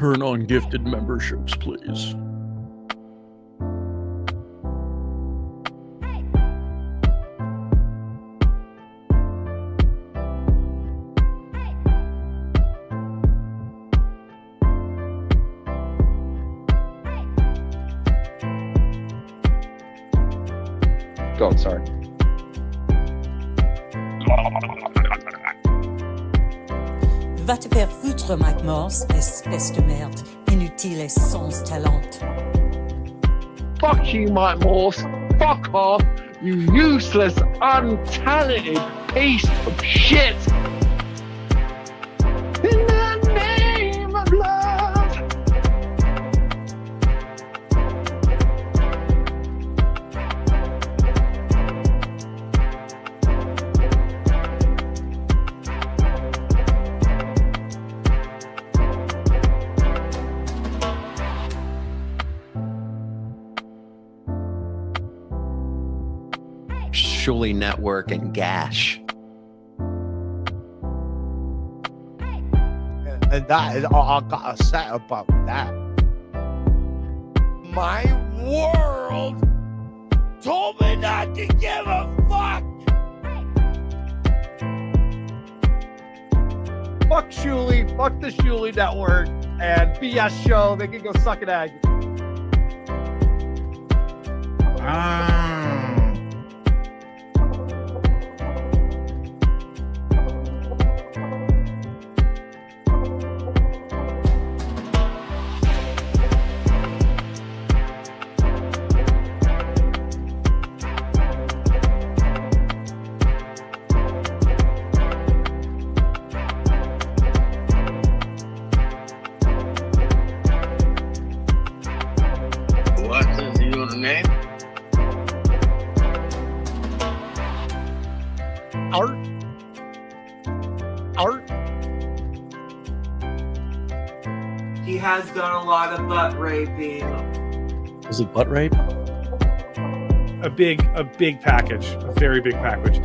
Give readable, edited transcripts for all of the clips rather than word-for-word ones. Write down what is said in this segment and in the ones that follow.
turn on gifted memberships, please. Go on, sorry. Va te faire foutre, Mike Morse, espèce de merde, inutile et sans talent. Fuck you, Mike Morse. Fuck off, you useless, untalented piece of shit. In the name of love. Shuli Network and Gash. And that is all I gotta say about that. My world told me not to give a fuck. Fuck Shuli, fuck the Shuli Network, and BS show. They can go suck an egg. He has done a lot of butt raping. Was it butt rape? A big package, a very big package.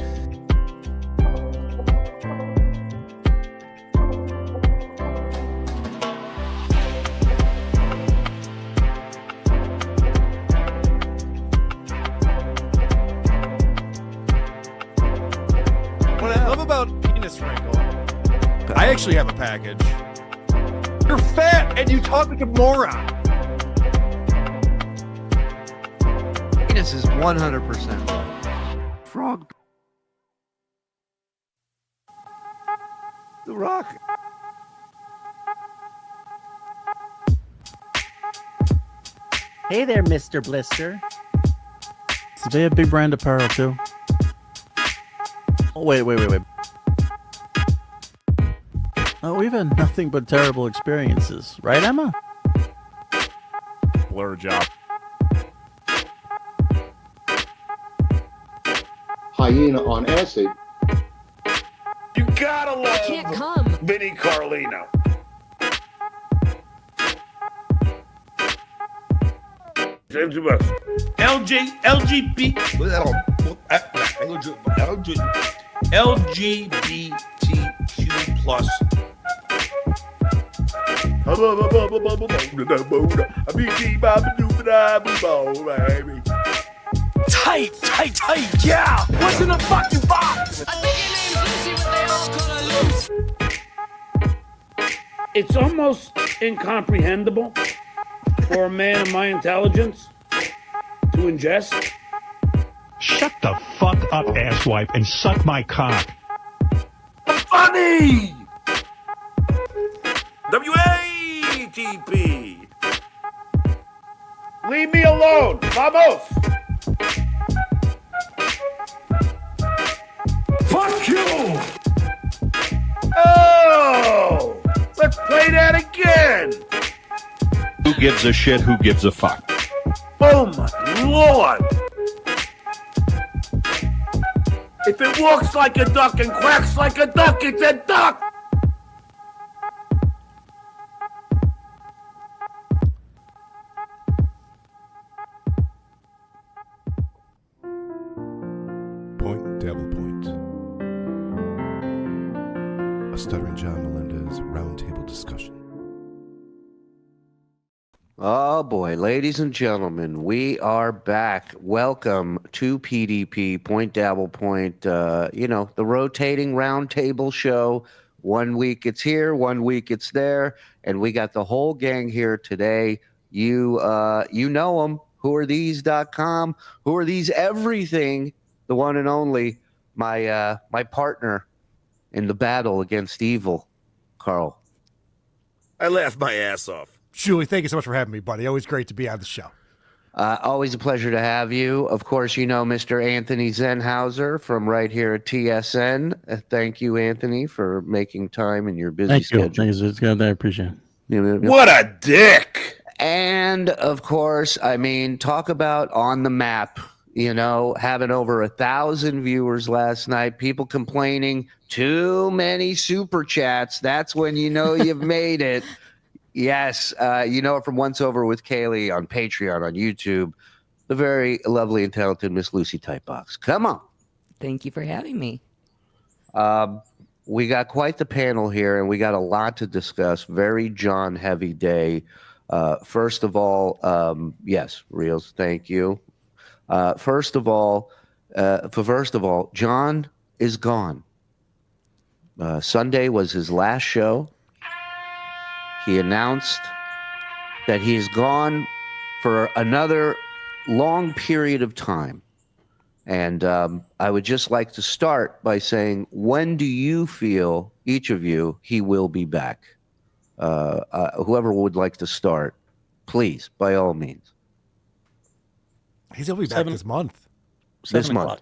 What I love about Penis Wrinkle, I actually have a package. You're fat and you talk like a moron. Penis is 100% right. Frog. The Rock. Hey there, Mr. Blister. Do they have big brand apparel too? Oh, wait. Oh, we've had nothing but terrible experiences, right, Emma? Blur job. Hyena on acid. You gotta love Can't come. Vinnie Carlino. James West. LGBTQ plus. Tight, yeah! What's in the fucking box? I think your name's Lucy, but they all call her loose. It's almost incomprehensible for a man of my intelligence to ingest. Shut the fuck up, asswipe, and suck my cock. Funny! WATP! Leave me alone! Vamos! Fuck you! Oh! Let's play that again! Who gives a shit? Who gives a fuck? Oh my lord! If it walks like a duck and quacks like a duck, it's a duck! DabblePoint. A Stuttering John Melendez roundtable discussion. Oh boy, ladies and gentlemen, we are back. Welcome to PDP, Point DabblePoint, the rotating round table show. 1 week it's here, 1 week it's there, and we got the whole gang here today. You know them. Whoarethese.com. Who are these everything? The one and only, my partner in the battle against evil, Karl. I laughed my ass off. Shuli, thank you so much for having me, buddy. Always great to be on the show. Always a pleasure to have you. Of course, you know Mr. Anthony Zenhauser from right here at TSN. Thank you, Anthony, for making time in your busy schedule. Thank you. It's good. I appreciate it. What a dick! And, of course, I mean, talk about on the map, having over 1,000 viewers last night, people complaining, too many super chats. That's when you know you've made it. Yes, you know it from Once Over with Kaylee on Patreon, on YouTube. The very lovely and talented Miss Lucy Typebox. Come on. Thank you for having me. We got quite the panel here, and we got a lot to discuss. Very John-heavy day. First of all, yes, Reels, thank you. First of all, John is gone. Sunday was his last show. He announced that he is gone for another long period of time. And I would just like to start by saying, when do you feel, each of you, he will be back? Whoever would like to start, please, by all means. He's going to be back this month. This month.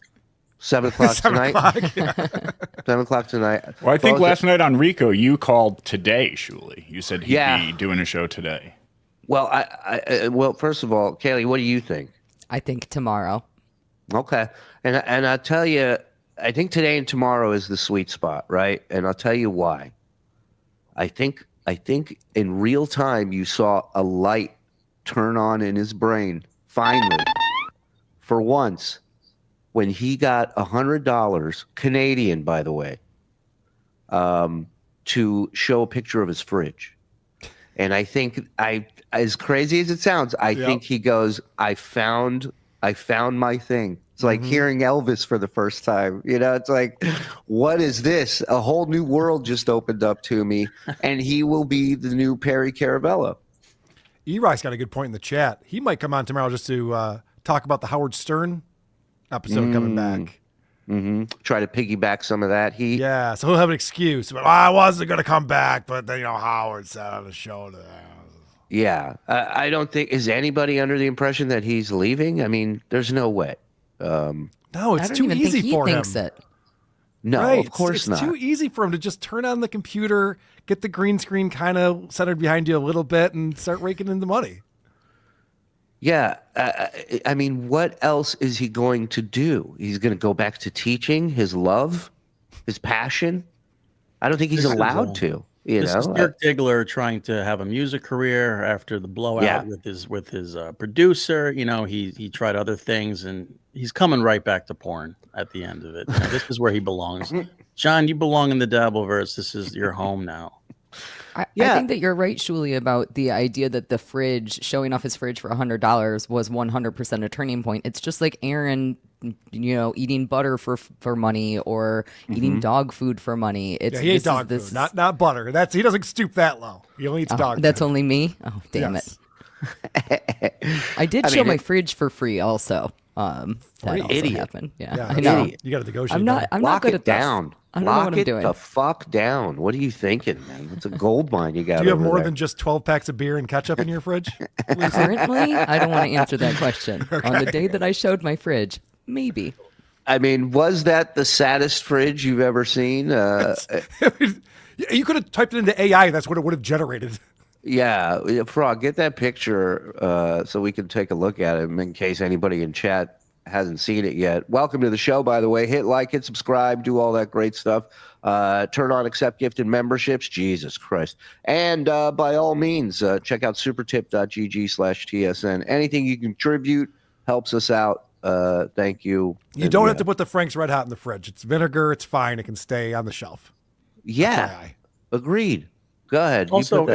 7 o'clock tonight. 7 o'clock tonight. Well, I think last night on Rico, you called today, Shuli. You said he'd be doing a show today. Well, well, first of all, Kaylee, what do you think? I think tomorrow. Okay. And I'll tell you, I think today and tomorrow is the sweet spot, right? And I'll tell you why. I think in real time you saw a light turn on in his brain, finally, for once, when he got $100, Canadian, by the way, to show a picture of his fridge. And I think, as crazy as it sounds, I think he goes, I found my thing. It's like hearing Elvis for the first time. It's like, what is this? A whole new world just opened up to me, and he will be the new Perry Caravello. Eri's got a good point in the chat. He might come on tomorrow just to talk about the Howard Stern episode coming back. Try to piggyback some of that heat. Yeah, so he'll have an excuse. But I wasn't going to come back, but then, Howard said on the show today. Yeah, I don't think, is anybody under the impression that he's leaving? I mean, there's no way. No, it's too easy for him. No, right. Of course not. It's too easy for him to just turn on the computer, get the green screen kind of centered behind you a little bit, and start raking in the money. Yeah, I mean, what else is he going to do? He's going to go back to teaching his love, his passion? I don't think he's allowed to. This is Dirk Diggler trying to have a music career after the blowout with his producer. He tried other things, and he's coming right back to porn at the end of it. This is where he belongs. John, you belong in the Dabbleverse. This is your home now. I think that you're right, Shuli, about the idea that the fridge, showing off his fridge for $100 was 100% a turning point. It's just like Aaron, eating butter for money or eating dog food for money. He ate dog food, not butter. He doesn't stoop that low. He only eats dog food. That's only me? Oh, damn it. I did show my fridge for free also. That also happened. Yeah, I know. You got to negotiate. I'm not good at down. This. I don't know what I'm doing. Lock it the fuck down. What are you thinking, man? It's a gold mine you got. Do you have more than just 12 packs of beer and ketchup in your fridge? Currently, I don't want to answer that question. Okay. On the day that I showed my fridge, maybe. I mean, was that the saddest fridge you've ever seen? You could have typed it into AI. That's what it would have generated. Yeah, Frog, get that picture so we can take a look at it in case anybody in chat hasn't seen it yet. Welcome to the show, by the way. Hit like, hit subscribe, do all that great stuff. Turn on accept gifted memberships. Jesus Christ. And by all means, check out supertip.gg/TSN. Anything you contribute helps us out. Thank you. You don't have to put the Frank's Red Hot in the fridge. It's vinegar. It's fine. It can stay on the shelf. Yeah. Agreed. Go ahead. Also,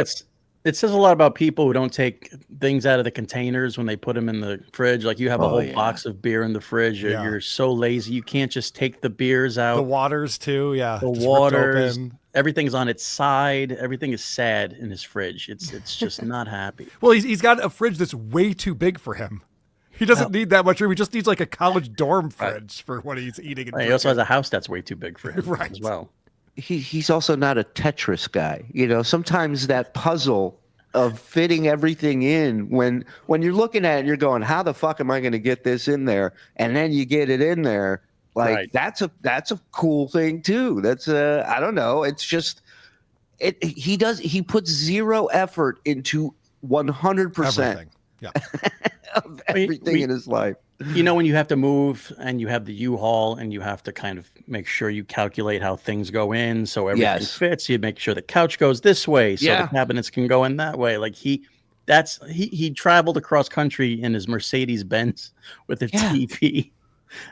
It says a lot about people who don't take things out of the containers when they put them in the fridge. Like you have a whole box of beer in the fridge. Yeah. You're so lazy. You can't just take the beers out. The waters too. Yeah. The just waters. ripped open. Everything's on its side. Everything is sad in his fridge. It's just not happy. Well, he's got a fridge that's way too big for him. He doesn't need that much room. He just needs like a college dorm fridge for what he's eating. He also has a house that's way too big for him as well. He's also not a Tetris guy. Sometimes that puzzle of fitting everything in when you're looking at it, you're going, how the fuck am I going to get this in there? And then you get it in there. Like that's a cool thing too. That's I don't know. It's just he puts zero effort into 100%. Everything. Yeah. of everything in his life. When you have to move and you have the U-Haul and you have to kind of make sure you calculate how things go in so everything fits. You make sure the couch goes this way so the cabinets can go in that way. Like he traveled across country in his Mercedes Benz with a TV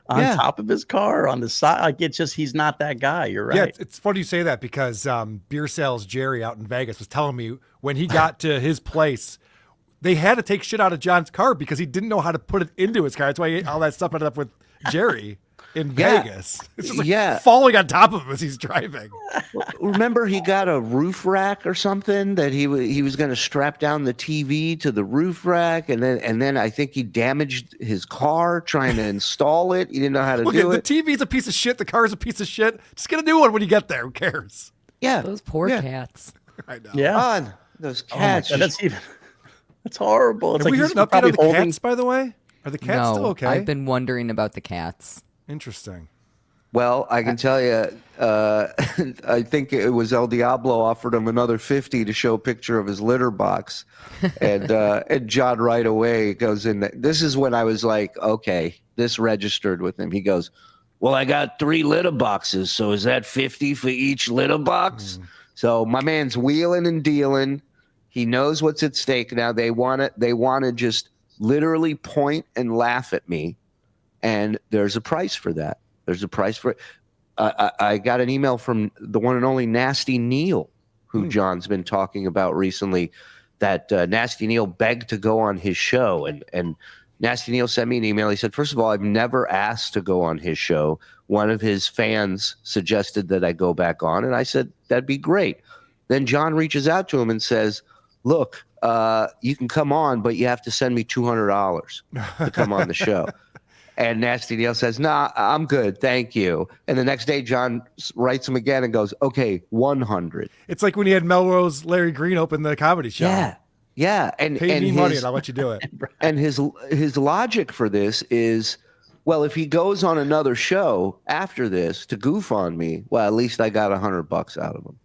on top of his car on the side. Like he's not that guy. You're right. Yeah, it's funny you say that because Beer Sales Jerry out in Vegas was telling me when he got to his place, they had to take shit out of John's car because he didn't know how to put it into his car. That's why all that stuff ended up with Jerry in Vegas. It's just like falling on top of him as he's driving. Remember, he got a roof rack or something that he was going to strap down the TV to the roof rack, and then I think he damaged his car trying to install it. He didn't know how to do it. The TV's a piece of shit. The car's a piece of shit. Just get a new one when you get there. Who cares? Yeah, those poor cats. I know. Yeah, those cats. That's horrible. It's Have we heard an update on the cats, by the way? Are the cats still okay? I've been wondering about the cats. Interesting. Well, I can tell you, I think it was El Diablo offered him another 50 to show a picture of his litter box. And John right away goes in. This is when I was like, okay, this registered with him. He goes, well, I got 3 litter boxes. So is that 50 for each litter box? So my man's wheeling and dealing. He knows what's at stake now. They want to just literally point and laugh at me. And there's a price for that. There's a price for it. I got an email from the one and only Nasty Neil, who John's been talking about recently, that Nasty Neil begged to go on his show. And Nasty Neil sent me an email. He said, first of all, I've never asked to go on his show. One of his fans suggested that I go back on. And I said, that'd be great. Then John reaches out to him and says, look, you can come on, but you have to send me $200 to come on the show. And Nasty Neil says, nah, I'm good. Thank you. And the next day, John writes him again and goes, okay, 100. It's like when he had Melrose Larry Green open the comedy show. Yeah. And pay me money and I'll let you do it. And his logic for this is, well, if he goes on another show after this to goof on me, well, at least I got $100 out of him.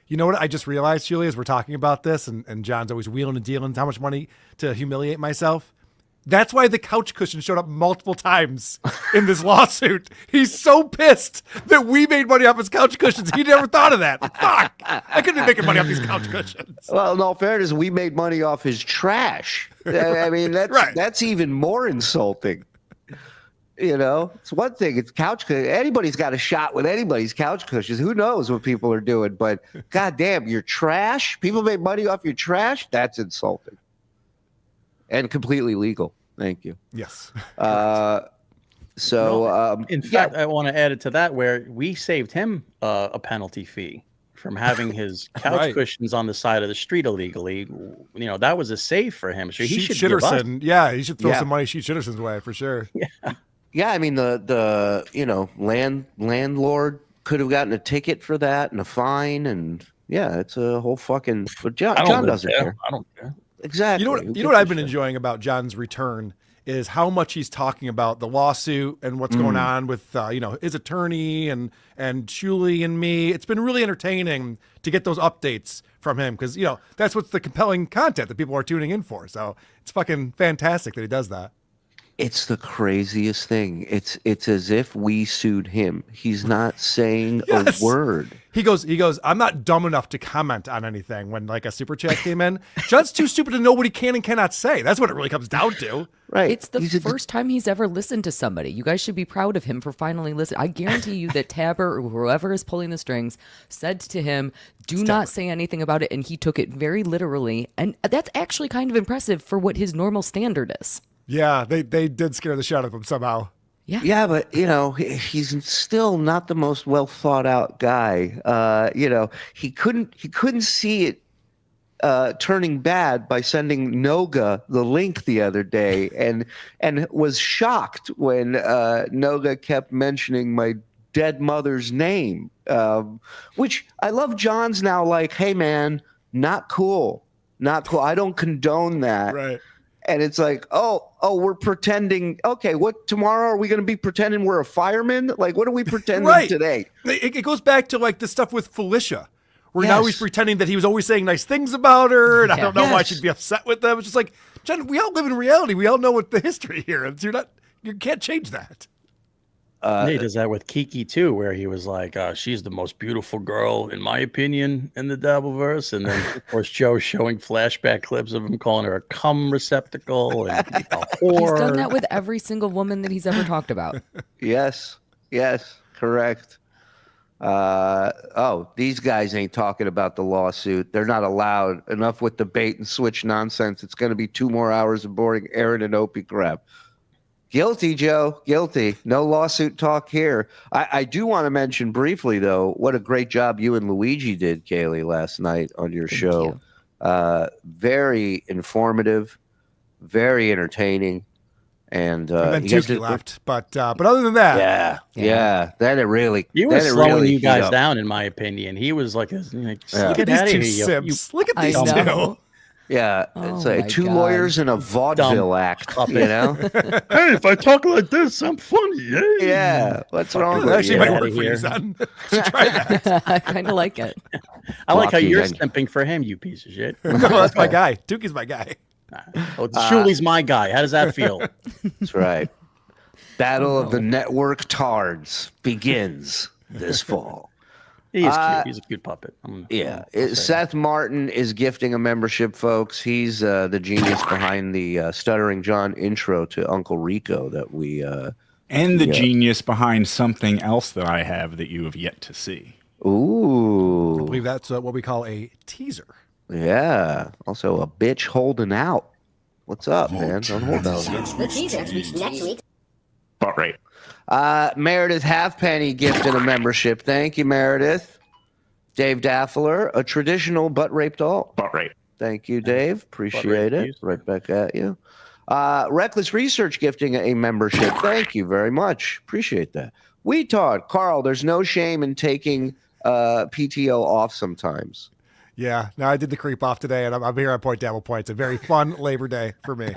You know what I just realized, Shuli, as we're talking about this, and John's always wheeling and dealing how much money to humiliate myself. That's why the couch cushion showed up multiple times in this lawsuit. He's so pissed that we made money off his couch cushions. He never thought of that. Fuck. I couldn't be making money off these couch cushions. Well, in all fairness, we made money off his trash. I mean, that's even more insulting. It's one thing. It's couch cushions. Anybody's got a shot with anybody's couch cushions. Who knows what people are doing? But goddamn, your trash. People made money off your trash. That's insulting and completely legal. Thank you. Yes. In fact, I want to add it to that where we saved him a penalty fee from having his couch cushions on the side of the street illegally. That was a save for him. So he should give up. Yeah, he should throw some money Sheet Shitterson's way for sure. Yeah, I mean the landlord could have gotten a ticket for that and a fine, and it's a whole fucking. But John doesn't care. I don't care. Exactly. You know what I've been enjoying about John's return is how much he's talking about the lawsuit and what's going on with his attorney and Shuli and me. It's been really entertaining to get those updates from him because that's what's the compelling content that people are tuning in for. So it's fucking fantastic that he does that. It's the craziest thing. It's as if we sued him. He's not saying a word. He goes, I'm not dumb enough to comment on anything when like a super chat came in. John's too stupid to know what he can and cannot say. That's what it really comes down to. Right. It's the first time he's ever listened to somebody. You guys should be proud of him for finally listening. I guarantee you that Tabber or whoever is pulling the strings said to him, do not say anything about it. And he took it very literally. And that's actually kind of impressive for what his normal standard is. Yeah, they did scare the shit out of him somehow. Yeah, but he's still not the most well thought out guy. He couldn't see it turning bad by sending Noga the link the other day, and was shocked when Noga kept mentioning my dead mother's name. Which I love. John's now like, hey man, not cool. I don't condone that. Right. And it's like, oh, we're pretending. Okay, what tomorrow are we going to be pretending we're a fireman? Like, what are we pretending today? It goes back to like the stuff with Felicia, where now he's pretending that he was always saying nice things about her, and I don't know why she'd be upset with them. It's just like, John, we all live in reality. We all know what the history here is. You can't change that. He does that with Kiki too, where he was like, she's the most beautiful girl, in my opinion, in the Dabbleverse. And then, of course, Joe's showing flashback clips of him calling her a cum receptacle and a whore. He's done that with every single woman that he's ever talked about. Yes, correct. These guys ain't talking about the lawsuit. They're not allowed. Enough with the bait and switch nonsense. It's going to be 2 more hours of boring Aaron and Opie crap. Guilty, Joe. Guilty. No lawsuit talk here. I do want to mention briefly, though, what a great job you and Luigi did, Kaylee, last night on your show. Very informative, very entertaining. And then Tuesday left. But other than that. Yeah. Then it really. He was slowing you guys down, in my opinion. He was like, look at these two simps. Look at these two. Yeah, it's like 2 lawyers in a vaudeville act, you know? Hey, if I talk like this, I'm funny. Hey. Yeah, what's wrong with actually you? Might work for you, son. Try that. I kind of like it. I like how you're simping for him, you piece of shit. No, that's my guy. Tuki's my guy. Shuli's my guy. How does that feel? That's right. Battle of the Network Tards begins this fall. He is cute. He's a cute puppet. Seth Martin is gifting a membership, folks. He's the genius behind the Stuttering John intro to Uncle Rico that we... and the genius behind something else that I have that you have yet to see. Ooh. I believe that's what we call a teaser. Yeah. Also a bitch holding out. What's up, man? Don't hold out. The teaser next week. But right. Meredith Halfpenny gifted a membership. Thank you, Meredith. Dave Daffler, a traditional butt rape doll. But right. Thank you, Dave. Appreciate it. Right back at you. Reckless Research gifting a membership. Thank you very much. Appreciate that. We taught Karl, there's no shame in taking PTO off sometimes. Yeah, no, I did the creep off today, and I'm here on DabblePoint. It's a very fun Labor Day for me.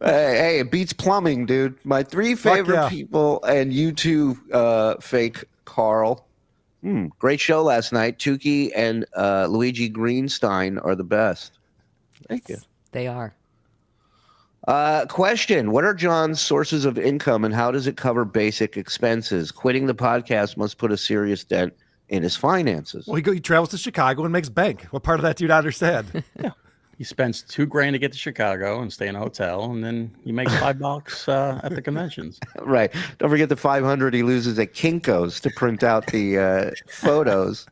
Hey, it beats plumbing, dude. My 3 favorite people, and you too, fake Karl. Great show last night. Tuki and Luigi Greenstein are the best. Thank you. They are. Question: what are John's sources of income, and how does it cover basic expenses? Quitting the podcast must put a serious dent in his finances. Well, he travels to Chicago and makes bank. What part of that do you not understand? Yeah. He spends $2,000 to get to Chicago and stay in a hotel, and then he makes $5 at the conventions. Right. Don't forget the $500 he loses at Kinko's to print out the photos.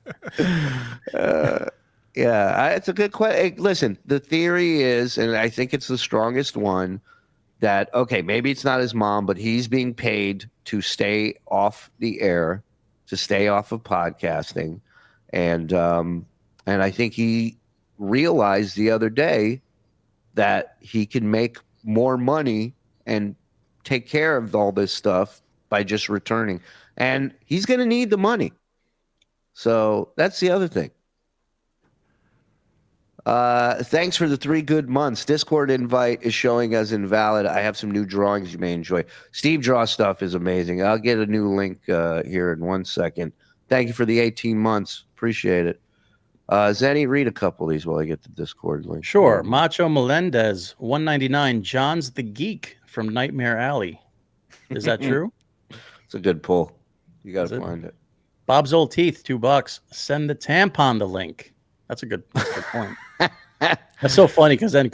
It's a good question. Hey, listen, the theory is, and I think it's the strongest one, that, okay, maybe it's not his mom, but he's being paid to stay off the air, to stay off of podcasting. And I think he realized the other day that he can make more money and take care of all this stuff by just returning. And he's going to need the money. So that's the other thing. Thanks for the 3 good months. Discord invite is showing as invalid. I have some new drawings you may enjoy. Steve Draw stuff is amazing. I'll get a new link here in 1 second. Thank you for the 18 months. Appreciate it. Zenny, read a couple of these while I get the Discord link. Sure. Macho Melendez, 199. John's the Geek from Nightmare Alley. Is that true? It's a good pull. You got to find it. Bob's Old Teeth, $2. Send the tampon the link. That's a good point. That's so funny because then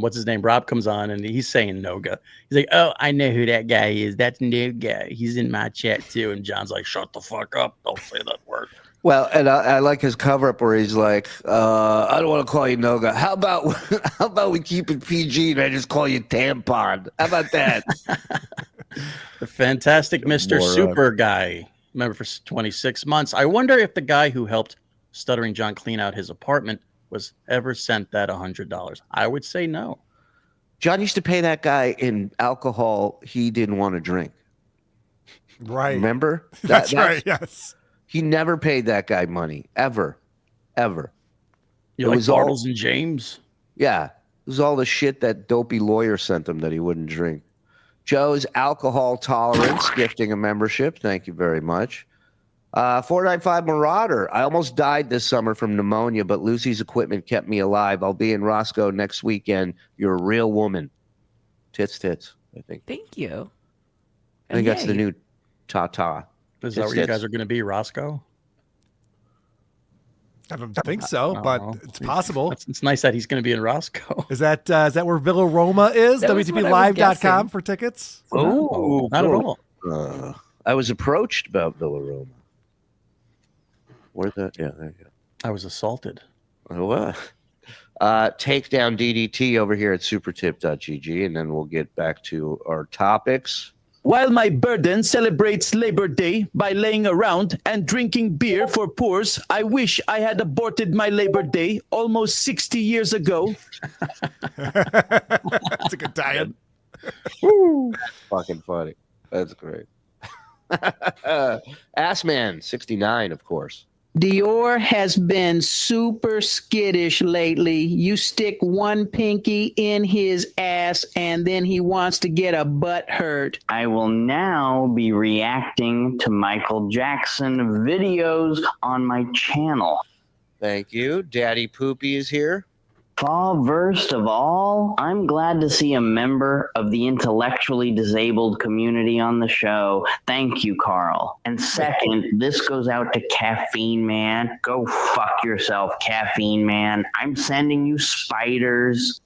what's his name? Rob comes on and he's saying Noga. He's like, oh, I know who that guy is. That's Noga. He's in my chat too. And John's like, shut the fuck up. Don't say that word. Well, and I like his cover up where he's like, I don't want to call you Noga. How about we keep it PG and I just call you Tampon? How about that? The fantastic Mr. Super guy. Remember for 26 months. I wonder if the guy who helped Stuttering John clean out his apartment was ever sent that $100. I would say no. John used to pay that guy in alcohol he didn't want to drink. Right. Remember? That's right, yes. He never paid that guy money, ever. You like Charles and James? Yeah. It was all the shit that dopey lawyer sent him that he wouldn't drink. Joe's alcohol tolerance, gifting a membership. Thank you very much. 495 Marauder. I almost died this summer from pneumonia, but Lucy's equipment kept me alive. I'll be in Roscoe next weekend. You're a real woman. Tits, I think. Thank you. I think that's the new ta-ta. Is that where you guys are going to be, Roscoe? I don't think so, but it's possible. It's nice that he's going to be in Roscoe. Is that where Villa Roma is? WTPLive.com for tickets? Oh, not at all. I was approached about Villa Roma. Where's that? Yeah, there you go. I was assaulted. Take down DDT over here at supertip.gg, and then we'll get back to our topics. While my burden celebrates Labor Day by laying around and drinking beer for poors, I wish I had aborted my Labor Day almost 60 years ago. That's a good tie-in. Woo! Fucking funny. That's great. Assman, 69, of course. Dior has been super skittish lately. You stick one pinky in his ass and then he wants to get a butt hurt. I will now be reacting to Michael Jackson videos on my channel. Thank you. Daddy Poopy is here. First of all, I'm glad to see a member of the intellectually disabled community on the show. Thank you, Karl. And second, this goes out to Caffeine Man. Go fuck yourself, Caffeine Man. I'm sending you spiders.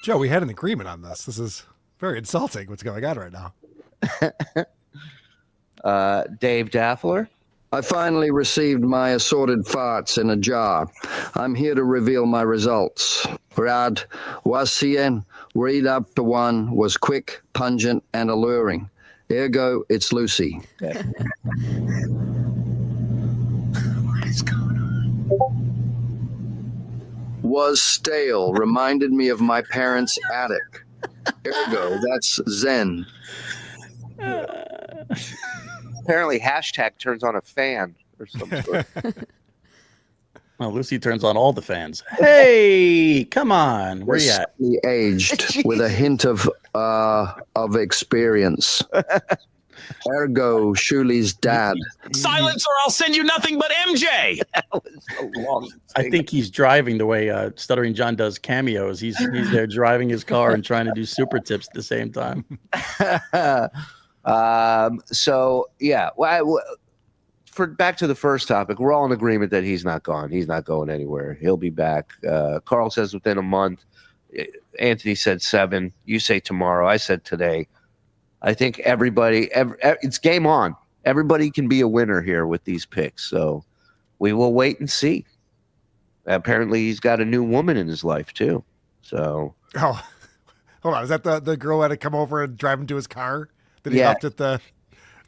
Joe, we had an agreement on this. This is very insulting what's going on right now. Dave Daffler. I finally received my assorted farts in a jar. I'm here to reveal my results. Rad was 100, read up to 1, was quick, pungent, and alluring. Ergo, it's Lucy. What is going on? Was stale, reminded me of my parents' attic. Ergo, that's Zen. Apparently, hashtag turns on a fan or some sort. Well, Lucy turns on all the fans. Hey, come on. Where you at? Aged with a hint of experience. Ergo, Shuli's dad. Silence or I'll send you nothing but MJ. That was so long. I think he's driving the way Stuttering John does cameos. He's there driving his car and trying to do super tips at the same time. So yeah, for back to the first topic, we're all in agreement that he's not gone. He's not going anywhere. He'll be back. Karl says within a month. Anthony said 7. You say tomorrow. I said today. I think everybody, it's game on. Everybody can be a winner here with these picks. So we will wait and see. Apparently he's got a new woman in his life too. So. Oh, hold on. Is that the girl that had come over and drive him to his car? That he left at the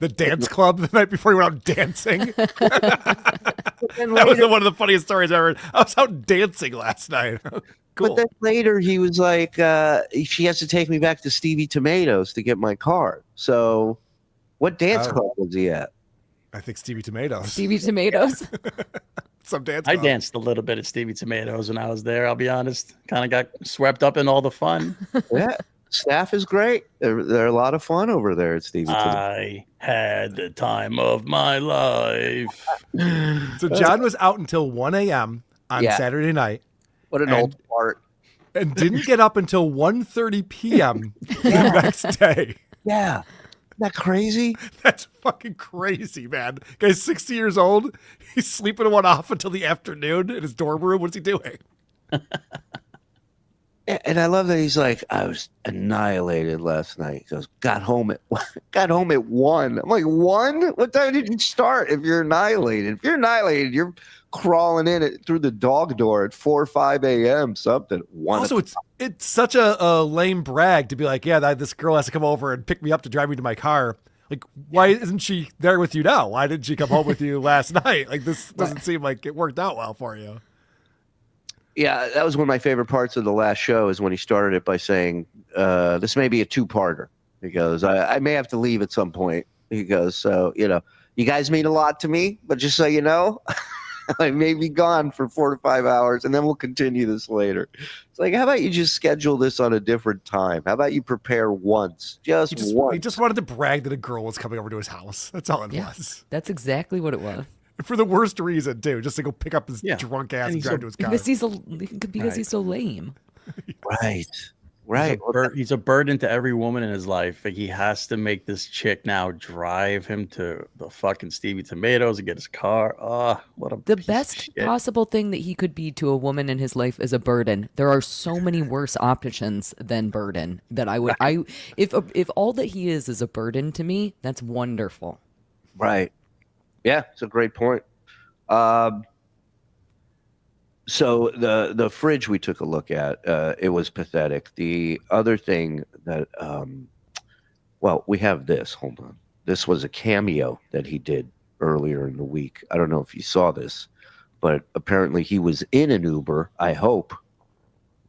dance club the night before he went out dancing. That was one of the funniest stories I heard. I was out dancing last night. Cool. But then later he was like, she has to take me back to Stevie Tomatoes to get my car. So what dance club was he at? I think Stevie Tomatoes. Stevie Tomatoes. Some dance I club. danced a little bit at Stevie Tomatoes when I was there. I'll be honest. Kind of got swept up in all the fun. Yeah. Staff is great. They're a lot of fun over there at Stevie. I had the time of my life. So John was out until 1 a.m. on Saturday night. What an old fart. And didn't get up until 1:30 p.m. the next day. Yeah. Isn't that crazy? That's fucking crazy, man. Guy's 60 years old. He's sleeping one off until the afternoon in his dorm room. What's he doing? And I love that he's like, I was annihilated last night. He goes, got home at 1. I'm like, 1? What time did you start? If you're annihilated, you're crawling in through the dog door at 4 or 5 a.m. something. Also, it's such a lame brag to be like, yeah, this girl has to come over and pick me up to drive me to my car. Like, why isn't she there with you now? Why didn't she come home with you last night? Like, this doesn't seem like it worked out well for you. Yeah, that was one of my favorite parts of the last show is when he started it by saying, this may be a 2-parter. He goes, I may have to leave at some point. He goes, so, you guys mean a lot to me, but just so you know, I may be gone for 4 to 5 hours, and then we'll continue this later. It's like, how about you just schedule this on a different time? How about you prepare once? Once. He just wanted to brag that a girl was coming over to his house. That's all it was. That's exactly what it was. For the worst reason, too, just to go pick up his drunk ass and drive to his car. Because he's so lame. Right. He's a burden to every woman in his life. Like, he has to make this chick now drive him to the fucking Stevie Tomatoes and get his car. The best possible thing that he could be to a woman in his life is a burden. There are so many worse options than burden that if all that he is a burden to me, that's wonderful. Right. Yeah, it's a great point. So the fridge we took a look at, it was pathetic. The other thing that, we have this. Hold on. This was a cameo that he did earlier in the week. I don't know if you saw this, but apparently he was in an Uber, I hope,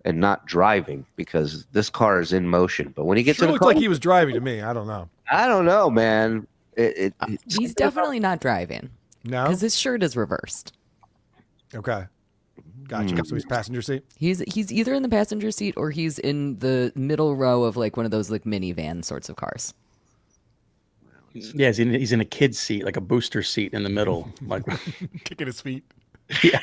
and not driving because this car is in motion. But when he gets in the looked car, like he was driving to me. I don't know, man. He's definitely not driving. No, because his shirt is reversed. Okay, gotcha. So he's passenger seat. He's either in the passenger seat or he's in the middle row of like one of those like minivan sorts of cars. Yeah, he's in a kid's seat, like a booster seat in the middle, like kicking his feet. Yeah.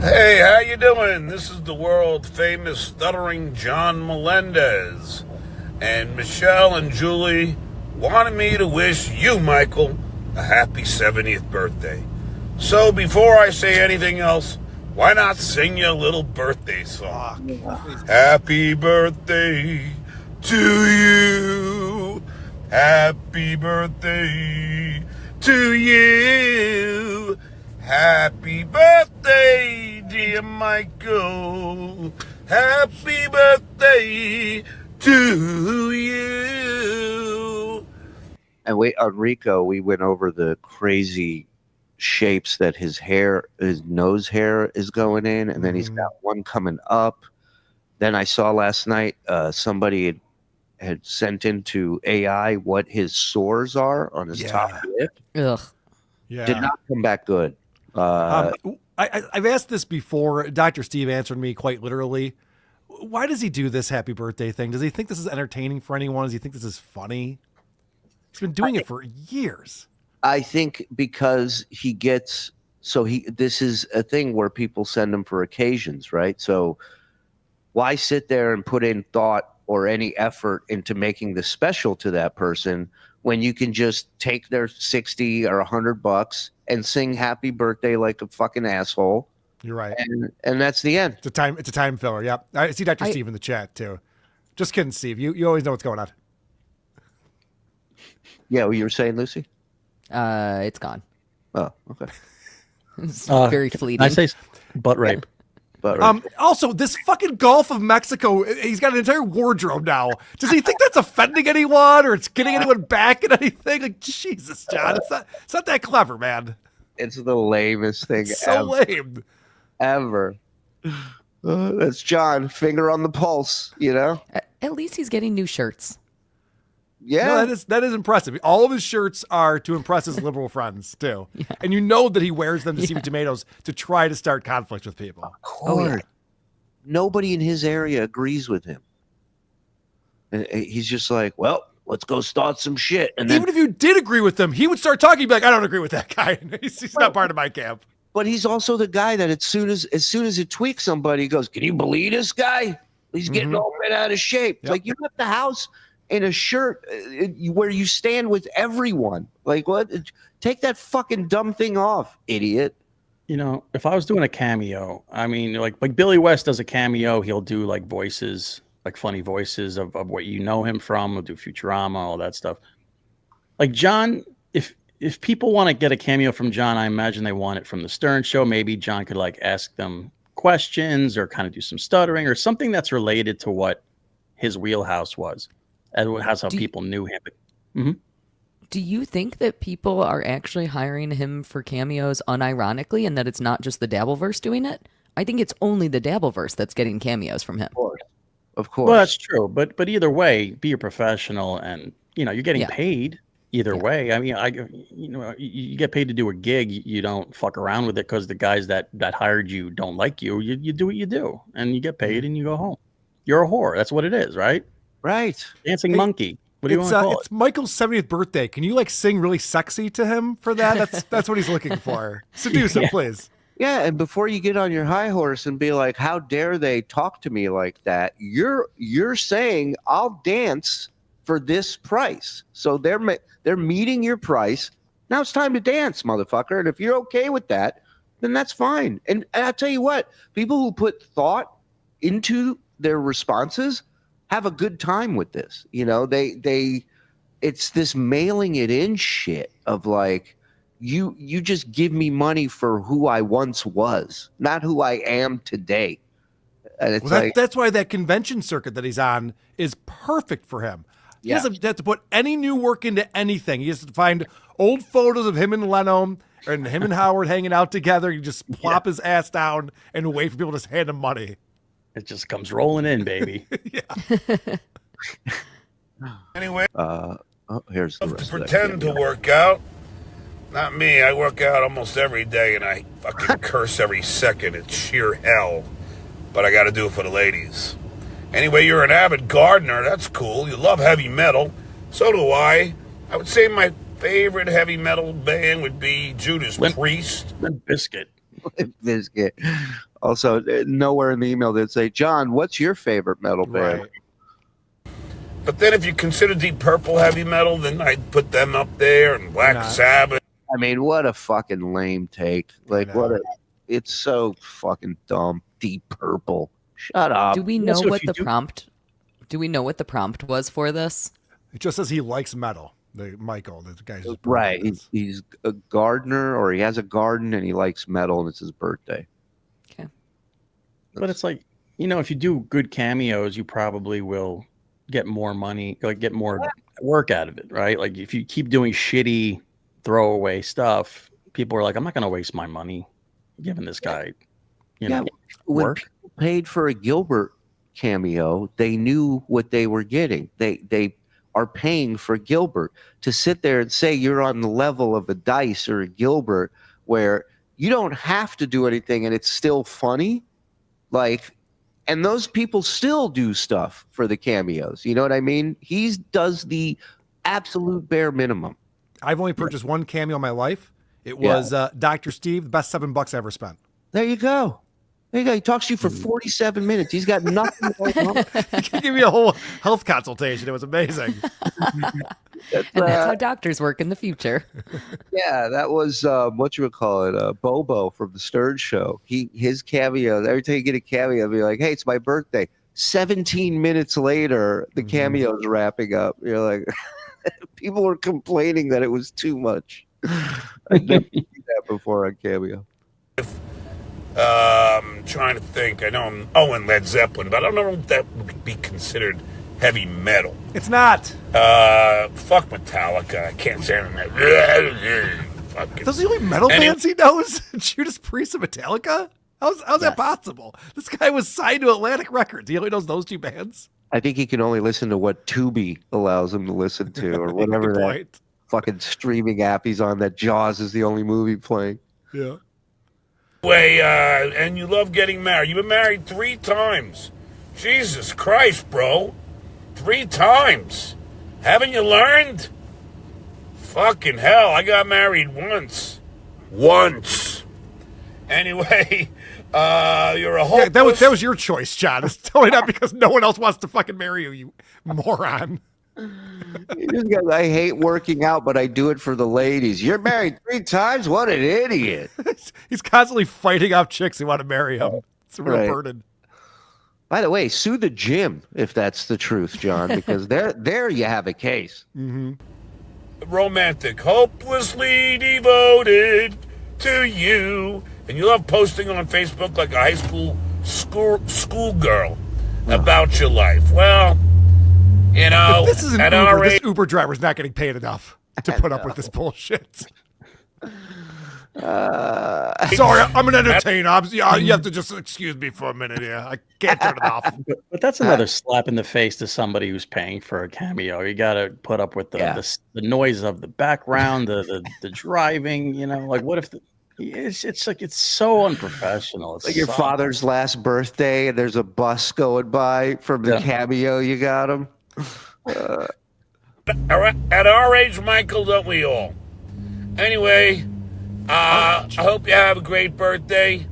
Hey, how you doing? This is the world famous Stuttering John Melendez, and Michelle and Julie wanted me to wish you, Michael, a happy 70th birthday. So before I say anything else, why not sing you a little birthday song? Happy birthday to you. Happy birthday to you. Happy birthday, dear Michael. Happy birthday to you. And on Rico, we went over the crazy shapes that his nose hair is going in, and then he's got one coming up. Then I saw last night somebody had sent into AI what his sores are on his top lip. Ugh. Yeah. Did not come back good. I've asked this before. Dr. Steve answered me quite literally. Why does he do this happy birthday thing? Does he think this is entertaining for anyone? Does he think this is funny? He's been doing it for years. I think because this is a thing where people send him for occasions, right? So why sit there and put in thought or any effort into making this special to that person when you can just take their 60 or $100 and sing happy birthday like a fucking asshole? You're right. And that's the end. It's a time filler. Yep. I see Dr. Steve in the chat too. Just kidding, Steve. You always know what's going on. Yeah, what you were saying, Lucy? It's gone. Oh, okay. It's very fleeting. I say butt rape. Also, this fucking Gulf of Mexico, he's got an entire wardrobe now. Does he think that's offending anyone or it's getting anyone back at anything? Like, Jesus, John, it's not that clever, man. It's the lamest thing so lame. Ever. That's John, finger on the pulse, you know? At least he's getting new shirts. Yeah. No, that is impressive. All of his shirts are to impress his liberal friends, too. Yeah. And you know that he wears them to Stevie Tomatoes to try to start conflict with people. Of course. Nobody in his area agrees with him. And he's just like, well, let's go start some shit. And even if you did agree with him, he would start talking like, I don't agree with that guy. He's not part of my camp. But he's also the guy that as soon as it tweaks somebody, he goes, can you believe this guy? He's getting all bent out of shape. Yep. Like, you left the house in a shirt where you stand with everyone. Like, what? Take that fucking dumb thing off, idiot. You know, if I was doing a cameo, I mean, like Billy West does a cameo, he'll do like voices, like funny voices of what you know him from. He'll do Futurama, all that stuff. Like John, if people want to get a cameo from John, I imagine they want it from the Stern Show. Maybe John could like ask them questions or kind of do some stuttering or something that's related to what his wheelhouse was. And that's how people knew him. Mm-hmm. Do you think that people are actually hiring him for cameos unironically and that it's not just the Dabbleverse doing it? I think it's only the Dabbleverse that's getting cameos from him. Of course. Well, that's true. But either way, be a professional and, you know, you're getting paid either way. I mean, you get paid to do a gig. You don't fuck around with it because the guys that hired you don't like you. You do what you do and you get paid and you go home. You're a whore. That's what it is, right? Right. Dancing monkey. What do you want to call it? It's Michael's 70th birthday. Can you like sing really sexy to him for that? That's what he's looking for. Seduce him, please. Yeah, and before you get on your high horse and be like, how dare they talk to me like that? You're saying I'll dance for this price. So they're meeting your price. Now it's time to dance, motherfucker. And if you're okay with that, then that's fine. And I'll tell you what, people who put thought into their responses have a good time with this. You know, it's this mailing it in shit of like, you just give me money for who I once was, not who I am today. And it's that's why that convention circuit that he's on is perfect for him. He doesn't have to put any new work into anything. He has to find old photos of him and Leno and him and Howard hanging out together. You just plop his ass down and wait for people to just hand him money. It just comes rolling in, baby. Anyway, here's the rest pretend to work out. Not me. I work out almost every day, and I fucking curse every second. It's sheer hell. But I got to do it for the ladies. Anyway, you're an avid gardener. That's cool. You love heavy metal. So do I. I would say my favorite heavy metal band would be Judas Priest. Limp Bizkit. Limp Bizkit. Also, nowhere in the email did it say, John, what's your favorite metal band? Right. But then if you consider Deep Purple heavy metal, then I'd put them up there, and Black Sabbath. I mean, what a fucking lame take. Like, it's so fucking dumb. Deep Purple. Shut up. Do we know what the prompt? Do we know what the prompt was for this? It just says he likes metal. Michael, the guy's right. He's a gardener, or he has a garden, and he likes metal, and it's his birthday. Okay. But it's like, you know, if you do good cameos, you probably will get more money, like get more work out of it, right? Like if you keep doing shitty throwaway stuff, people are like, I'm not going to waste my money giving this guy, you know, work. When people paid for a Gilbert cameo, they knew what they were getting. They are paying for Gilbert. To sit there and say you're on the level of a Dice or a Gilbert where you don't have to do anything and it's still funny, like, and those people still do stuff for the cameos. You know what I mean? He does the absolute bare minimum. I've only purchased one cameo in my life. It was Dr. Steve, the best $7 I ever spent. There you go. There you go. He talks to you for 47 minutes. He's got nothing going on. He can give me a whole health consultation. It was amazing. And that's how doctors work in the future. Yeah, that was what you would call it, Bobo from the Stern Show. His cameo. Every time you get a cameo, be like, "Hey, it's my birthday." 17 minutes later, the cameo's wrapping up. You're like, people were complaining that it was too much. I've never seen that before on Cameo. Trying to think. I know and Led Zeppelin, but I don't know if that would be considered heavy metal. It's not. Fuck Metallica. I can't say that. Those are the only metal bands he knows? Judas Priest and Metallica? How's that possible? This guy was signed to Atlantic Records. He only knows those two bands? I think he can only listen to what Tubi allows him to listen to, or whatever that fucking streaming app he's on. That Jaws is the only movie playing. Yeah. And you love getting married. You've been married 3 times. Jesus Christ, bro. 3 times. Haven't you learned? Fucking hell, I got married once. Anyway, you're a hopeless... Yeah, that was your choice, John. It's totally not because no one else wants to fucking marry you, you moron. I hate working out, but I do it for the ladies. You're married 3 times? What an idiot. He's constantly fighting off chicks who want to marry him. It's a real Right. burden. By the way, sue the gym if that's the truth, John, because there you have a case. Mm-hmm. Romantic, hopelessly devoted to you. And you love posting on Facebook like a high school girl about your life. Well, you know, If this is an at Uber. our This age, Uber driver's not getting paid enough to put up with this bullshit. Sorry, I'm an entertainer. You have to just excuse me for a minute here. I can't turn it off. But that's another slap in the face to somebody who's paying for a cameo. You got to put up with the noise of the background, the driving. You know, like what if it's like it's so unprofessional. It's Like your father's last birthday, and there's a bus going by from the cameo you got him. at our age, Michael, don't we all? Anyway, I hope you have a great birthday,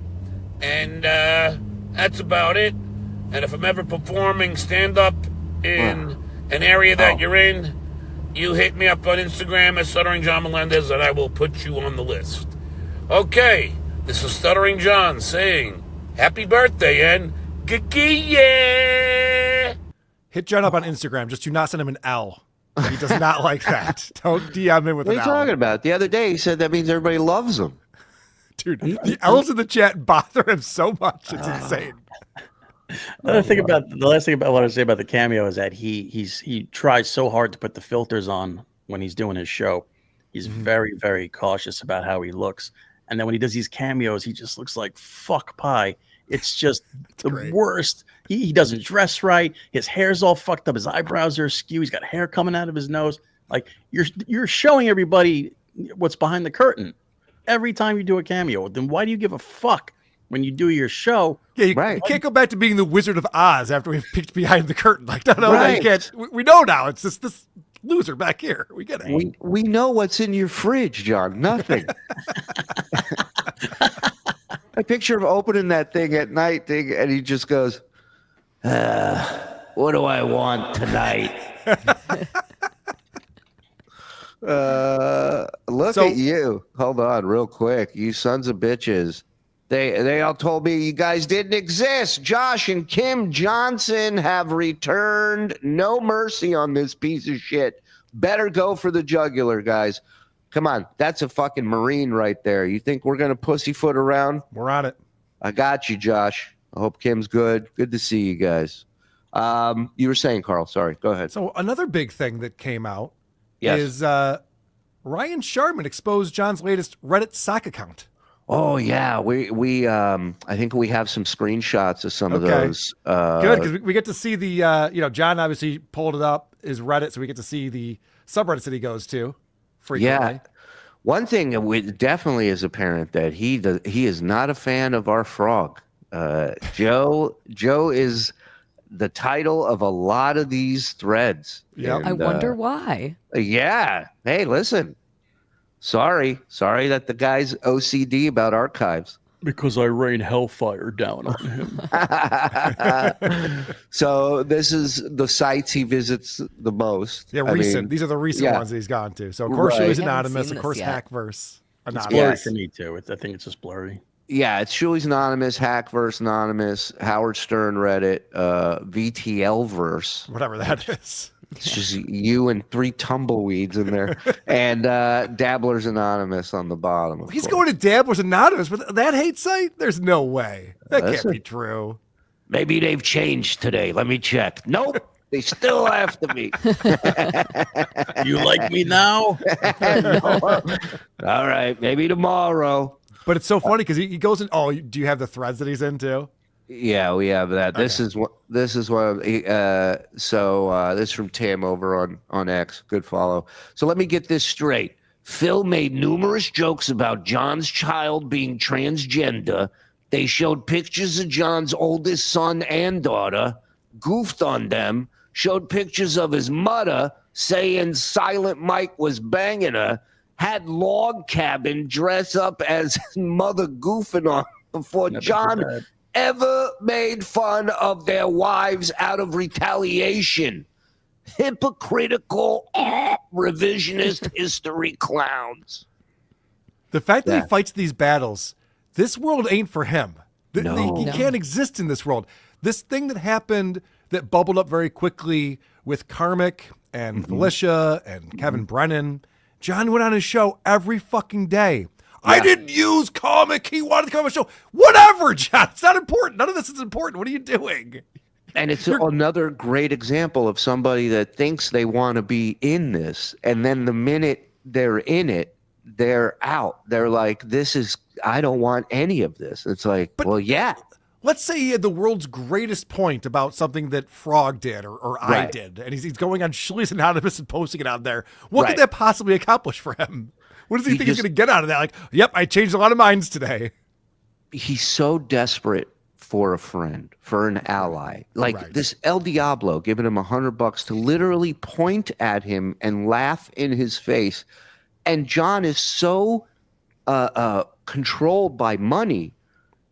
and that's about it. And if I'm ever performing stand-up in an area that you're in, you hit me up on Instagram at Stuttering John Melendez, and I will put you on the list. Okay, this is Stuttering John saying happy birthday and yeah. Hit John up on Instagram. Just do not send him an L. He does not like that. Don't DM him with What are an you L. talking about? The other day he said that means everybody loves him. Dude, the L's in the chat bother him so much. It's insane. The last thing about what I say about the cameo is that he tries so hard to put the filters on when he's doing his show. He's very, very cautious about how he looks. And then when he does these cameos, he just looks like fuck pie. It's just the worst. He doesn't dress right. His hair's all fucked up. His eyebrows are askew. He's got hair coming out of his nose. Like you're showing everybody what's behind the curtain every time you do a cameo. Then why do you give a fuck when you do your show? Yeah, you can't go back to being the Wizard of Oz after we've peeked behind the curtain. Like, no, you can't. We know now. It's just this loser back here. We get it. We know what's in your fridge, John. Nothing. I picture him opening that thing at night, and he just goes, "What do I want tonight?" Look at you. Hold on, real quick. You sons of bitches. They all told me you guys didn't exist. Josh and Kim Johnson have returned. No mercy on this piece of shit. Better go for the jugular, guys. Come on. That's a fucking Marine right there. You think we're going to pussyfoot around? We're on it. I got you, Josh. I hope Kim's good. Good to see you guys. You were saying, Karl. Sorry. Go ahead. So another big thing that came out Yes. is Ryan Sharman exposed John's latest Reddit sock account. Oh yeah, we I think we have some screenshots of some of those. Good, because we get to see the John obviously pulled it up his Reddit, so we get to see the subreddits that he goes to frequently. Yeah, one thing that definitely is apparent that he is not a fan of our frog. Joe is the title of a lot of these threads. Yeah, I wonder why. Yeah. Hey, listen. Sorry that the guy's OCD about archives. Because I rain hellfire down on him. So this is the sites he visits the most. Yeah, recent. These are the recent ones that he's gone to. So of course Shuli's anonymous. Of course Hackverse It's anonymous. blurry for me too. I think it's just blurry. Yeah, it's Shuli's anonymous, Hackverse anonymous, Howard Stern Reddit, VTLverse. Whatever that is. It's just you and 3 tumbleweeds in there, and Dabbler's Anonymous on the bottom. He's going to Dabbler's Anonymous with that hate site? There's no way. That Listen. can't be true. Maybe they've changed today. Let me check. Nope, they still after me. You like me now? No. All right, maybe tomorrow. But it's so funny because he goes in. Oh, do you have the threads that he's into? Yeah, we have that. Okay. This is what. This is from Tim over on X. Good follow. So let me get this straight. Phil made numerous jokes about John's child being transgender. They showed pictures of John's oldest son and daughter, goofed on them, showed pictures of his mother saying Silent Mike was banging her, had Log Cabin dress up as his mother goofing on before John ever made fun of their wives out of retaliation. Hypocritical, revisionist history clowns. The fact that he fights these battles, this world ain't for him. No. He can't exist in this world. This thing that happened that bubbled up very quickly with Karmic and Felicia and Kevin Brennan, John went on his show every fucking day. I didn't use Karmic. He wanted to come on a show. Whatever, John. It's not important. None of this is important. What are you doing? And it's another great example of somebody that thinks they want to be in this, and then the minute they're in it, they're out. They're like, I don't want any of this. It's like, well, yeah. Let's say he had the world's greatest point about something that Frog did or I did, and he's going on Shuli's Anonymous and posting it out there. What could that possibly accomplish for him? What does he think he's going to get out of that? Like, yep, I changed a lot of minds today. He's so desperate for a friend, for an ally. Like this El Diablo giving him $100 to literally point at him and laugh in his face. And John is so controlled by money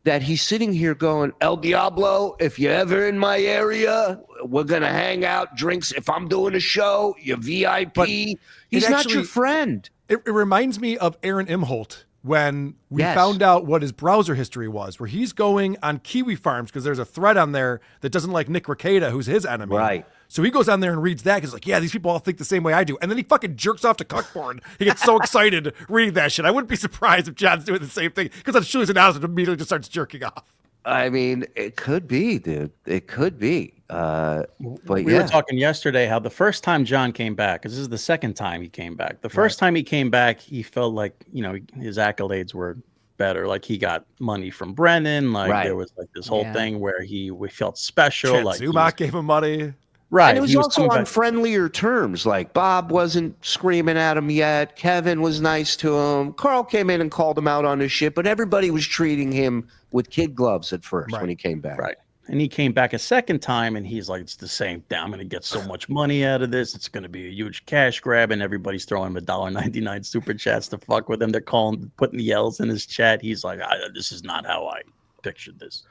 that he's sitting here going, El Diablo, if you're ever in my area, we're going to hang out, drinks. If I'm doing a show, you're VIP. But he's not your friend. It reminds me of Aaron Imholt when we found out what his browser history was, where he's going on Kiwi Farms because there's a thread on there that doesn't like Nick Rekieta, who's his enemy. Right. So he goes on there and reads that because, like, yeah, these people all think the same way I do. And then he fucking jerks off to cuckporn. He gets so excited reading that shit. I wouldn't be surprised if John's doing the same thing because on Shuli's Announcement immediately just starts jerking off. I mean, it could be, dude. It could be. But we were talking yesterday how the first time John came back, because this is the second time he came back. The first time he came back, he felt like, his accolades were better. Like he got money from Brennan. Like there was like this whole thing where we felt special. Chad like Zumock gave him money. Right. And it was also on friendlier terms. Like Bob wasn't screaming at him yet. Kevin was nice to him. Karl came in and called him out on his shit, but everybody was treating him with kid gloves at first when he came back. Right. And he came back a second time and he's like, it's the same thing. I'm going to get so much money out of this. It's going to be a huge cash grab. And everybody's throwing him $1.99 super chats to fuck with him. They're putting the L's in his chat. He's like, this is not how I pictured this.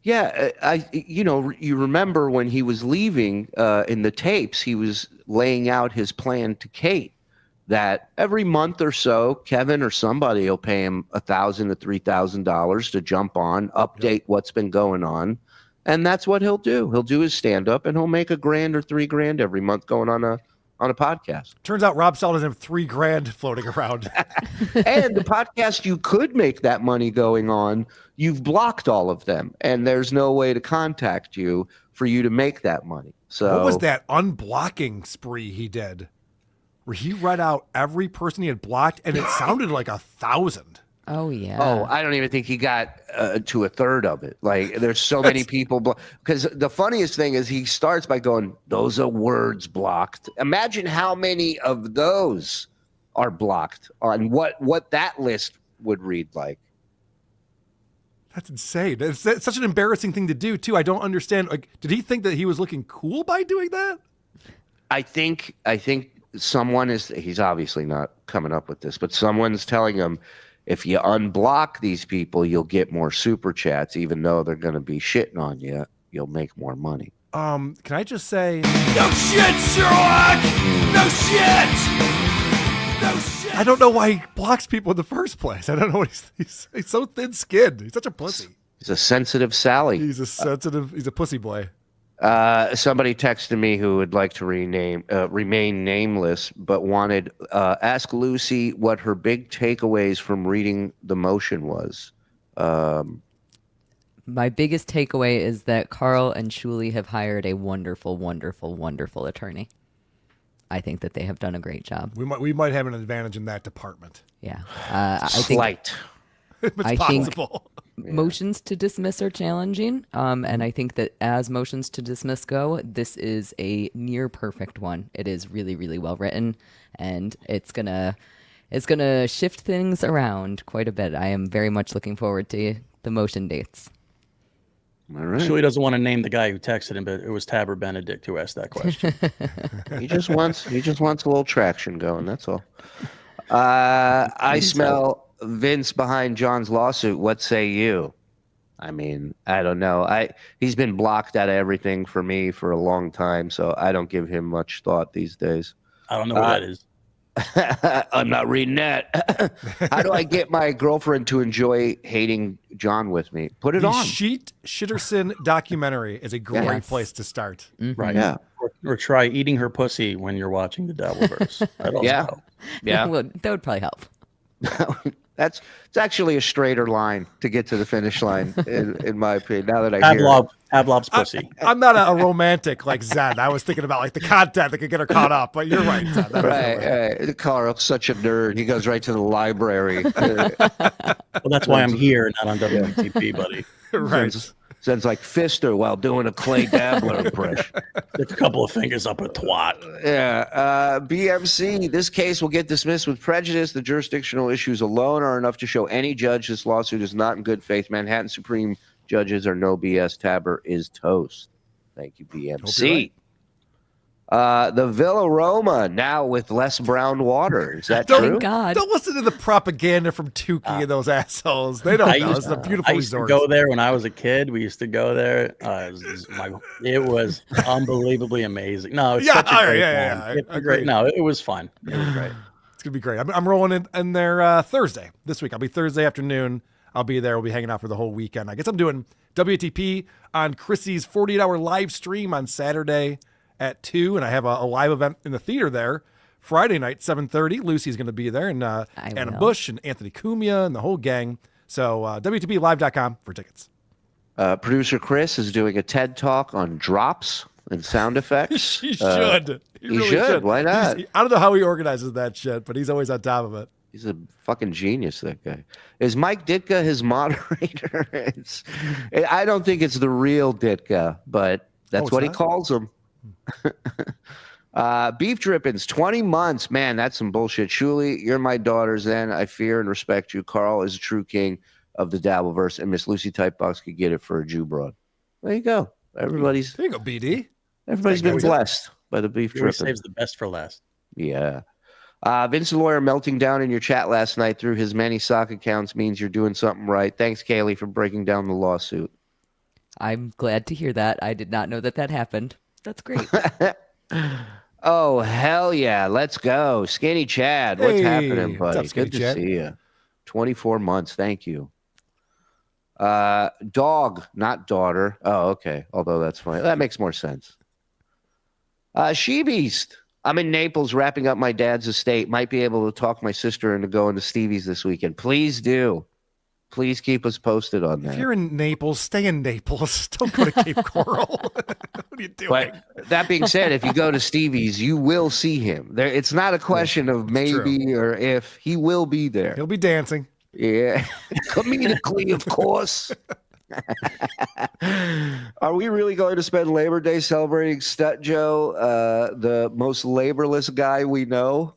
Yeah, you remember when he was leaving in the tapes, he was laying out his plan to Kate that every month or so, Kevin or somebody will pay him $1,000 to $3,000 to jump on, update what's been going on, and that's what he'll do. He'll do his stand-up, and he'll make $1,000 or $3,000 every month going on a podcast. Turns out Rob Sell doesn't have $3,000 floating around. And the podcast you could make that money going on, you've blocked all of them, and there's no way to contact you for you to make that money. So what was that unblocking spree he did, where he read out every person he had blocked, and it sounded like 1,000. Oh yeah. Oh, I don't even think he got to a third of it. Like there's so many people because the funniest thing is he starts by going, "Those are words blocked." Imagine how many of those are blocked on what that list would read like. That's insane. It's such an embarrassing thing to do too. I don't understand. Like, did he think that he was looking cool by doing that? I think someone he's obviously not coming up with this, but someone's telling him, if you unblock these people, you'll get more super chats, even though they're going to be shitting on you. You'll make more money. Can I just say, no shit, Sherlock! No shit! No shit! I don't know why he blocks people in the first place. I don't know. He's so thin-skinned. He's such a pussy. He's a sensitive Sally. He's a pussy boy. Somebody texted me who would like to remain nameless, but wanted ask Lucy what her big takeaways from reading the motion was. My biggest takeaway is that Karl and Shuli have hired a wonderful, wonderful, wonderful attorney. I think that they have done a great job. We might have an advantage in that department. Yeah, Slight. It's possible. Motions to dismiss are challenging, and I think that as motions to dismiss go, this is a near perfect one. It is really, really well written, and it's gonna shift things around quite a bit. I am very much looking forward to the motion dates. All right. Shuli doesn't want to name the guy who texted him, but it was Tabber Benedict who asked that question. He just wants a little traction going. That's all. I smell Vince behind John's lawsuit. What say you? I mean, I don't know. He's been blocked out of everything for me for a long time, so I don't give him much thought these days. I don't know what that is. I'm not reading that. How do I get my girlfriend to enjoy hating John with me? Put it the on. Shitterson documentary is a great place to start. Right. Yeah. Or try eating her pussy when you're watching the Dabbleverse. That'd also help. Yeah. Well, that would probably help. It's actually a straighter line to get to the finish line, in my opinion. Now that I hear Pavlov's pussy. I'm not a romantic like Zen. I was thinking about like the content that could get her caught up, but you're right, Zen. Right. Karl's such a nerd. He goes right to the library. Well, that's why I'm here, not on WATP, buddy. Right. Sounds like Fister while doing a Clay Dabbler impression. Stick a couple of fingers up a twat. Yeah. BMC, this case will get dismissed with prejudice. The jurisdictional issues alone are enough to show any judge this lawsuit is not in good faith. Manhattan Supreme judges are no BS. Tabber is toast. Thank you, BMC. The Villa Roma now with less brown water. Is that true? Thank God. Don't listen to the propaganda from Tukey and those assholes. They don't know. It's a beautiful I used resort. to go there when I was a kid. We used to go there. It was unbelievably amazing. No, it's such a great time. It's a great. No, it was fun. It was great. It's gonna be great. I'm rolling in there Thursday this week. I'll be Thursday afternoon. I'll be there. We'll be hanging out for the whole weekend. I guess I'm doing WATP on Chrissy's 48-hour live stream on Saturday at 2, and I have a live event in the theater there Friday night, 7:30. Lucy's going to be there, and Anna Bush and Anthony Cumia and the whole gang. So WATPlive.com for tickets. Producer Chris is doing a TED Talk on drops and sound effects. He should. He really should. Why not? I don't know how he organizes that shit, but he's always on top of it. He's a fucking genius, that guy. Is Mike Ditka his moderator? I don't think it's the real Ditka, but that's what he calls him. Beef drippings, 20 months. Man, that's some bullshit. Shuli, you're my daughter. Zen, I fear and respect you. Karl is a true king of the Dabbleverse, and Miss Lucy Typebox could get it for a Jew broad. There you go. There you go, BD. Everybody's been blessed by the beef He always dripping. saves the best for last. Yeah. Vince the Lawyer melting down in your chat last night through his many sock accounts means you're doing something right. Thanks, Kaylee, for breaking down the lawsuit. I'm glad to hear that. I did not know that happened. That's great. Oh, hell yeah. Let's go. Skinny Chad. What's happening, buddy? What's up, Skinny Good to Chad? see you. 24 months. Thank you. Dog, not daughter. Oh, okay. Although that's fine. That makes more sense. She-Beast. I'm in Naples wrapping up my dad's estate. Might be able to talk my sister into going to Stevie's this weekend. Please do. Please keep us posted on that. If you're in Naples, stay in Naples. Don't go to Cape Coral. What are you doing? But that being said, if you go to Stevie's, you will see him. There, it's not a question of maybe or if. He will be there. He'll be dancing. Yeah. Comedically, of course. Are we really going to spend Labor Day celebrating Stut Joe, the most laborless guy we know?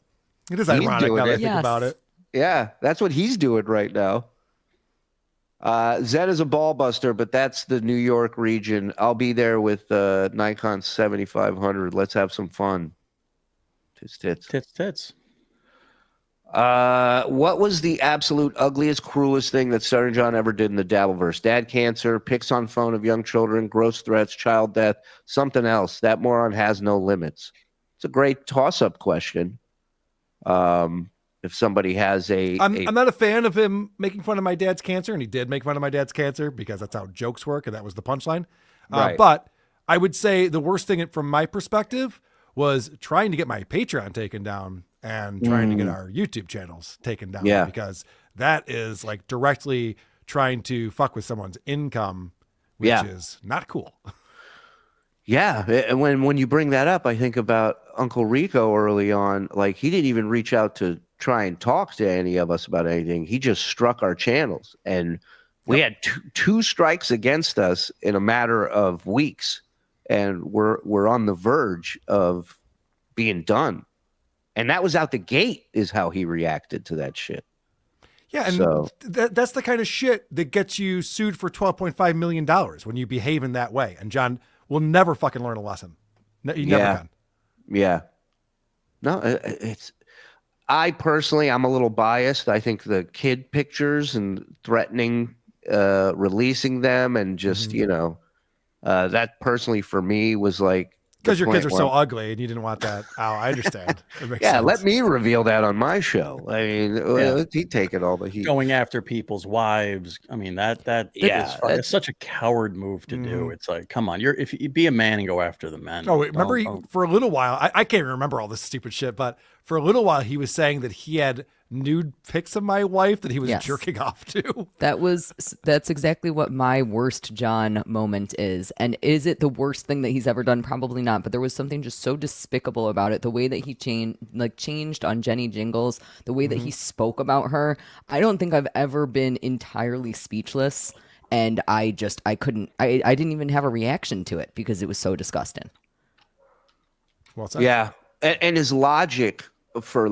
It is ironic now that I think about it. Yeah, that's what he's doing right now. Zed is a ball buster, but that's the New York region. I'll be there with Nikon 7500. Let's have some fun. Tits. What was the absolute ugliest, cruelest thing that Stuttering John ever did in the Dabbleverse? Dad cancer, picks on phone of young children, gross threats, child death, something else. That moron has no limits. It's a great toss-up question. If somebody has I'm not a fan of him making fun of my dad's cancer, and he did make fun of my dad's cancer because that's how jokes work, and that was the punchline. Right. But I would say the worst thing from my perspective was trying to get my Patreon taken down and trying to get our YouTube channels taken down. Yeah. Because that is like directly trying to fuck with someone's income, which is not cool. Yeah, and when you bring that up, I think about Uncle Rico early on. Like, he didn't even reach out to try and talk to any of us about anything. He just struck our channels, and we had two strikes against us in a matter of weeks, and we're on the verge of being done. And that was out the gate, is how he reacted to that shit. Yeah, and that's the kind of shit that gets you sued for $12.5 million when you behave in that way. And John will never fucking learn a lesson. You never can. Yeah. No, I personally, I'm a little biased. I think the kid pictures and threatening releasing them and just, that personally for me was like, because your kids are so ugly and you didn't want that. Oh, I understand. Yeah, let me reveal that on my show. I mean, he'd take it all the heat. Going after people's wives. I mean, it's such a coward move to do. It's like, come on, if you be a man and go after the men. Oh, remember for a little while, I can't even remember all this stupid shit, but for a little while he was saying that he had nude pics of my wife that he was jerking off to. That's exactly what my worst John moment is. And is it the worst thing that he's ever done? Probably not, but there was something just so despicable about it. The way that he changed on Jenny Jingles, the way that he spoke about her. I don't think I've ever been entirely speechless, and I didn't even have a reaction to it because it was so disgusting. Well said. Yeah. And his logic for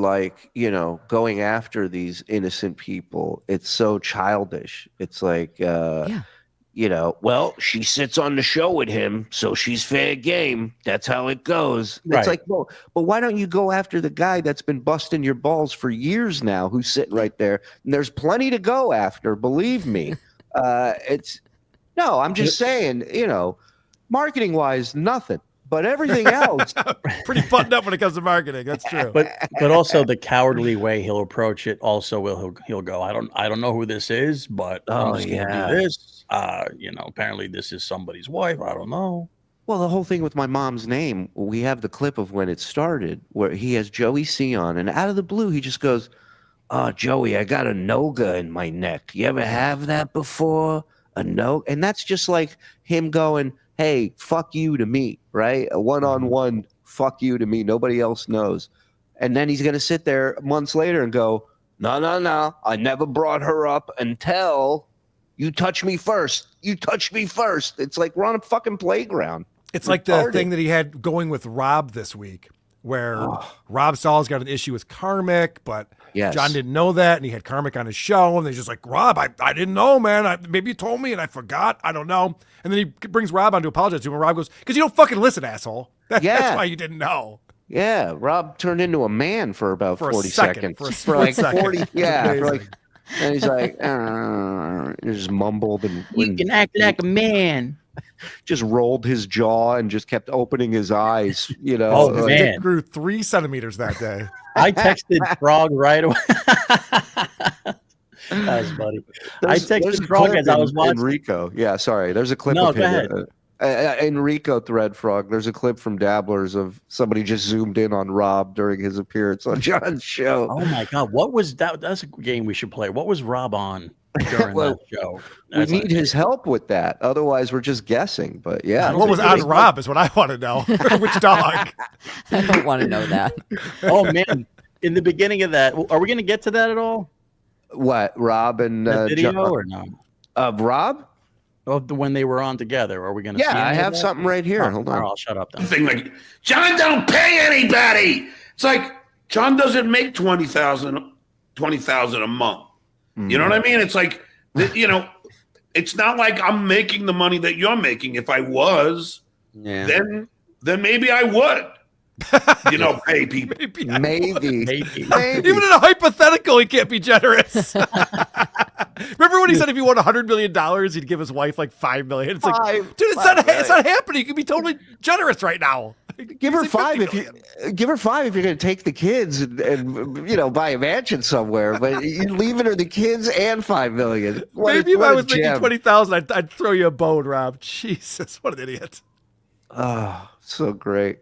going after these innocent people, it's so childish. It's like well, she sits on the show with him, so she's fair game. That's how it goes. Right. It's like, well, but why don't you go after the guy that's been busting your balls for years now, who's sitting right there? And there's plenty to go after, believe me. I'm just saying, marketing wise, nothing. But everything else, pretty buttoned up when it comes to marketing. That's true. But also the cowardly way he'll approach it. Also, he'll go, I don't know who this is, but I'm just gonna do this. Apparently this is somebody's wife. I don't know. Well, the whole thing with my mom's name, we have the clip of when it started where he has Joey C on, and out of the blue he just goes, "Oh, Joey, I got a noga in my neck. You ever have that before? A no?" And that's just like him going, "Hey, fuck you to me," right? A one-on-one fuck you to me. Nobody else knows. And then he's going to sit there months later and go, no. I never brought her up until you touch me first. You touched me first. It's like we're on a fucking playground. It's like the thing that he had going with Rob this week, where Rob Saul's got an issue with Karmic, but John didn't know that, and he had Karmic on his show, and they're just like, Rob, I didn't know, man. Maybe you told me, and I forgot. I don't know. And then he brings Rob on to apologize to him, and Rob goes, because you don't fucking listen, asshole. That's why you didn't know. Yeah, Rob turned into a man for about 40 seconds. For like 40. Yeah. And he's like, he just mumbled. And you can act like a man. Just rolled his jaw and just kept opening his eyes, Oh, man. His dick grew 3 centimeters that day. I texted Frog right away. That was funny. I texted Frog as I was watching. Rico. Yeah, sorry. There's a clip of him. Go ahead. In Rico thread, Frog, there's a clip from Dabblers of somebody just zoomed in on Rob during his appearance on John's show. Oh, my God. What was that? That's a game we should play. What was Rob on during that show? We need his help with that. Otherwise, we're just guessing. But yeah. What was on Rob is what I want to know. Which dog? I don't want to know that. Oh, man. In the beginning of that, are we going to get to that at all? What? Rob and video John, or no? Rob? When they were on together, are we going to? Yeah, I have something right here. Hold on. I'll shut up then. Thing like John don't pay anybody. It's like John doesn't make $20,000 a month. You know what I mean? It's like it's not like I'm making the money that you're making. If I was, then maybe I would. Pay people. Maybe. Even in a hypothetical, he can't be generous. Remember when he said if he won $100 million, he'd give his wife like $5 million? It's like, dude, it's not happening. You can be totally generous right now. Give her $5 if you're going to take the kids and buy a mansion somewhere. But you're leaving her the kids and $5 million. Maybe if I was making $20,000, I'd throw you a bone, Rob. Jesus, what an idiot! Oh, so great.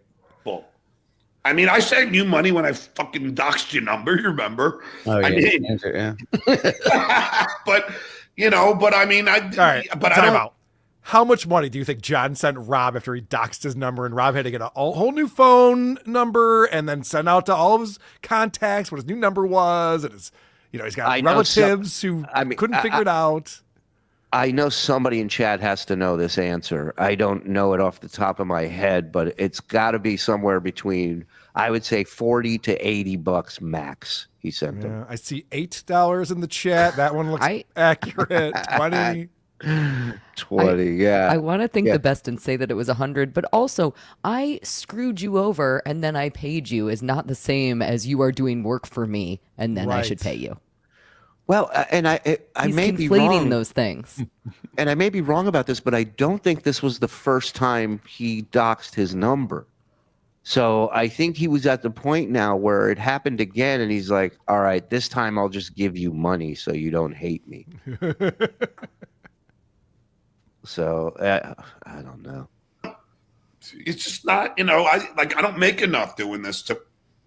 I mean, I sent you money when I fucking doxed your number. You remember? Oh, yeah. But I mean, all right. But I don't know. How much money do you think John sent Rob after he doxed his number, and Rob had to get a whole new phone number and then send out to all of his contacts what his new number was, and he's got relatives who couldn't figure it out. I know somebody in chat has to know this answer. I don't know it off the top of my head, but it's got to be somewhere between, I would say, $40 to $80 max. He sent them. I see $8 in the chat. That one looks accurate. 20. 20, yeah. I want to think the best and say that it was 100, but also I screwed you over and then I paid you is not the same as you are doing work for me and then I should pay you. Well, and I He's may be conflating wrong. those things. And I may be wrong about this, but I don't think this was the first time he doxed his number. So I think he was at the point now where it happened again, and he's like, all right, this time I'll just give you money so you don't hate me. So I don't know. It's just not, I don't make enough doing this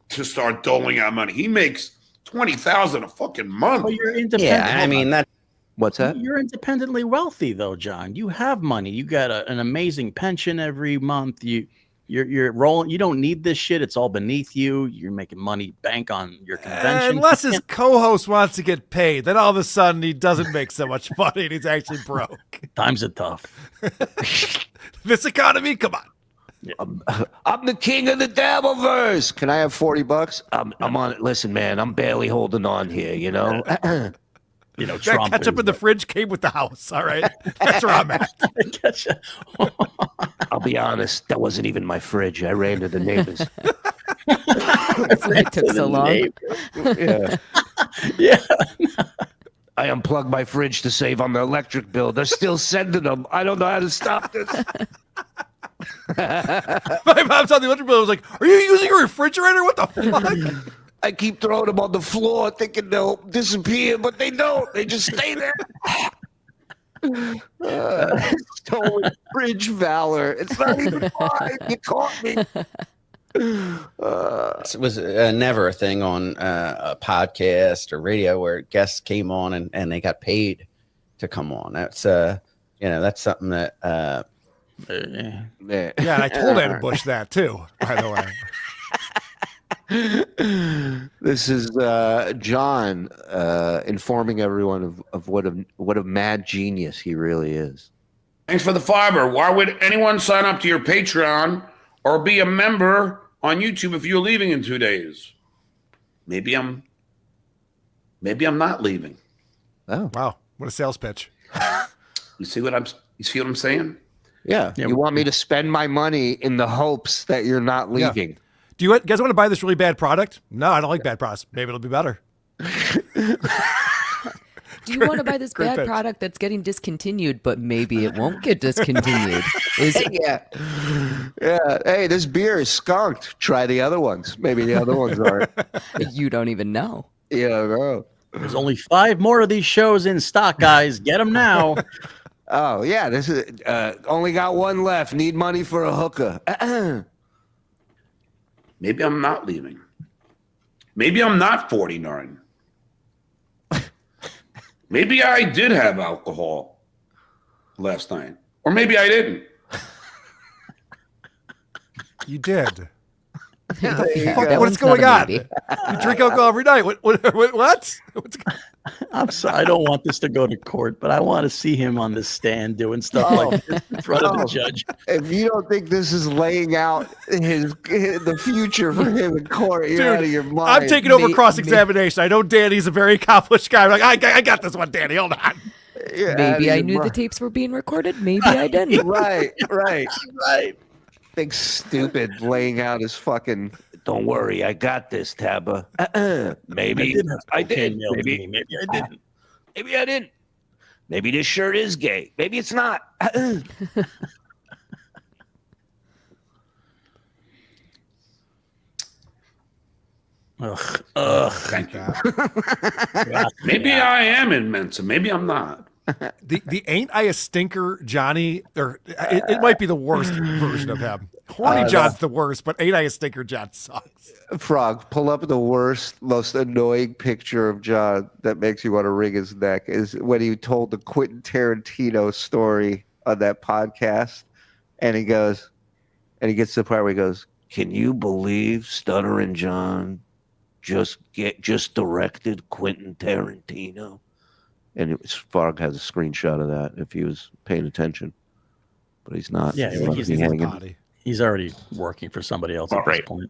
to start doling out money. He makes $20,000 a fucking month. Well, you're independent. Yeah, I mean that. What's that? You're independently wealthy, though, John. You have money. You got an amazing pension every month. You're rolling. You don't need this shit. It's all beneath you. You're making money bank on your convention. Unless his co-host wants to get paid, then all of a sudden he doesn't make so much money and he's actually broke. Times are tough. This economy, come on. Yeah. I'm the king of the Dabbleverse. Can I have $40? I'm on it. Listen, man, I'm barely holding on here. That Trump ketchup in the fridge came with the house. All right, that's where I'm at. I'll be honest, that wasn't even my fridge. I ran to the neighbors. That's why it took so long. Yeah. Yeah. I unplugged my fridge to save on the electric bill. They're still sending them. I don't know how to stop this. My mom's on the electric bill. I was like, "Are you using a refrigerator? What the fuck?" I keep throwing them on the floor, thinking they'll disappear, but they don't. They just stay there. Stolen fridge valor. It's not even mine. You caught me. It was never a thing on a podcast or radio where guests came on and they got paid to come on. That's that's something that Yeah, and I told Adam Bush that too, by the way. This is John informing everyone of what a mad genius he really is. Thanks for the fiber. Why would anyone sign up to your Patreon or be a member on YouTube if you're leaving in 2 days? Maybe I'm not leaving. Oh wow, what a sales pitch! You see what I'm saying? Yeah. You want me to spend my money in the hopes that you're not leaving. Yeah. Do you guys want to buy this really bad product? No, I don't like bad products. Maybe it'll be better. Do you want to buy this bad pitch. product that's getting discontinued, but maybe it won't get discontinued? Yeah. Hey, this beer is skunked. Try the other ones. Maybe the other ones aren't. You don't even know. Yeah, no. There's only 5 more of these shows in stock, guys. Get them now. Oh yeah, this is only got one left. Need money for a hooker. Maybe I'm not leaving. Maybe I'm not 49. Maybe I did have alcohol last night. Or maybe I didn't. You did. That What's going on? You drink alcohol every night. What? I'm sorry. I don't want this to go to court, but I want to see him on the stand doing stuff like this in front of the judge. If you don't think this is laying out the future for him in court, you're out of your mind. I'm taking over cross-examination. I know Danny's a very accomplished guy. I'm like, I got this one, Danny. Hold on. Maybe I knew the tapes were being recorded. Maybe I didn't. Right. Big stupid laying out his fucking. Don't worry, I got this, Tabba. Maybe I did. Maybe I didn't. Maybe I didn't. Maybe this shirt is gay. Maybe it's not. Thank you. Maybe I am in Mensa. Maybe I'm not. The Ain't I a Stinker Johnny, or it might be the worst version of him. Horny John's the worst, but Ain't I a Stinker John sucks. Frog, pull up the worst, most annoying picture of John that makes you want to wring his neck is when he told the Quentin Tarantino story on that podcast, and he gets to the part where he goes, "Can you believe Stuttering John just directed Quentin Tarantino?" And Frog has a screenshot of that if he was paying attention, but he's not. Yeah, he's already working for somebody else at this point.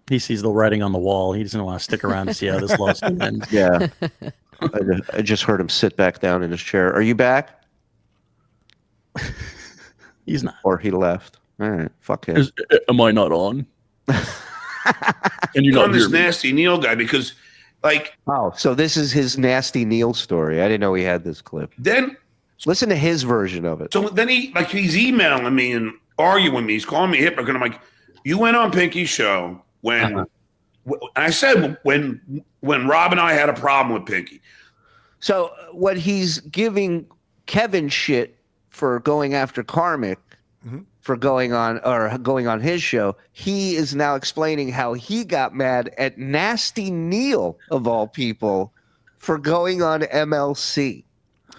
He sees the writing on the wall. He doesn't want to stick around to see how this lawsuit ends. Yeah. I just heard him sit back down in his chair. Are you back? He's not. Or he left. All right. Fuck him. Am I not on? And you on this nasty Neil guy because, like, so this is his nasty Neil story. I didn't know he had this clip. Then listen to his version of it. So then he's emailing me and arguing with me. He's calling me a hypocrite. And I'm like, you went on Pinky's show when I said when Rob and I had a problem with Pinky. So when he's giving Kevin shit for going after Karmic for going on his show, he is now explaining how he got mad at Nasty Neil of all people for going on MLC.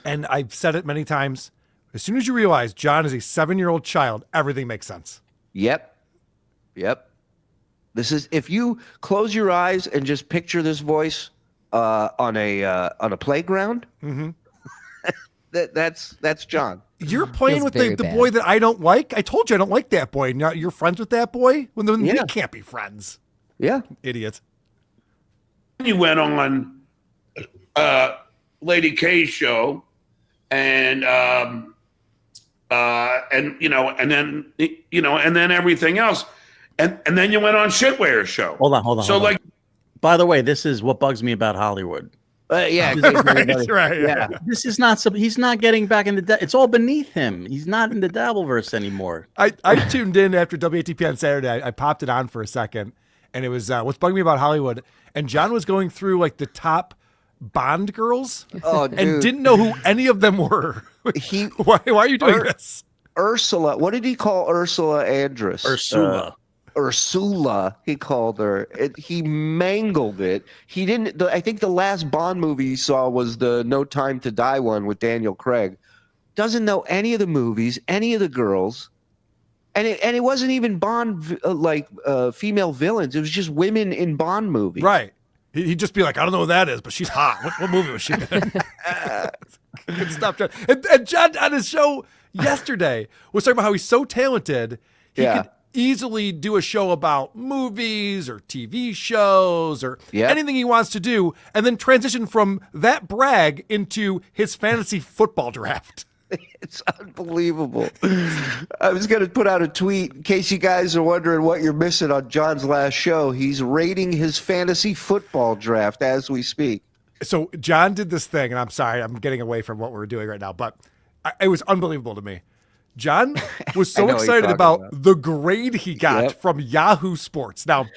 And I've said it many times. As soon as you realize John is a 7-year-old child, everything makes sense. Yep. This is, if you close your eyes and just picture this voice on a playground, that's John. You're playing with the boy that I don't like. I told you I don't like that boy. Now you're friends with that boy when we can't be friends. Yeah, idiot. You went on Lady K's show, and then everything else, and then you went on Shitware's show. Hold on. By the way, this is what bugs me about Hollywood. Yeah, right. Yeah. This is not. He's not getting back in the. It's all beneath him. He's not in the Dabbleverse anymore. I tuned in after WATP on Saturday. I popped it on for a second, and it was what's bugging me about Hollywood. And John was going through like the top Bond girls, and didn't know who any of them were. Why are you doing this? Ursula. What did he call Ursula Andress? Ursula, he called her. He mangled it. He didn't. I think the last Bond movie he saw was the No Time to Die one with Daniel Craig. Doesn't know any of the movies, any of the girls, and it wasn't even Bond female villains. It was just women in Bond movies. Right. He'd just be like, I don't know what that is, but she's hot. What movie was she in? Good stuff, John. And John on his show yesterday was talking about how he's so talented. He could easily do a show about movies or TV shows or anything he wants to do, and then transition from that brag into his fantasy football draft. It's unbelievable. I was going to put out a tweet in case you guys are wondering what you're missing on John's last show. He's rating his fantasy football draft as we speak. So John did this thing, and I'm sorry, I'm getting away from what we're doing right now, but it was unbelievable to me. John was so excited about the grade he got from Yahoo Sports. Now,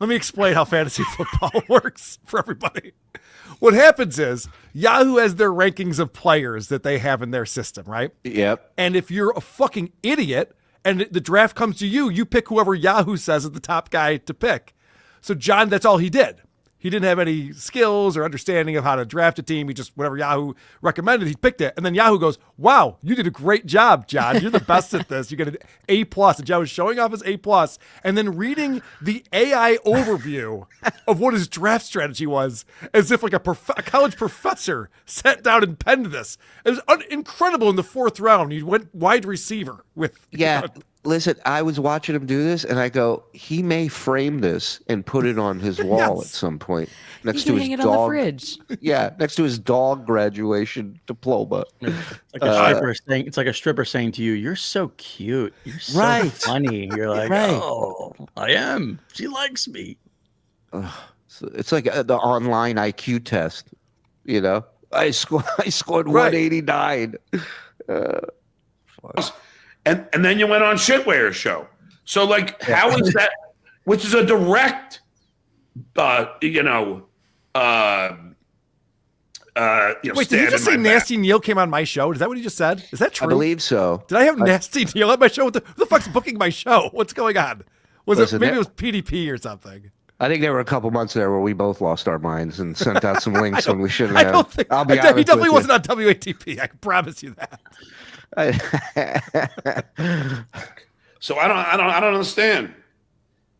let me explain how fantasy football works for everybody. What happens is Yahoo has their rankings of players that they have in their system, right? Yep. And if you're a fucking idiot and the draft comes to you, you pick whoever Yahoo says is the top guy to pick. So John, that's all he did. He didn't have any skills or understanding of how to draft a team. He just, whatever Yahoo recommended, he picked it. And then Yahoo goes, wow, you did a great job, John. You're the best at this. You get an A+. And John was showing off his A+, and then reading the AI overview of what his draft strategy was, as if like a college professor sat down and penned this. It was incredible. In the 4th round, he went wide receiver with. Yeah. Listen, I was watching him do this, and I go, he may frame this and put it on his wall at some point next to his dog. On the fridge. Yeah, next to his dog graduation diploma. It's like a stripper saying to you, "You're so cute. You're so funny." You're like, "Oh, I am. She likes me." It's like the online IQ test. You know, I scored 189. And then you went on Shitware's show. So how is that? Which is a direct, Wait, did you just say Nasty Neil came on my show? Is that what he just said? Is that true? I believe so. Did I have Nasty Neil at my show? Who the fuck's booking my show? What's going on? Maybe it was PDP or something? I think there were a couple months there where we both lost our minds and sent out some links when we shouldn't have. I'll be honest. He definitely wasn't on WATP. I can promise you that. So I don't understand.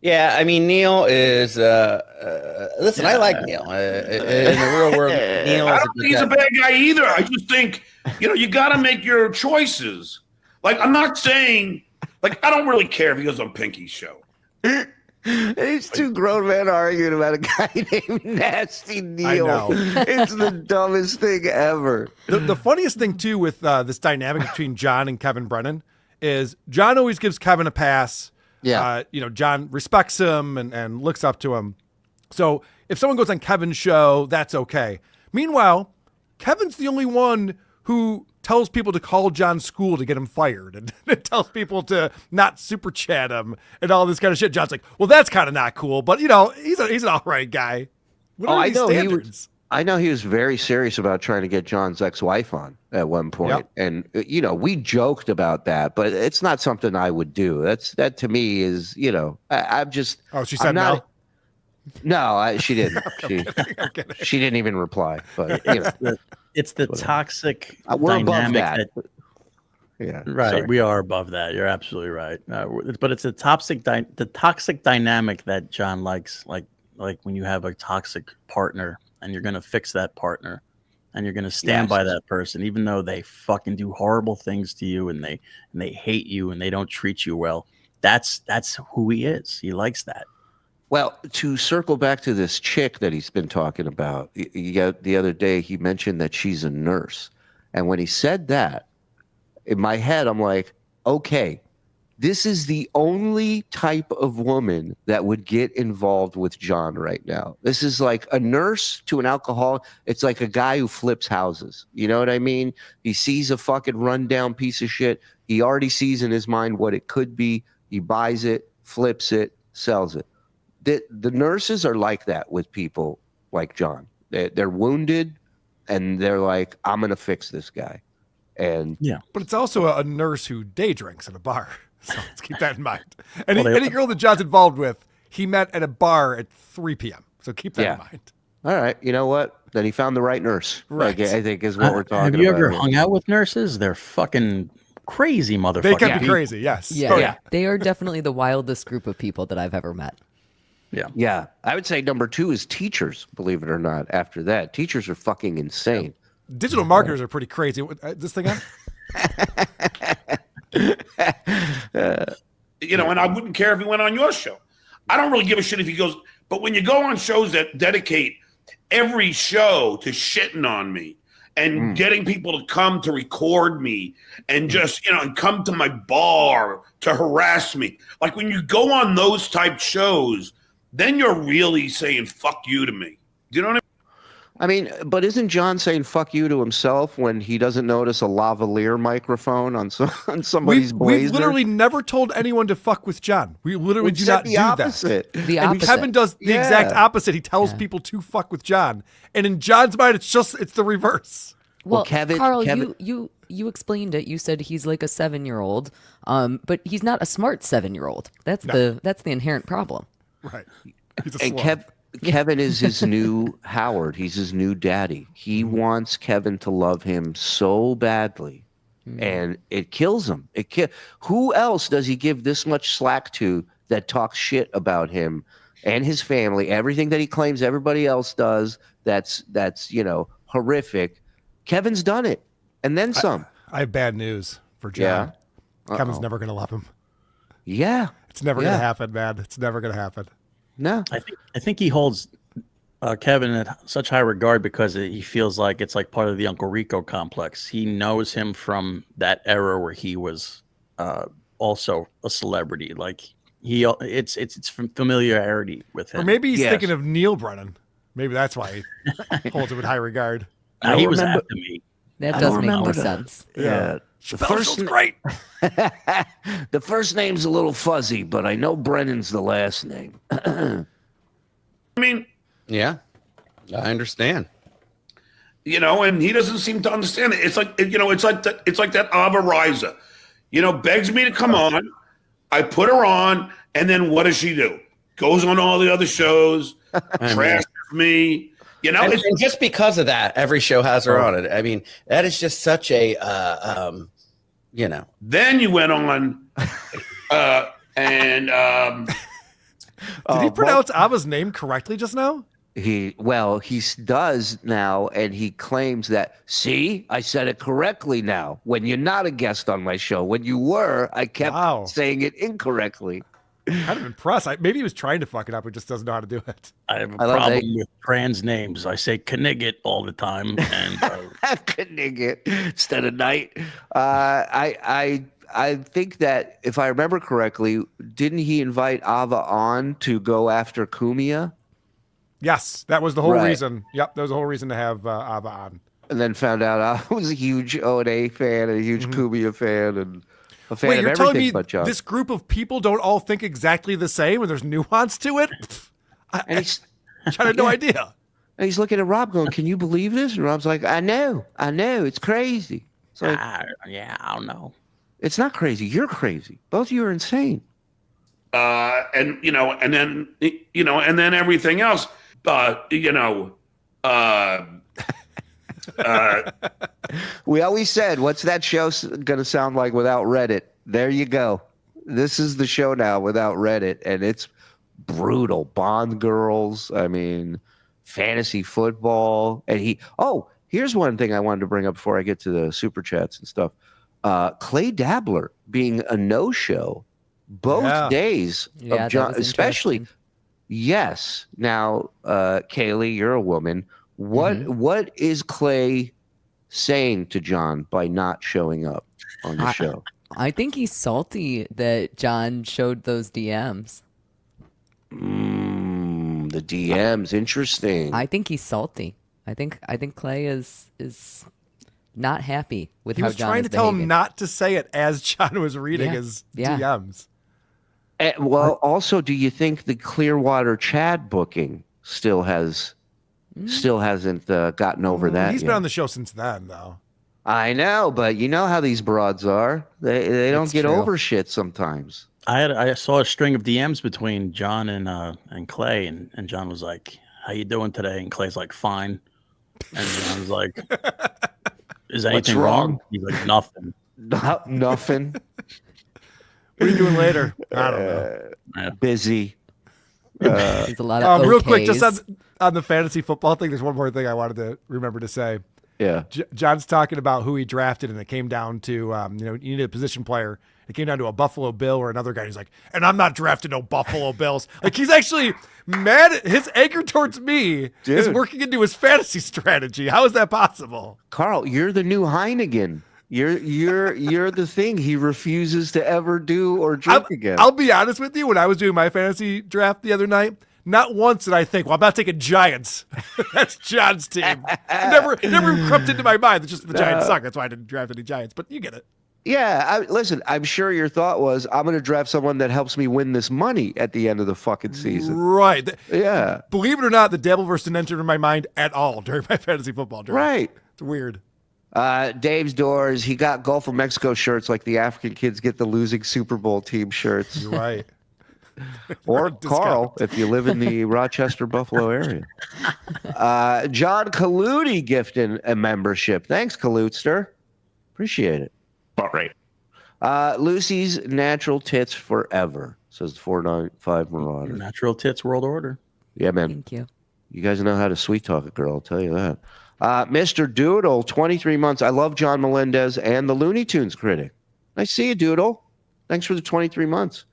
Yeah, I mean, Neil is. Listen, I like Neil. In the real world, Neil I is don't think he's a bad guy either. I just think, you got to make your choices. Like, I'm not saying, I don't really care if he goes on Pinky's show. These two grown men arguing about a guy named Nasty Neil. I know. It's the dumbest thing ever. The funniest thing, too, with this dynamic between John and Kevin Brennan is John always gives Kevin a pass. Yeah. John respects him and looks up to him. So if someone goes on Kevin's show, that's okay. Meanwhile, Kevin's the only one who tells people to call John's school to get him fired and tells people to not super chat him and all this kind of shit. John's like, well, that's kind of not cool, but he's an all right guy. What are these standards? I know he was very serious about trying to get John's ex-wife on at one point. Yep. And, we joked about that, but it's not something I would do. That to me is, I'm just. Oh, she said no? No, she didn't. She didn't even reply. But, it's the toxic we're above dynamic that. Yeah. Right. Sorry. We are above that. You're absolutely right. But it's the toxic dynamic that John likes. Like when you have a toxic partner and you're going to fix that partner and you're going to stand by that person, even though they fucking do horrible things to you and they hate you and they don't treat you well. That's who he is. He likes that. Well, to circle back to this chick that he's been talking about, the other day he mentioned that she's a nurse. And when he said that, in my head, I'm like, okay, this is the only type of woman that would get involved with John right now. This is like a nurse to an alcoholic. It's like a guy who flips houses. You know what I mean? He sees a fucking rundown piece of shit. He already sees in his mind what it could be. He buys it, flips it, sells it. The nurses are like that with people like John. They're wounded, and they're like, I'm going to fix this guy. And yeah, but it's also a nurse who day drinks at a bar. So let's keep that in mind. Any girl that John's involved with, he met at a bar at 3 p.m. So keep that in mind. All right. You know what? Then he found the right nurse. Right. I think is what we're talking about. Have you ever here. hung out with nurses? They're fucking crazy motherfuckers. They can be crazy, yes. Yeah. They are definitely the wildest group of people that I've ever met. Yeah. Yeah. I would say number 2 is teachers, believe it or not. After that, teachers are fucking insane. Digital marketers are pretty crazy. This thing on? And I wouldn't care if he went on your show. I don't really give a shit if he goes, but when you go on shows that dedicate every show to shitting on me and getting people to come to record me and just, and come to my bar to harass me. Like when you go on those type shows, then you're really saying fuck you to me. Do you know what I mean? I mean, but isn't John saying fuck you to himself when he doesn't notice a lavalier microphone on somebody's blazer? We've literally never told anyone to fuck with John. We literally do not do opposite. that. The And opposite. Kevin does the exact opposite. He tells people to fuck with John. And in John's mind, it's the reverse. Well, Kevin, Karl, you explained it. You said he's like a 7-year-old, but he's not a smart 7-year-old. That's the inherent problem. Right. He's a And slug. Kevin is his new Howard. He's his new daddy. He wants Kevin to love him so badly, and it kills him. Who else does he give this much slack to that talks shit about him and his family? Everything that he claims everybody else does that's horrific. Kevin's done it, and then some. I have bad news for John. Yeah. Kevin's never going to love him. Yeah. It's never going to happen, man. It's never going to happen. No. I think he holds Kevin in such high regard because he feels like it's like part of the Uncle Rico complex. He knows him from that era where he was also a celebrity. Like it's familiarity with him. Or maybe he's thinking of Neil Brennan. Maybe that's why he holds him in high regard. He was after me. That does make more sense. Yeah. The first great. The first name's a little fuzzy, but I know Brennan's the last name. I mean, Yeah, I understand. And he doesn't seem to understand it. It's like, it's like that Ava Riza, begs me to come on. I put her on, and then what does she do? Goes on all the other shows, trashes me. And just because of that, every show has her on it. I mean, that is just such a, Then you went on, and Did he pronounce Abba's name correctly just now? He does now, and he claims that, see, I said it correctly now. When you're not a guest on my show, when you were, I kept saying it incorrectly. Kind of impressed. Maybe he was trying to fuck it up, but just doesn't know how to do it. I have a problem with trans names. I say Knigget all the time, and Knigget instead of Knight. I think that if I remember correctly, didn't he invite Ava on to go after Kumia? Yes, that was the whole reason. Yep, that was the whole reason to have Ava on. And then found out I was a huge O&A fan and a huge Kumia fan and a fan Wait, of you're telling everything me but John. this group of people don't all think exactly the same and there's nuance to it? And he's I had no idea. And he's looking at Rob going, can you believe this? And Rob's like, I know, it's crazy. It's like, yeah, I don't know. It's not crazy. You're crazy. Both of you are insane. And then everything else. We always said, what's that show going to sound like without Reddit? There you go. This is the show now without Reddit, and it's brutal. Bond girls, I mean, fantasy football. And here's one thing I wanted to bring up before I get to the super chats and stuff. Clay Dabbler being a no-show both days of John, especially. Yes. Now, Kaylee, you're a woman. What is Clay saying to John by not showing up on the show? I think he's salty that John showed those DMs. The DMs, interesting. I think he's salty. I think Clay is not happy with how John is behaving. He was trying to tell him not to say it as John was reading his DMs. Also, do you think the Clearwater Chad booking still hasn't gotten over that? He's yet? been on the show since then, though. I know, but you know how these broads are. They don't get over shit sometimes. I saw a string of DMs between John and Clay, and John was like, "How you doing today?" And Clay's like, "Fine." And John was like, "Is anything wrong?" He's like, "Nothing." Nothing. What are you doing later? I don't know. Busy. There's a lot of real quick, just on the fantasy football thing, there's one more thing I wanted to remember to say. Yeah. John's talking about who he drafted, and it came down to, you needed a position player. It came down to a Buffalo Bill or another guy. He's like, and I'm not drafting no Buffalo Bills. Like, he's actually mad. His anger towards me is working into his fantasy strategy. How is that possible? Karl, you're the new Heineken. You're the thing he refuses to ever do or drink again. I'll be honest with you. When I was doing my fantasy draft the other night, not once did I think, well, I'm not taking Giants. That's John's team. It never crept into my mind. It's just the Giants suck. That's why I didn't draft any Giants. But you get it. Yeah, listen, I'm sure your thought was, I'm going to draft someone that helps me win this money at the end of the fucking season. Right. Yeah. Believe it or not, the Dabbleverse didn't enter my mind at all during my fantasy football draft. Right. It's weird. Dave's Doors, he got Gulf of Mexico shirts like the African kids get the losing Super Bowl team shirts. You're right. Or Karl, if you live in the Rochester, Buffalo area. John Kaludi gifting a membership. Thanks, Kalutster. Appreciate it. About right. Lucy's Natural Tits Forever, says the 495 Marauder. Natural Tits World Order. Yeah, man. Thank you. You guys know how to sweet talk a girl, I'll tell you that. Mr. Doodle, 23 months. I love John Melendez and the Looney Tunes critic. Nice to see you, Doodle. Thanks for the 23 months.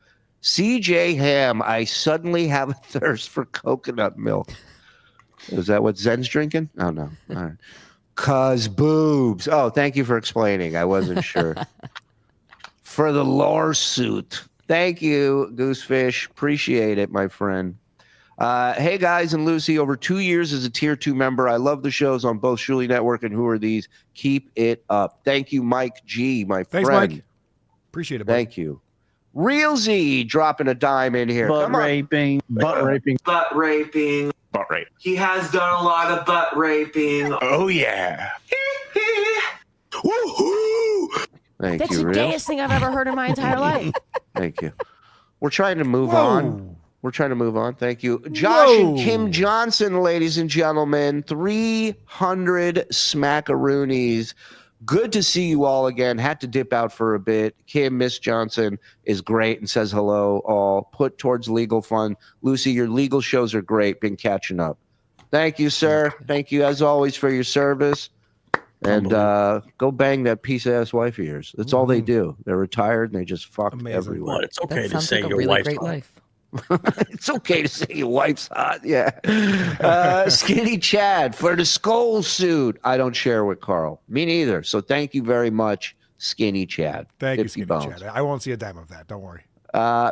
CJ Ham, I suddenly have a thirst for coconut milk. Is that what Zen's drinking? Oh, no. All right. Cause boobs. Oh, thank you for explaining. I wasn't sure. For the lawsuit. Thank you, Goosefish. Appreciate it, my friend. Hey, guys, and Lucy, over 2 years as a Tier 2 member. I love the shows on both Shuli Network and Who Are These? Keep it up. Thank you, Mike G, my friend. Thanks, Mike. Appreciate it, buddy. Thank you. Real Z dropping a dime in here. Butt raping. Butt raping. Butt rape. He has done a lot of butt raping. Oh, yeah. Woohoo! Thank That's you, the Real. gayest thing I've ever heard in my entire life. Thank you. We're trying to move on. Thank you. Josh and Kim Johnson, ladies and gentlemen. 300 smackaroonies. Good to see you all again. Had to dip out for a bit. Kim, Miss Johnson is great and says hello all. Put towards legal fund. Lucy, your legal shows are great. Been catching up. Thank you, sir. Thank you, as always, for your service. And go bang that piece-ass wife of yours. That's all they do. They're retired, and they just fuck everywhere. Well, it's okay That to sounds say like a your really wife's great hot. life. It's okay to say your wife's hot. Yeah. Skinny Chad for the Skolsuit. I don't share with Karl. Me neither. So thank you very much, Skinny Chad. Thank you, 50 Skinny bones. Chad. I won't see a dime of that. Don't worry.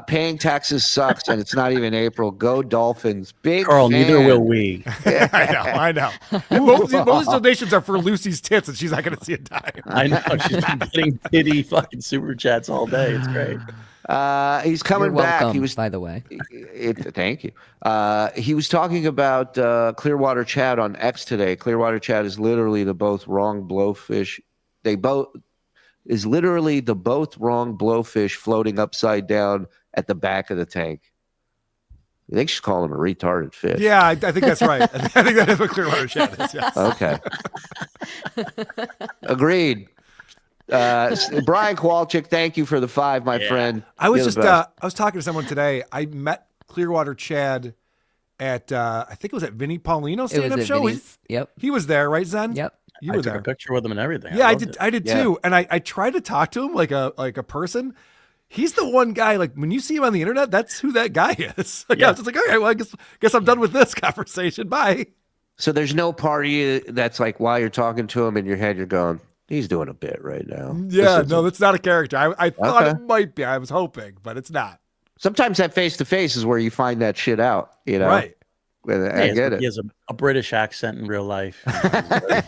Paying taxes sucks, and it's not even April. Go Dolphins. Big Carl, fan. neither will we. I know. Most donations are for Lucy's tits, and she's not going to see a dime. I know. She's been getting pity fucking super chats all day. It's great. He's coming You're back. welcome, He was, by the way. Thank you. He was talking about Clearwater Chad on X today. Clearwater Chad is literally the both wrong blowfish. Is literally the both wrong blowfish floating upside down at the back of the tank. I think she's calling him a retarded fish. Yeah, I think that's right. I think that is what Clearwater Chat is. Yes. Okay. Agreed. Brian Kowalczyk, thank you for the 5, my friend. I was You're just the best. I was talking to someone today. I met Clearwater Chad at I think it was at Vinnie Paulino's It was stand-up at show. Vinny's. Yep. He was there, right, Zen? Yep. You I were took there. a picture with him and everything. Yeah, I loved did. it. I did too. And I tried to talk to him like a person. He's the one guy. Like when you see him on the internet, that's who that guy is. Like, I was just like, okay, well, I guess I'm done with this conversation. Bye. So there's no party that's like while you're talking to him in your head, you're going, he's doing a bit right now. Yeah, no, that's not a character. I thought it might be. I was hoping, but it's not. Sometimes that face-to-face is where you find that shit out, you know? Right. I get it. He has a British accent in real life.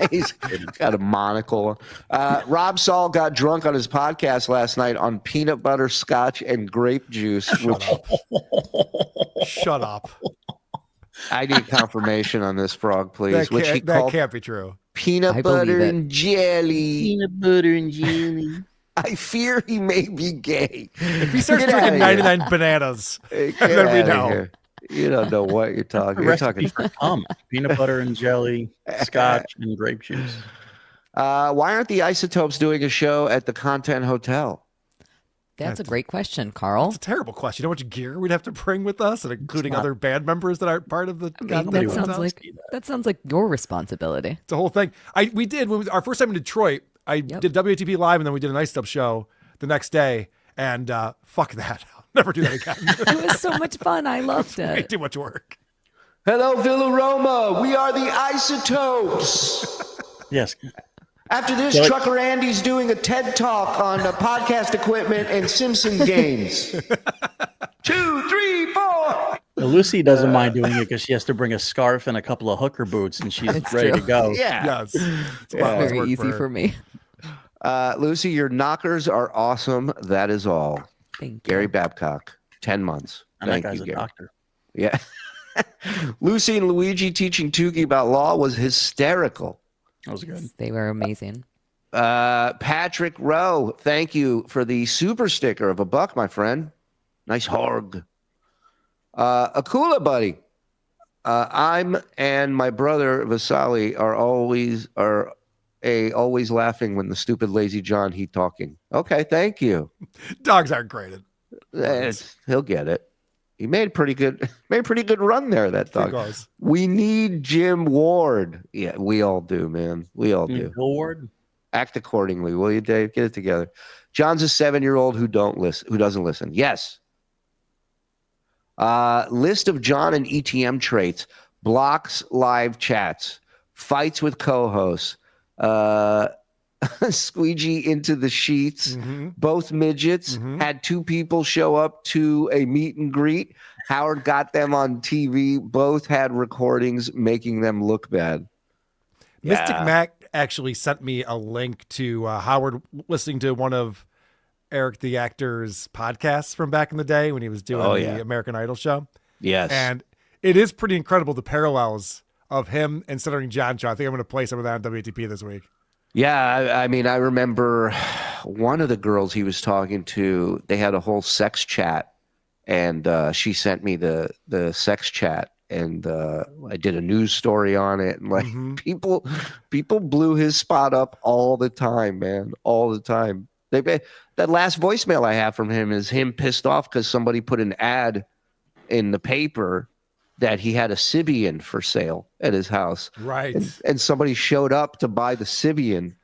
He's got a monocle. Rob Saul got drunk on his podcast last night on peanut butter, scotch, and grape juice. Shut up. I need confirmation on this, Frog, please. That can't be true. Peanut butter and jelly. Peanut butter and jelly. I fear he may be gay. If he starts Get drinking outta here. 99 bananas, Hey, then get we outta know. here. You don't know what you're talking. You're Recipe talking. for cum. Peanut butter and jelly, scotch, and grape juice. Why aren't the Isotopes doing a show at the Content Hotel? That's a great question, Carl. It's a terrible question. You know how much gear we'd have to bring with us, and including other band members that aren't part of the. That sounds like your responsibility. It's a whole thing. We did when our first time in Detroit. I did WATP live, and then we did an Ice show the next day. And fuck that. I'll never do that again. It was so much fun. I loved Way it. too much work. Hello, Villa Roma. We are the Isotopes. Yes. After this, So- Trucker Andy's doing a TED Talk on podcast equipment and Simpson games. 2, 3, 4. Well, Lucy doesn't mind doing it because she has to bring a scarf and a couple of hooker boots, and she's It's ready true. to go. Yeah. Yes. It's a lot less Very work easy for me. Lucy, your knockers are awesome. That is all. Thank you. Gary Babcock, 10 months. And that Thank guy's you, a Gary. doctor. Yeah. Lucy and Luigi teaching Tukey about law was hysterical. That was good. They were amazing. Patrick Rowe, thank you for the super sticker of $1, my friend. Nice hog. Akula, buddy. I'm and my brother Vasali are always laughing when the stupid lazy John he talking. Okay, thank you. Dogs aren't graded. He'll get it. He made a pretty good run there, that dog. goes. We need Jim Ward. Yeah, we all do, man. We all do. Bill Ward. Act accordingly, will you, Dave? Get it together. John's a 7-year-old who doesn't listen. Yes. List of John and ETM traits: blocks live chats, fights with co-hosts, squeegee into the sheets, both midgets, had 2 people show up to a meet and greet. Howard got them on TV. Both had recordings making them look bad. Mystic Mac actually sent me a link to Howard listening to one of Eric the Actor's podcasts from back in the day when he was doing the American Idol show. Yes. And it is pretty incredible, the parallels of him and Stuttering John show. I think I'm going to play some of that on WATP this week. Yeah, I mean, I remember one of the girls he was talking to, they had a whole sex chat, and she sent me the sex chat, and I did a news story on it, and like people blew his spot up all the time, man, all the time. That last voicemail I have from him is him pissed off because somebody put an ad in the paper that he had a Sibian for sale at his house. Right. And somebody showed up to buy the Sibian,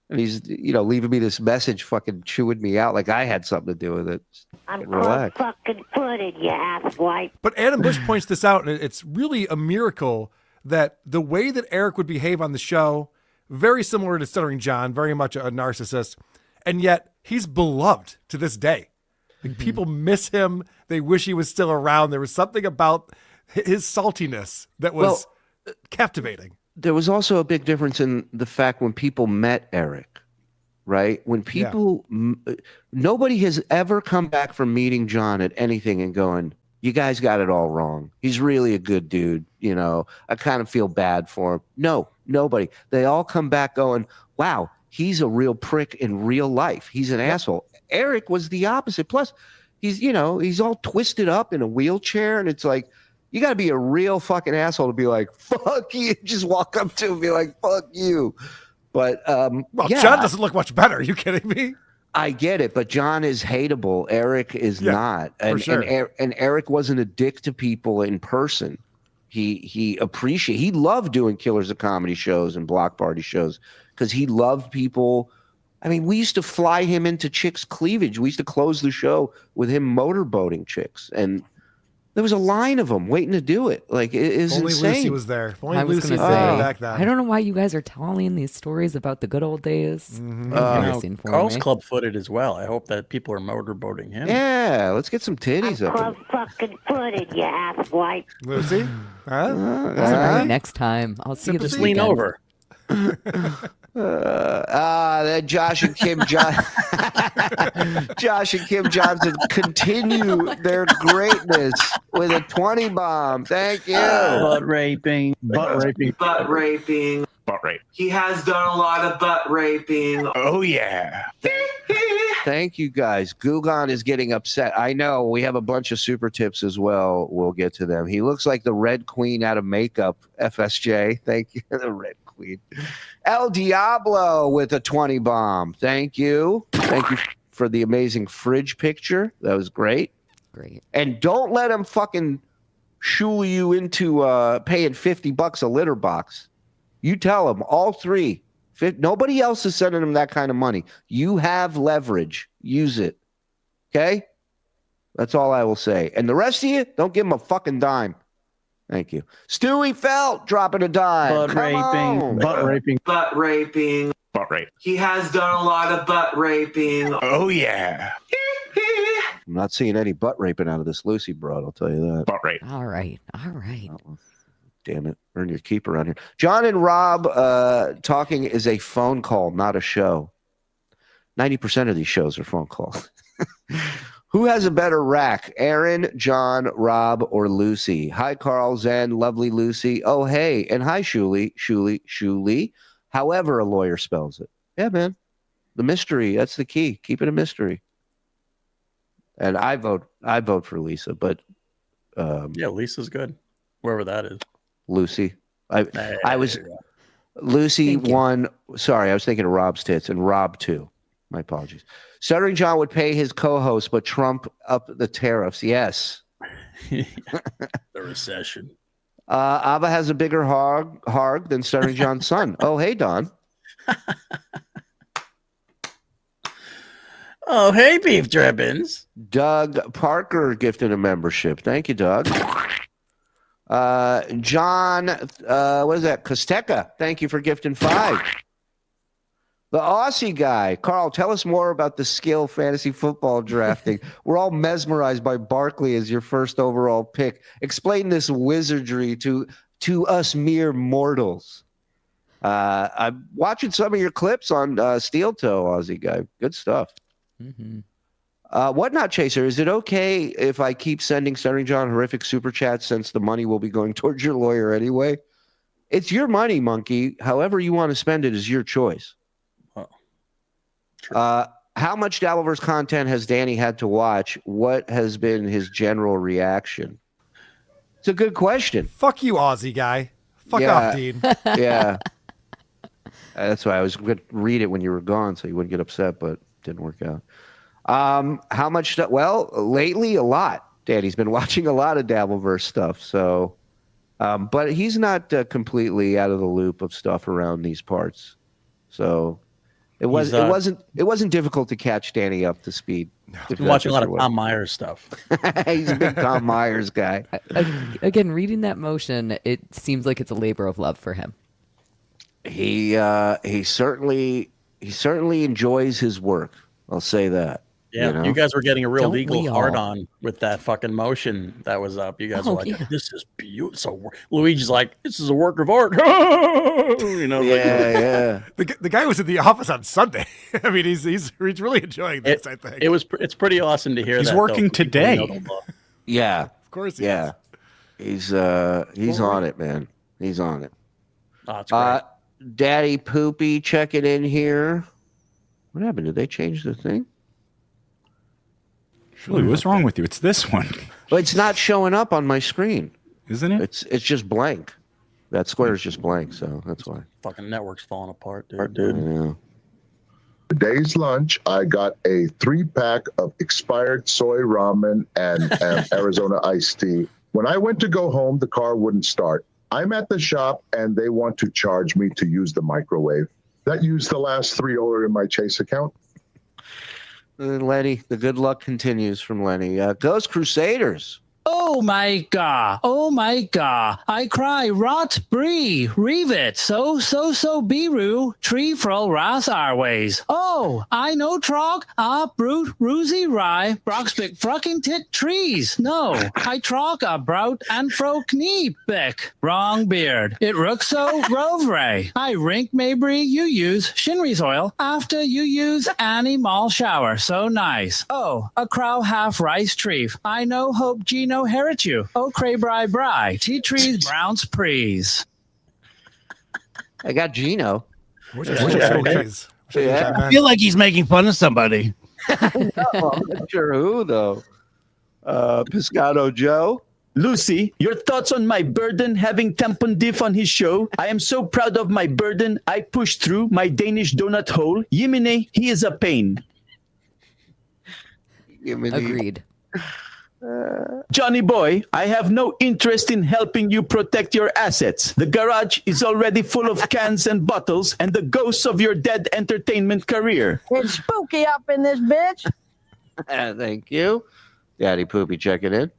and he's, leaving me this message, fucking chewing me out like I had something to do with it. I'm Relax. fucking footed, you asswipe. But Adam Bush points this out, and it's really a miracle that the way that Eric would behave on the show, very similar to Stuttering John, very much a narcissist, and yet he's beloved to this day. Like, people miss him. They wish he was still around. There was something about his saltiness that was captivating. There was also a big difference in the fact when people met Eric, right? When people, nobody has ever come back from meeting John at anything and going, you guys got it all wrong. He's really a good dude. I kind of feel bad for him. No, nobody. They all come back going, wow, he's a real prick in real life. He's an asshole. Eric was the opposite. Plus, he's all twisted up in a wheelchair, and it's like, you got to be a real fucking asshole to be like, fuck you. Just walk up to him and be like, fuck you. But, John doesn't look much better. Are you kidding me? I get it, but John is hateable. Eric is not. And, for sure. and Eric wasn't a dick to people in person. He loved doing Killers of Comedy shows and block party shows because he loved people. I mean, we used to fly him into chicks' cleavage. We used to close the show with him motorboating chicks, and there was a line of them waiting to do it. Like, it is Only insane. Lucy was there. Only I was Lucy gonna was say, back then. I don't know why you guys are telling these stories about the good old days. Embarrassing for Carl's me. club-footed as well. I hope that people are motorboating him. Yeah, let's get some titties up. I'm fucking footed, you asswipe. Lucy? Next time. I'll see you this Just lean weekend. over. Then Josh and Kim Johnson continue their greatness with a 20 bomb. Thank you. Butt raping. Butt raping. Butt rape. He has done a lot of butt raping. Oh, yeah. Thank you, guys. Gugan is getting upset. I know. We have a bunch of super tips as well. We'll get to them. He looks like the Red Queen out of makeup, FSJ. Thank you, the Red Queen. El Diablo with a 20 bomb. Thank you. Thank you for the amazing fridge picture. That was great. Great. And don't let him fucking shul you into paying $50 a litter box. You tell him, all three. Nobody else is sending him that kind of money. You have leverage. Use it. Okay? That's all I will say. And the rest of you, don't give him a fucking dime. Thank you. Stewie Felt dropping a dime. Butt raping. Butt raping. Butt raping. Butt rape. He has done a lot of butt raping. Oh, yeah. I'm not seeing any butt raping out of this Lucy broad, I'll tell you that. Butt rape. All right. All right. Damn it. Earn your keep around here. John and Rob talking is a phone call, not a show. 90% of these shows are phone calls. Who has a better rack? Aaron, John, Rob, or Lucy? Hi, Karl, Zen, lovely Lucy. Oh, hey. And hi, Shuli. However a lawyer spells it. Yeah, man. The mystery. That's the key. Keep it a mystery. And I vote for Lisa, but yeah, Lisa's good. Wherever that is. Lucy. Lucy won. Sorry, I was thinking of Rob's tits and Rob too. My apologies. Stuttering John would pay his co-host, but Trump up the tariffs. Yes. The recession. Abba has a bigger harg than Stuttering John's son. Oh, hey, Don. Oh, hey, Beef Drippins. Doug Parker gifted a membership. Thank you, Doug. John, what is that? Kosteka. Thank you for gifting 5. The Aussie guy. Karl, tell us more about the skill fantasy football drafting. We're all mesmerized by Barkley as your first overall pick. Explain this wizardry to us mere mortals. I'm watching some of your clips on Steel Toe, Aussie guy. Good stuff. Whatnot Chaser, is it okay if I keep sending Stuttering John horrific super chats since the money will be going towards your lawyer anyway? It's your money, monkey. However you want to spend it is your choice. How much Dabbleverse content has Danny had to watch? What has been his general reaction? It's a good question. Fuck you, Aussie guy. Fuck Yeah. off, Dean. Yeah. That's why I was going to read it when you were gone so you wouldn't get upset, but it didn't work out. How much stuff? Well, lately, a lot. Daddy's been watching a lot of Dabbleverse stuff. So, but he's not completely out of the loop of stuff around these parts. So it wasn't difficult to catch Danny up to speed. He's been watching a lot of Tom Myers stuff. He's a big Tom Myers guy. Again, reading that motion, it seems like it's a labor of love for him. He certainly enjoys his work. I'll say that. Yeah, you guys were getting a real legal hard-on with that fucking motion that was up. You guys were like, "This is beautiful." So Luigi's like, "This is a work of art." You know, yeah. The guy was in the office on Sunday. I mean, he's really enjoying this. I think it's pretty awesome to hear. He's that, working though. today. Yeah, of course. He is. He's on it, man. He's on it. Oh, that's great. Daddy Poopy checking in here. What happened? Did they change the thing? Shuli, what's wrong with you? It's this one. Well, it's not showing up on my screen. Isn't it? It's just blank. That square is just blank, so that's why. Fucking network's falling apart, dude. Yeah. Today's lunch, I got a 3-pack of expired soy ramen and Arizona iced tea. When I went to go home, the car wouldn't start. I'm at the shop, and they want to charge me to use the microwave. That used the last $3 in my Chase account. Lenny, the good luck continues from Lenny. Ghost Crusaders. Oh my God. Oh my God. I cry rot brie, revet, so biru, tree fro ras arways. Oh, I know trog, brute, roozy rye, broxbick frucking tit trees. No, I trog a brout and fro knee beck. Wrong beard. It rook so rovray. I rink mabry you use shinry's oil after you use animal shower. So nice. Oh, a crow half rice tree. I know hope Gino herit you. Oh, cray bry. Tea trees, browns prees. I got Gino. I feel like he's making fun of somebody. I'm not sure who, though. Piscato Joe. Lucy, your thoughts on my burden having tampon diff on his show? I am so proud of my burden. I pushed through my Danish donut hole. Yemine, he is a pain. Agreed. Johnny boy, I have no interest in helping you protect your assets. The garage is already full of cans and bottles and the ghosts of your dead entertainment career. It's spooky up in this bitch. Thank you. Daddy Poopy checking in.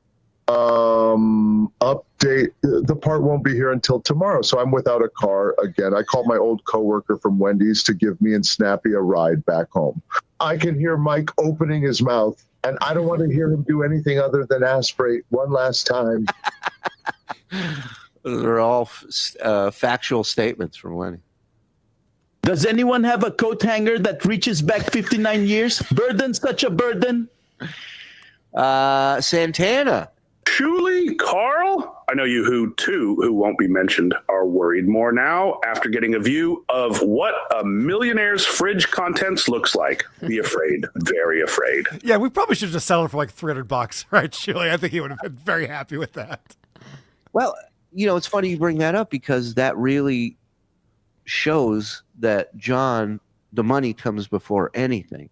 Update. The part won't be here until tomorrow, so I'm without a car again. I called my old coworker from Wendy's to give me and Snappy a ride back home. I can hear Mike opening his mouth, and I don't want to hear him do anything other than aspirate one last time. Those are all factual statements from Lenny. Does anyone have a coat hanger that reaches back 59 years? Burden, such a burden. Santana. Shuli, Karl, I know you who won't be mentioned, are worried more now after getting a view of what a millionaire's fridge contents looks like. Be afraid, very afraid. Yeah, we probably should have just settled for like $300, right, Shuli? I think he would have been very happy with that. Well, it's funny you bring that up because that really shows that John, the money comes before anything.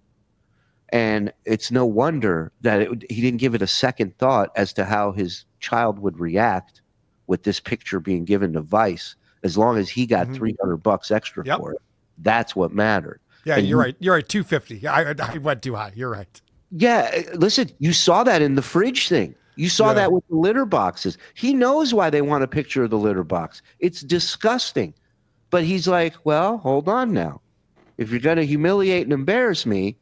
And it's no wonder that he didn't give it a second thought as to how his child would react with this picture being given to Vice, as long as he got $300 extra for it. That's what mattered. Yeah, and you're right. You're right. 250. I went too high. You're right. Yeah, listen, you saw that in the fridge thing. You saw that with the litter boxes. He knows why they want a picture of the litter box. It's disgusting. But he's like, well, hold on now. If you're going to humiliate and embarrass me,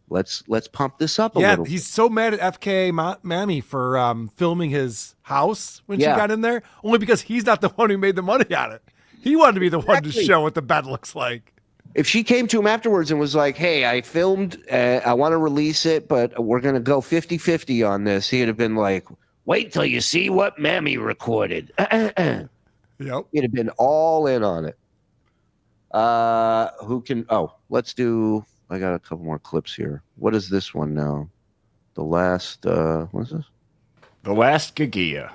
let's pump this up a little. Yeah, he's so mad at FKA Mammy for filming his house when she got in there, only because he's not the one who made the money on it. He wanted to be the one to show what the bed looks like. If she came to him afterwards and was like, hey, I filmed, I want to release it, but we're going to go 50-50 on this, he'd have been like, wait till you see what Mammy recorded. Yep. He'd have been all in on it. Let's do... I got a couple more clips here. What is this one now? The last, what is this? The Last Gagia.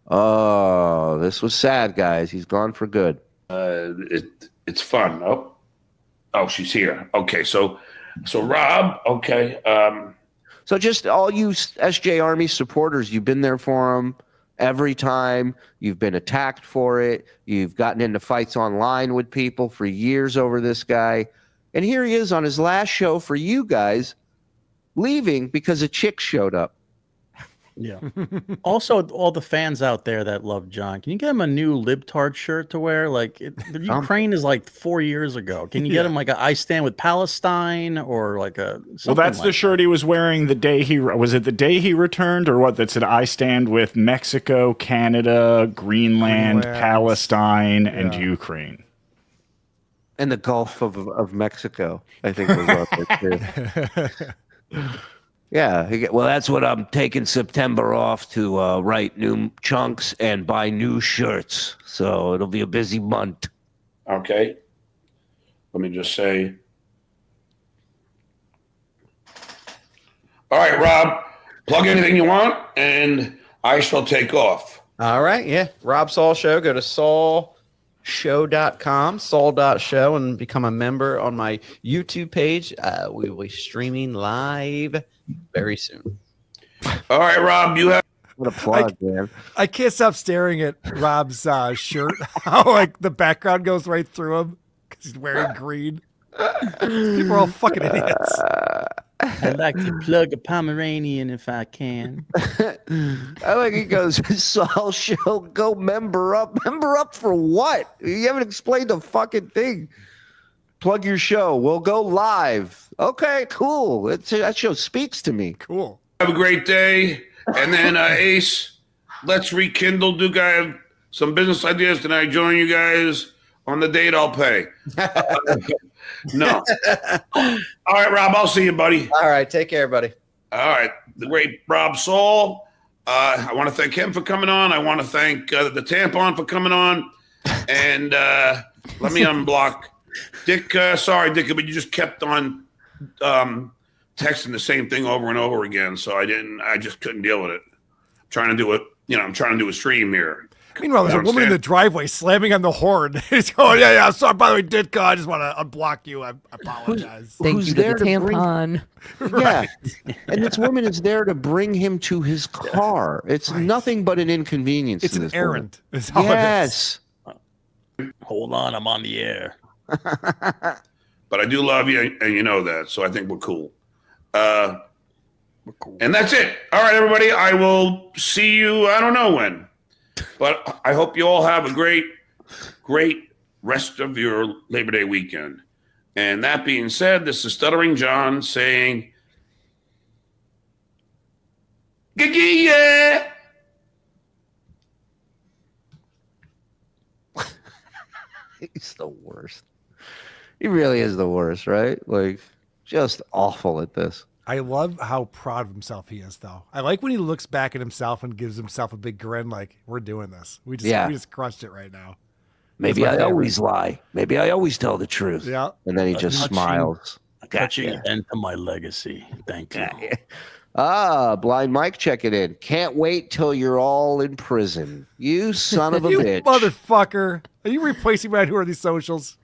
Oh, this was sad, guys. He's gone for good. It's fun. Oh, she's here. Okay, so Rob. Okay. So just all you SJ Army supporters, you've been there for him every time. You've been attacked for it. You've gotten into fights online with people for years over this guy. And here he is on his last show for you guys, leaving because a chick showed up. Yeah. Also, all the fans out there that love John, can you get him a new libtard shirt to wear? Like, the Ukraine is like 4 years ago. Can you get him like a I Stand with Palestine or like a? Well, that's the shirt he was wearing the day he was it the day he returned, or what? That said, I stand with Mexico, Canada, Greenland, Palestine, and Ukraine. And the Gulf of Mexico, I think was up there too. Yeah, well, that's what I'm taking September off to write new chunks and buy new shirts. So it'll be a busy month. Okay. Let me just say. All right, Rob, plug anything you want, and I shall take off. All right, yeah. Rob Saul Show. Go to saulshow.com, saul.show, and become a member on my YouTube page. We will be streaming live very soon. All right, Rob, you have what a plug, man. I can't stop staring at Rob's shirt. How like the background goes right through him because he's wearing green. People are all fucking idiots. I'd like to plug a Pomeranian if I can. I like he goes, Saul Show, go member up. Member up for what? You haven't explained a fucking thing. Plug your show. We'll go live. Okay, cool. That show speaks to me. Cool. Have a great day. And then Ace, let's rekindle. Duke, I have some business ideas. Can I join you guys on the date I'll pay? No. All right, Rob, I'll see you, buddy. All right, take care, buddy. All right, the great Rob Saul. I want to thank him for coming on. I want to thank the Tampon for coming on. And let me unblock Dick. Sorry, Dick, but you just kept on texting the same thing over and over again. So I just couldn't deal with it. I'm trying to do it. I'm trying to do a stream here. Meanwhile, there's a woman in the driveway slamming on the horn. He's going, yeah. Sorry, by the way, Ditka, I just want to unblock you. I apologize. Thank you to the tampon. Yeah. And this woman is there to bring him to his car. It's nothing but an inconvenience. It's to an this errand. Woman. Yes. Hold on, I'm on the air. But I do love you, and you know that, so I think we're cool. And that's it. All right, everybody. I will see you. I don't know when. But I hope you all have a great rest of your Labor Day weekend. And that being said, this is Stuttering John saying, yeah. He's the worst. He really is the worst, right? Like, just awful at this. I love how proud of himself he is, though. I like when he looks back at himself and gives himself a big grin, like, we're doing this. We just crushed it right now. Maybe I always lie. Maybe I always tell the truth. Yeah. And then he just smiles. Touching end to my legacy. Thank you. Blind Mike checking in. Can't wait till you're all in prison. You son of a bitch. Motherfucker. Are you replacing me on Who Are These Socials?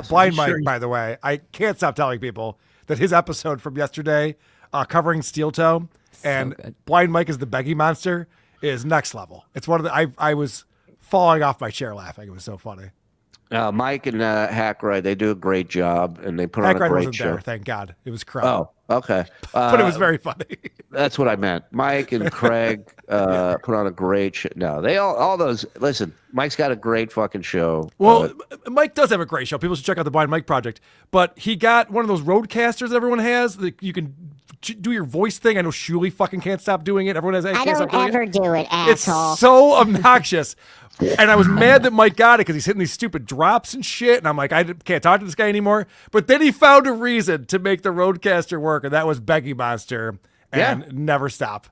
Blind Mike, by the way, I can't stop telling people that his episode from yesterday covering Steel Toe and good. Blind Mike is the Beggy Monster is next level. It's one of the I was falling off my chair laughing. It was so funny. Mike and Hackroyd, they do a great job, and they put on a great wasn't show. there, thank God. It was Craig. Oh, okay. But it was very funny. That's what I meant. Mike and Craig put on a great show. No, they all those. Listen, Mike's got a great fucking show. Well, Mike does have a great show. People should check out the Blind Mike Project. But he got one of those roadcasters everyone has that you can do your voice thing. I know Shuli fucking can't stop doing it. Everyone has. I don't ever do it, asshole. It's so obnoxious. And I was mad that Mike got it because he's hitting these stupid drops and shit. And I'm like, I can't talk to this guy anymore. But then he found a reason to make the roadcaster work, and that was Beggy Monster and never stop.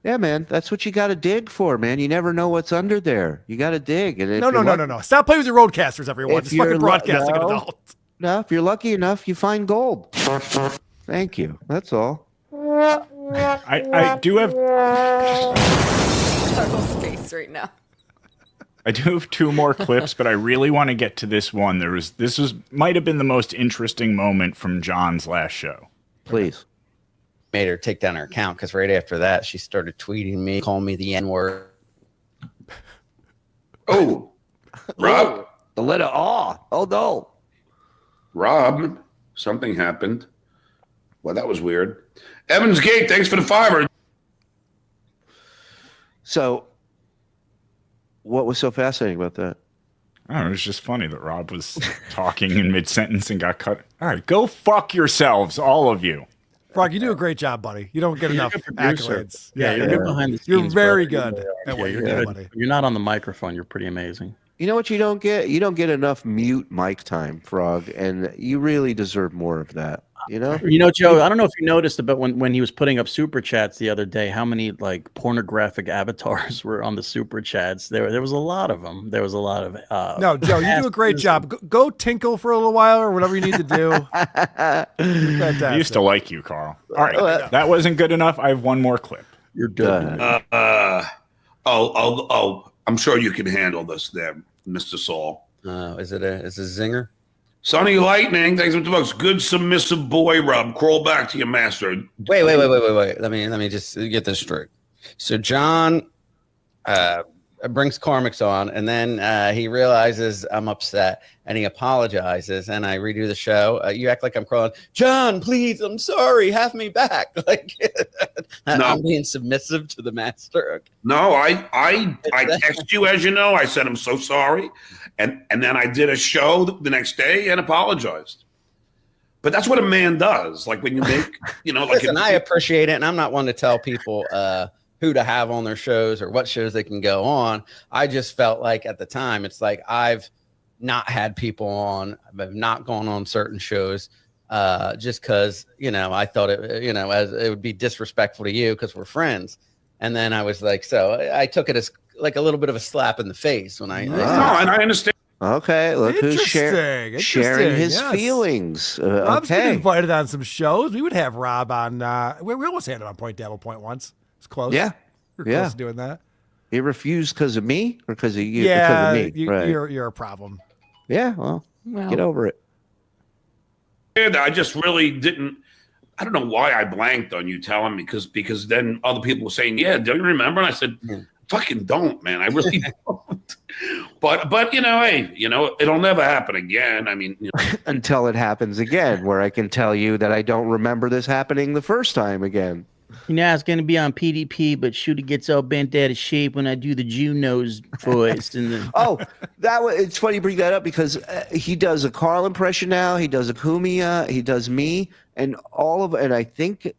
Yeah, man, that's what you got to dig for, man. You never know what's under there. You got to dig. And No. Stop playing with your roadcasters, everyone. Just fucking broadcast like an adult. No, if you're lucky enough, you find gold. Thank you. That's all. I do have. Carl's face right now. I do have 2 more clips, but I really want to get to this one. Might have been the most interesting moment from John's last show. Please. Made her take down her account because right after that, she started tweeting me, calling me the N-word. Oh, Rob. The letter R. Oh, no. Rob, something happened. Well, that was weird. Evans Gate, thanks for the $5. So, what was so fascinating about that? Oh, it was just funny that Rob was talking in mid-sentence and got cut. All right, go fuck yourselves, all of you. Frog, you do a great job, buddy. You don't get enough accolades. You're good behind the scenes. You're very brother. good at what you're you're doing, good. buddy. You're not on the microphone. You're pretty amazing. You know what you don't get? You don't get enough mute mic time, Frog, and you really deserve more of that. You know, Joe, I don't know if you noticed, but when he was putting up super chats the other day, how many like pornographic avatars were on the super chats? There was a lot of them. There was a lot of no, Joe, you do a great job. Go tinkle for a little while or whatever you need to do. Fantastic. I used to like you, Karl. All right, that wasn't good enough. I have one more clip. You're good. I'm sure you can handle this, there, Mr. Saul. Is it a zinger? Sonny Lightning, thanks for the bucks. Good submissive boy, Rob. Crawl back to your master. Wait. Let me just get this straight. So John brings Carmix on, and then he realizes I'm upset, and he apologizes, and I redo the show. You act like I'm crawling. John, please, I'm sorry. Have me back. Like I'm being submissive to the master. No, I text you, as you know. I said I'm so sorry, and then I did a show the next day and apologized. But that's what a man does. Like when you make, like Listen, I appreciate it, and I'm not one to tell people who to have on their shows or what shows they can go on. I just felt like at the time, it's like I've not had people on. I've not gone on certain shows just because, I thought as it would be disrespectful to you because we're friends. And then I was like, so I took it as like a little bit of a slap in the face when and I understand. Okay, look who's sharing his feelings. Rob's been invited on some shows. We would have Rob on. We almost had him on DabblePoint once. It's close. Yeah, we're close to doing that. He refused because of me or because of you? Yeah, because of me. Right. You're a problem. Yeah, well, get over it. I just really didn't. I don't know why I blanked on you telling me because then other people were saying, "Yeah, don't you remember?" And I said, "Fucking don't, man. I really don't." But hey, it'll never happen again. I mean, until it happens again, where I can tell you that I don't remember this happening the first time again. It's going to be on PDP, but Shuli gets all bent out of shape when I do the Jew nose voice. It's funny you bring that up because he does a Karl impression now. He does a Kumia. He does me, and I think,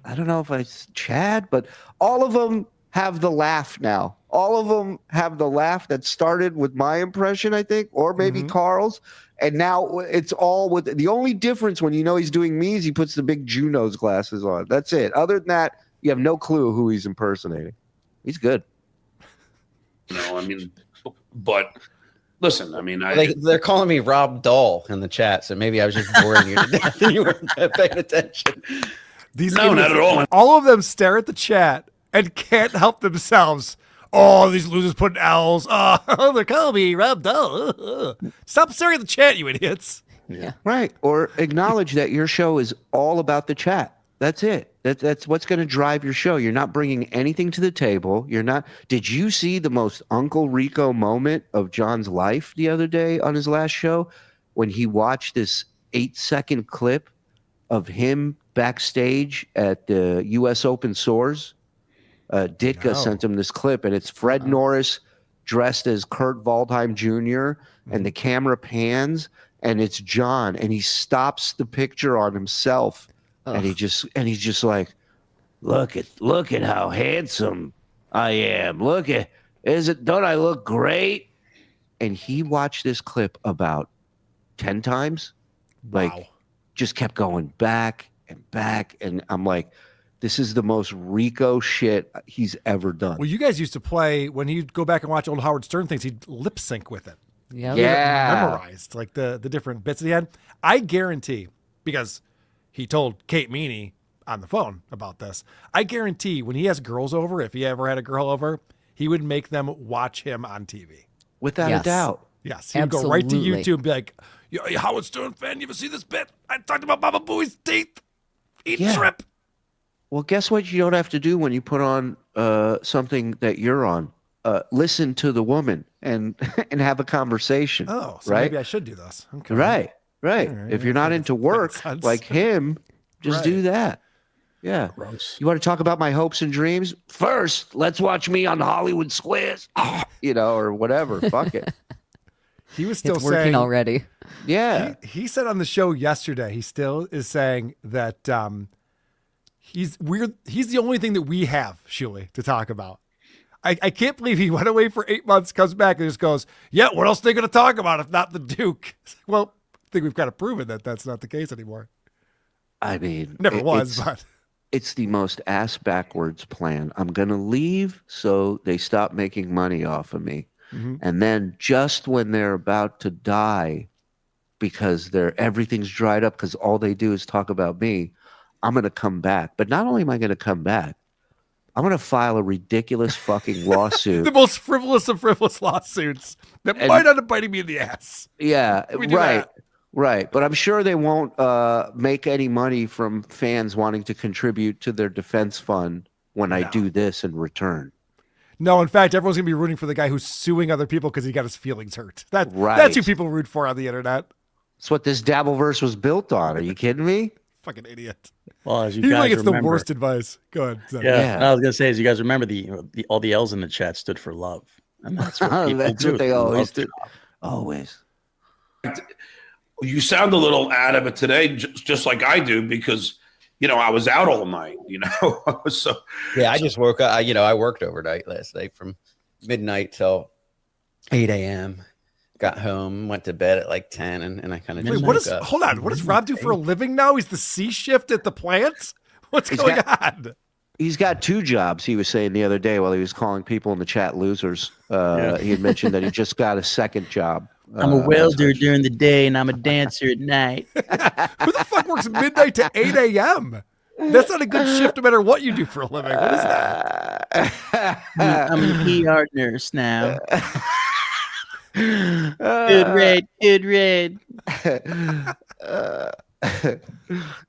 I don't know if it's Chad, but all of them have the laugh now. All of them have the laugh that started with my impression, I think, or maybe Karl's. And now it's all with the only difference when he's doing me is he puts the big Juno's glasses on. That's it. Other than that, you have no clue who he's impersonating. He's good. But listen, they're calling me Rob Dahl in the chat, so maybe I was just boring you to death and you weren't paying attention. Not at all. All of them stare at the chat and can't help themselves. Oh, these losers putting L's. Oh, they're calling me Rob Dahl. Stop staring at the chat, you idiots. Yeah. Right. Or acknowledge that your show is all about the chat. That's it. That's what's going to drive your show. You're not bringing anything to the table. You're not. Did you see the most Uncle Rico moment of John's life the other day on his last show when he watched this 8-second clip of him backstage at the U.S. Open Soars? Ditka sent him this clip, and it's Fred Norris dressed as Kurt Waldheim Jr., and the camera pans, and it's John, and he stops the picture on himself, and he's just like, look at how handsome I am. Don't I look great? And he watched this clip about 10 times, just kept going back and back, and I'm like, this is the most Rico shit he's ever done. Well, you guys used to play, when he'd go back and watch old Howard Stern things, he'd lip sync with it. Yeah. Memorized, like the different bits that he had. I guarantee, because he told Kate Meany on the phone about this, I guarantee when he has girls over, if he ever had a girl over, he would make them watch him on TV. Without a doubt. Yes. He would go right to YouTube and be like, "Yo, Howard Stern fan, you ever see this bit? I talked about Baba Booey's teeth. Eat shrimp." Well, guess what you don't have to do when you put on something that you're on? Listen to the woman and have a conversation. Oh, so right? maybe I should do this. Okay. Right. All right. If you're not into work like him, just do that. Yeah. Gross. You want to talk about my hopes and dreams? First, let's watch me on Hollywood Squares, or whatever. Fuck it. He was still It's working saying already. Yeah. He said on the show yesterday, he still is saying that he's weird. He's the only thing that we have, Shuli, to talk about. I can't believe he went away for 8 months, comes back and just goes, "Yeah, what else are they going to talk about if not the Duke?" Well, I think we've kind of proven that that's not the case anymore. I mean, Never was, but it's the most ass backwards plan. I'm going to leave so they stop making money off of me. Mhm. And then just when they're about to die because everything's dried up because all they do is talk about me, I'm going to come back. But not only am I going to come back, I'm going to file a ridiculous fucking lawsuit. the most frivolous of frivolous lawsuits that might end up biting me in the ass. Yeah, We do right. that. Right. But I'm sure they won't make any money from fans wanting to contribute to their defense fund when I do this in return. No, in fact, everyone's going to be rooting for the guy who's suing other people because he got his feelings hurt. That's who people root for on the internet. That's what this Dabbleverse was built on. Are you kidding me? Fucking idiot. Well, as you He guys like it's the remember, worst advice. Go ahead. Zach. Yeah, I was gonna say, as you guys remember, all the L's in the chat stood for love, and that's what people That's do. what they always Love do. job. Always. You sound a little adamant today, just like I do, because I was out all night. So Yeah, I just woke up. I worked overnight last night from midnight till 8 a.m. Got home, went to bed at like 10, and I kind of just woke up. Hold on. What does Rob do for a living now? He's the C shift at the plant? What's going on? He's got 2 jobs, he was saying the other day while he was calling people in the chat losers. He had mentioned that he just got a second job. I'm a welder during the day, and I'm a dancer at night. Who the fuck works midnight to 8 a.m.? That's not a good shift no matter what you do for a living. What is that? I'm an ER nurse now. Good red.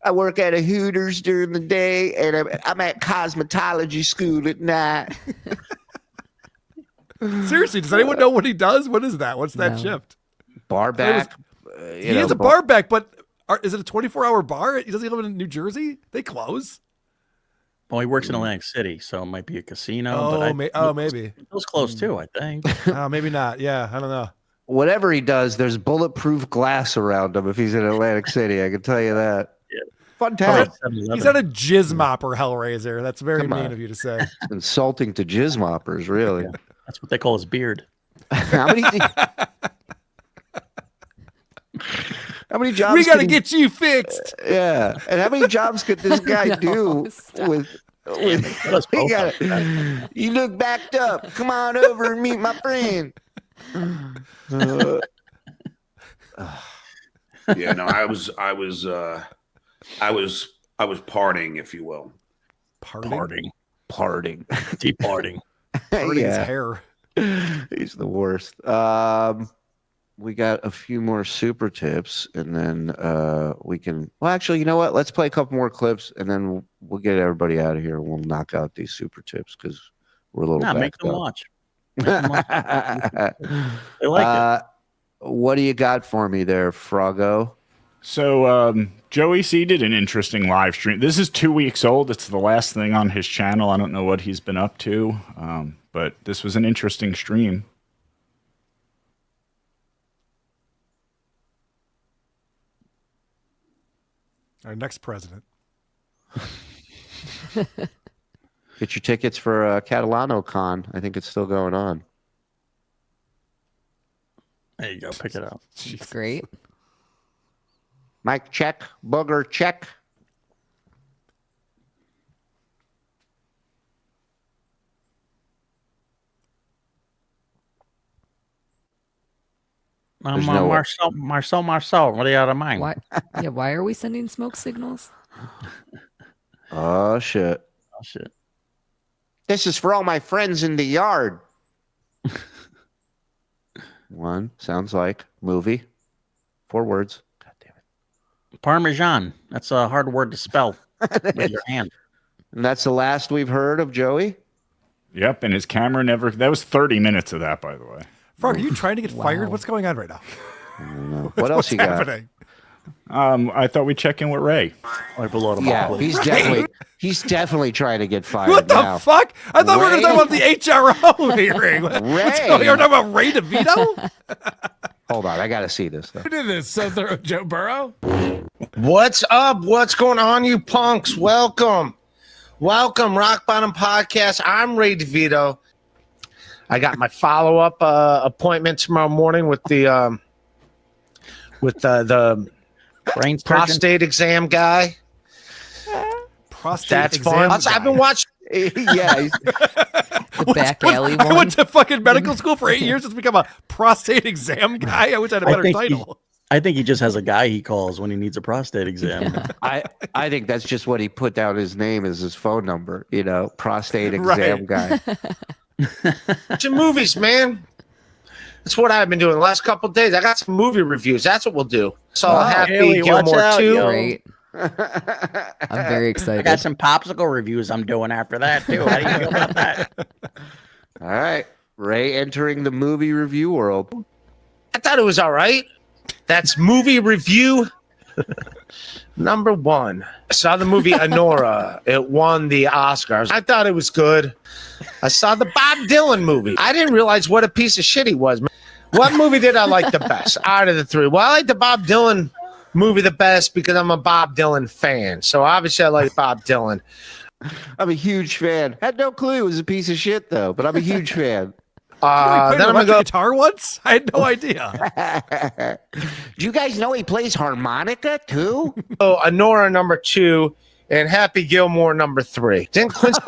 I work at a Hooters during the day, and I'm at cosmetology school at night. Seriously, does anyone know what he does? What is that? What's that shift? Bar back. He is a bar back, but is it a 24-hour bar? Does he live in New Jersey? They close. Well, he works in Atlantic City, so it might be a casino. Oh, but maybe. It was close too, I think. Maybe not. Yeah, I don't know. Whatever he does, there's bulletproof glass around him if he's in Atlantic City. I can tell you that. Yeah. Fun time. He's not a jizz mopper, Hellraiser. That's very mean of you to say. It's insulting to jizz moppers, really. Yeah. That's what they call his beard. How many jobs? We got to get you fixed. Yeah. And how many jobs could this guy do with you look backed up. Come on over and meet my friend. Yeah, no, I was partying, if you will. Partying. Deep partying. Partying's hair. He's the worst. We got a few more super tips, and then we can. Well, actually, you know what? Let's play a couple more clips, and then we'll get everybody out of here. We'll knock out these super tips because we're a little. Make them up. watch. They like it. What do you got for me there, Froggo? So Joey C did an interesting live stream. This is 2 weeks old. It's the last thing on his channel. I don't know what he's been up to, but this was an interesting stream. Our next president. Get your tickets for Catalano Con. I think it's still going on. There you go. Pick it up. It's great. Mic check. Booger check. Marcel, what are you out of mind? Why? Yeah, why are we sending smoke signals? Oh shit. This is for all my friends in the yard. One sounds like movie. 4 words. God damn it. Parmesan. That's a hard word to spell with your hand. And that's the last we've heard of Joey? Yep, and his camera never... That was 30 minutes of that, by the way. Frog, are you trying to get fired? What's going on right now? I don't know. What else you got? Happening? I thought we'd check in with Ray. Or below the Yeah, ball. he's definitely trying to get fired. What the now. fuck? I thought we were going to talk about the HRO hearing. Ray. You're talking about Ray DeVito? Hold on, I got to see this. Though. Who did this? So thorough, Joe Burrow? What's up? What's going on, you punks? Welcome. Rock Bottom Podcast. I'm Ray DeVito. I got my follow-up appointment tomorrow morning with the brain prostate exam guy. Prostate That's exam fun. guy. I've been watching. Yeah. The back alley one. I went to fucking medical school for 8 years to become a prostate exam guy. I wish I had a better title. I think he just has a guy he calls when he needs a prostate exam. I think that's just what he put down his name as his phone number. You know, prostate exam guy. Watching movies, man. That's what I've been doing the last couple of days. I got some movie reviews. That's what we'll do. So Happy Haley, watch Gilmore out, 2. Great. I'm very I excited. got some popsicle reviews I'm doing after that, too. How do you feel about that? All right. Ray entering the movie review world. I thought it was all right. That's movie review number 1. I saw the movie Anora. It won the Oscars. I thought it was good. I saw the Bob Dylan movie. I didn't realize what a piece of shit he was. What movie did I like the best out of the 3? Well, I like the Bob Dylan movie the best because I'm a Bob Dylan fan. So obviously I like Bob Dylan. I'm a huge fan. Had no clue it was a piece of shit, though, but I'm a huge fan. Then I'm going to go guitar once? I had no idea. Do you guys know he plays harmonica, too? So Anora number 2 and Happy Gilmore number 3. Didn't Quincy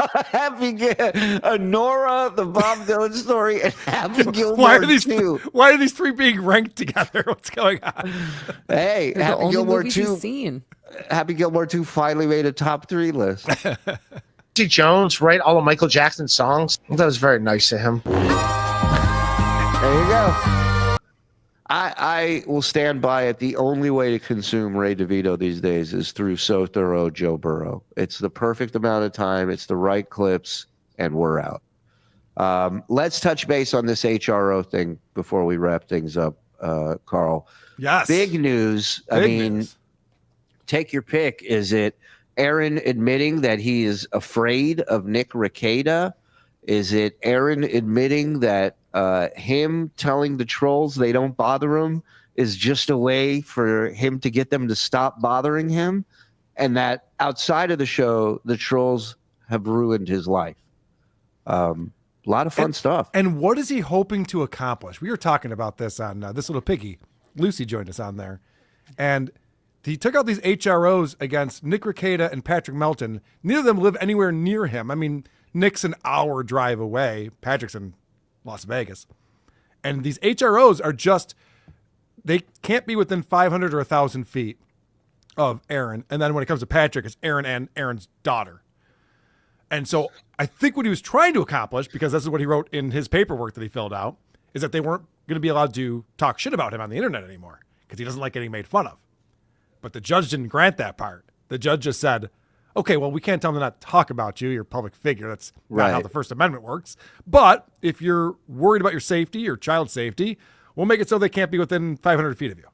Anora, the Bob Dylan story, and Happy Gilmore Why are these 3 being ranked together? What's going on? Hey, They're the Happy only Gilmore movies 2. you've seen. Happy Gilmore 2 finally made a top 3 list. Jones write all of Michael Jackson's songs. That was very nice of him. There you go. I will stand by it. The only way to consume Ray DeVito these days is through So Thorough Joe Burrow. It's the perfect amount of time. It's the right clips, and we're out. Let's touch base on this HRO thing before we wrap things up, Karl. Yes. Big news. Big news. Take your pick. Is it Aaron admitting that he is afraid of Nick Rekieta? Is it Aaron admitting that him telling the trolls they don't bother him is just a way for him to get them to stop bothering him? And that outside of the show, the trolls have ruined his life. A lot of fun stuff. And what is he hoping to accomplish? We were talking about this on This Little Piggy. Lucy joined us on there. And he took out these HROs against Nick Rekieta and Patrick Melton. Neither of them live anywhere near him. I mean, Nick's an hour drive away. Patrick's in Las Vegas. And these HROs are just, they can't be within 500 or 1,000 feet of Aaron. And then when it comes to Patrick, it's Aaron and Aaron's daughter. And so I think what he was trying to accomplish, because this is what he wrote in his paperwork that he filled out, is that they weren't going to be allowed to talk shit about him on the internet anymore because he doesn't like getting made fun of. But the judge didn't grant that part. The judge just said, okay, well, we can't tell them to not talk about you. You're a public figure. That's not how the First Amendment works. But if you're worried about your safety, your child's safety, we'll make it so they can't be within 500 feet of you.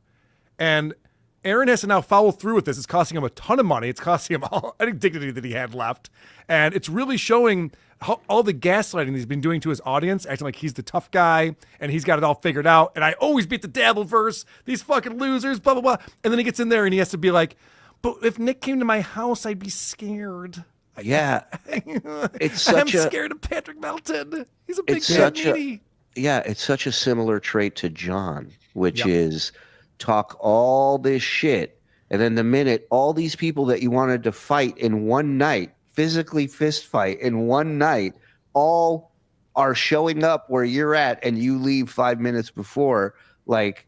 And Aaron has to now follow through with this. It's costing him a ton of money. It's costing him all any dignity that he had left. And it's really showing how all the gaslighting he's been doing to his audience, acting like he's the tough guy and he's got it all figured out. And I always beat the Dabbleverse, these fucking losers, blah, blah, blah. And then he gets in there and he has to be like, but if Nick came to my house, I'd be scared. Yeah. I'm scared of Patrick Melton. He's a big fat meaty. Yeah, it's such a similar trait to John, which is talk all this shit. And then the minute all these people that you wanted to fight in one night, physically fist fight in one night, all are showing up where you're at and you leave 5 minutes before, like,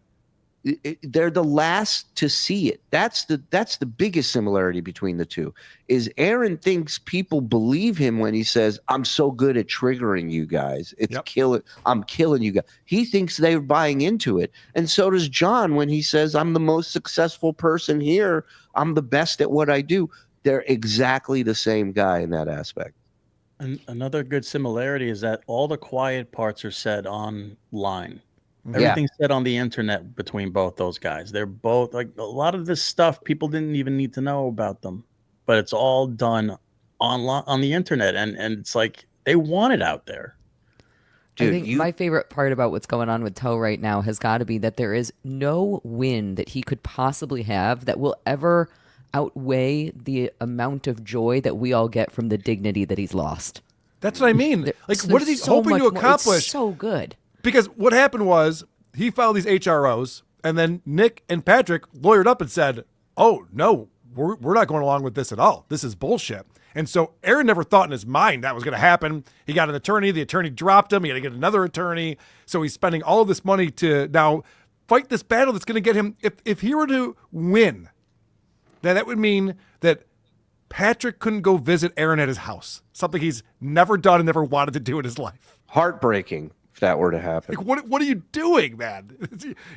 they're the last to see it. That's the biggest similarity between the two. Is Aaron thinks people believe him when he says, "I'm so good at triggering you guys. It's killing. I'm killing you guys." He thinks they're buying into it, and so does John when he says, "I'm the most successful person here. I'm the best at what I do." They're exactly the same guy in that aspect. And another good similarity is that all the quiet parts are said online. Yeah. Everything's said on the internet between both those guys. They're both like a lot of this stuff people didn't even need to know about them, but it's all done online on the internet, and it's like they want it out there. Dude, I think my favorite part about what's going on with Toe right now has got to be that there is no win that he could possibly have that will ever outweigh the amount of joy that we all get from the dignity that he's lost. That's what I mean. Like, what is he hoping to accomplish? It's so good. Because what happened was he filed these HROs, and then Nick and Patrick lawyered up and said, "Oh, no, we're not going along with this at all. This is bullshit." And so Aaron never thought in his mind that was going to happen. He got an attorney. The attorney dropped him. He had to get another attorney. So he's spending all of this money to now fight this battle that's going to get him. If he were to win, then that would mean that Patrick couldn't go visit Aaron at his house, something he's never done and never wanted to do in his life. Heartbreaking if that were to happen. Like, what are you doing, man?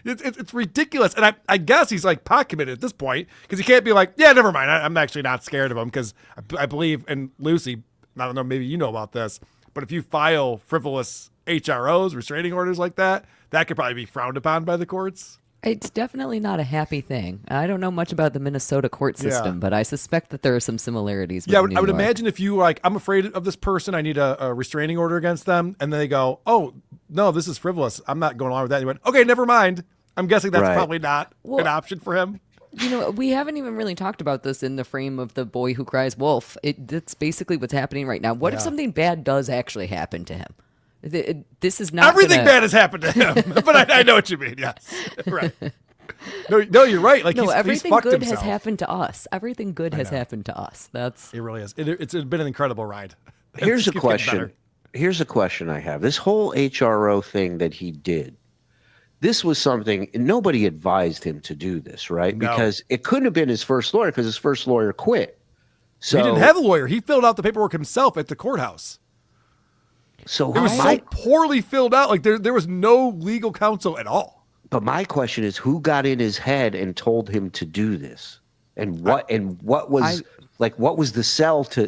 It's ridiculous. And I guess he's like pot committed at this point because he can't be like, yeah, never mind. I'm actually not scared of him because I believe in Lucy. I don't know, maybe you know about this, but if you file frivolous HROs, restraining orders like that, that could probably be frowned upon by the courts. It's definitely not a happy thing. I don't know much about the Minnesota court system, but I suspect that there are some similarities. With I New would York. imagine if you like, I'm afraid of this person, I need a restraining order against them, and then they go, "Oh no, this is frivolous. I'm not going along with that." And you went, "Okay, never mind." I'm guessing that's probably not an option for him. You know, we haven't even really talked about this in the frame of the boy who cries wolf. That's basically what's happening right now. What if something bad does actually happen to him? This is not everything bad has happened to him, but I know what you mean. Yes, right. No, you're right. Like, everything he's good himself. has happened to us. Everything good has happened to us. It really is. It's been an incredible ride. Here's a question. Here's a question I have. This whole HRO thing that he did, this was something nobody advised him to do this, right? No. Because it couldn't have been his first lawyer because his first lawyer quit. So he didn't have a lawyer. He filled out the paperwork himself at the courthouse. So it was so poorly filled out. Like there was no legal counsel at all. But my question is, who got in his head and told him to do this? And what was the sell to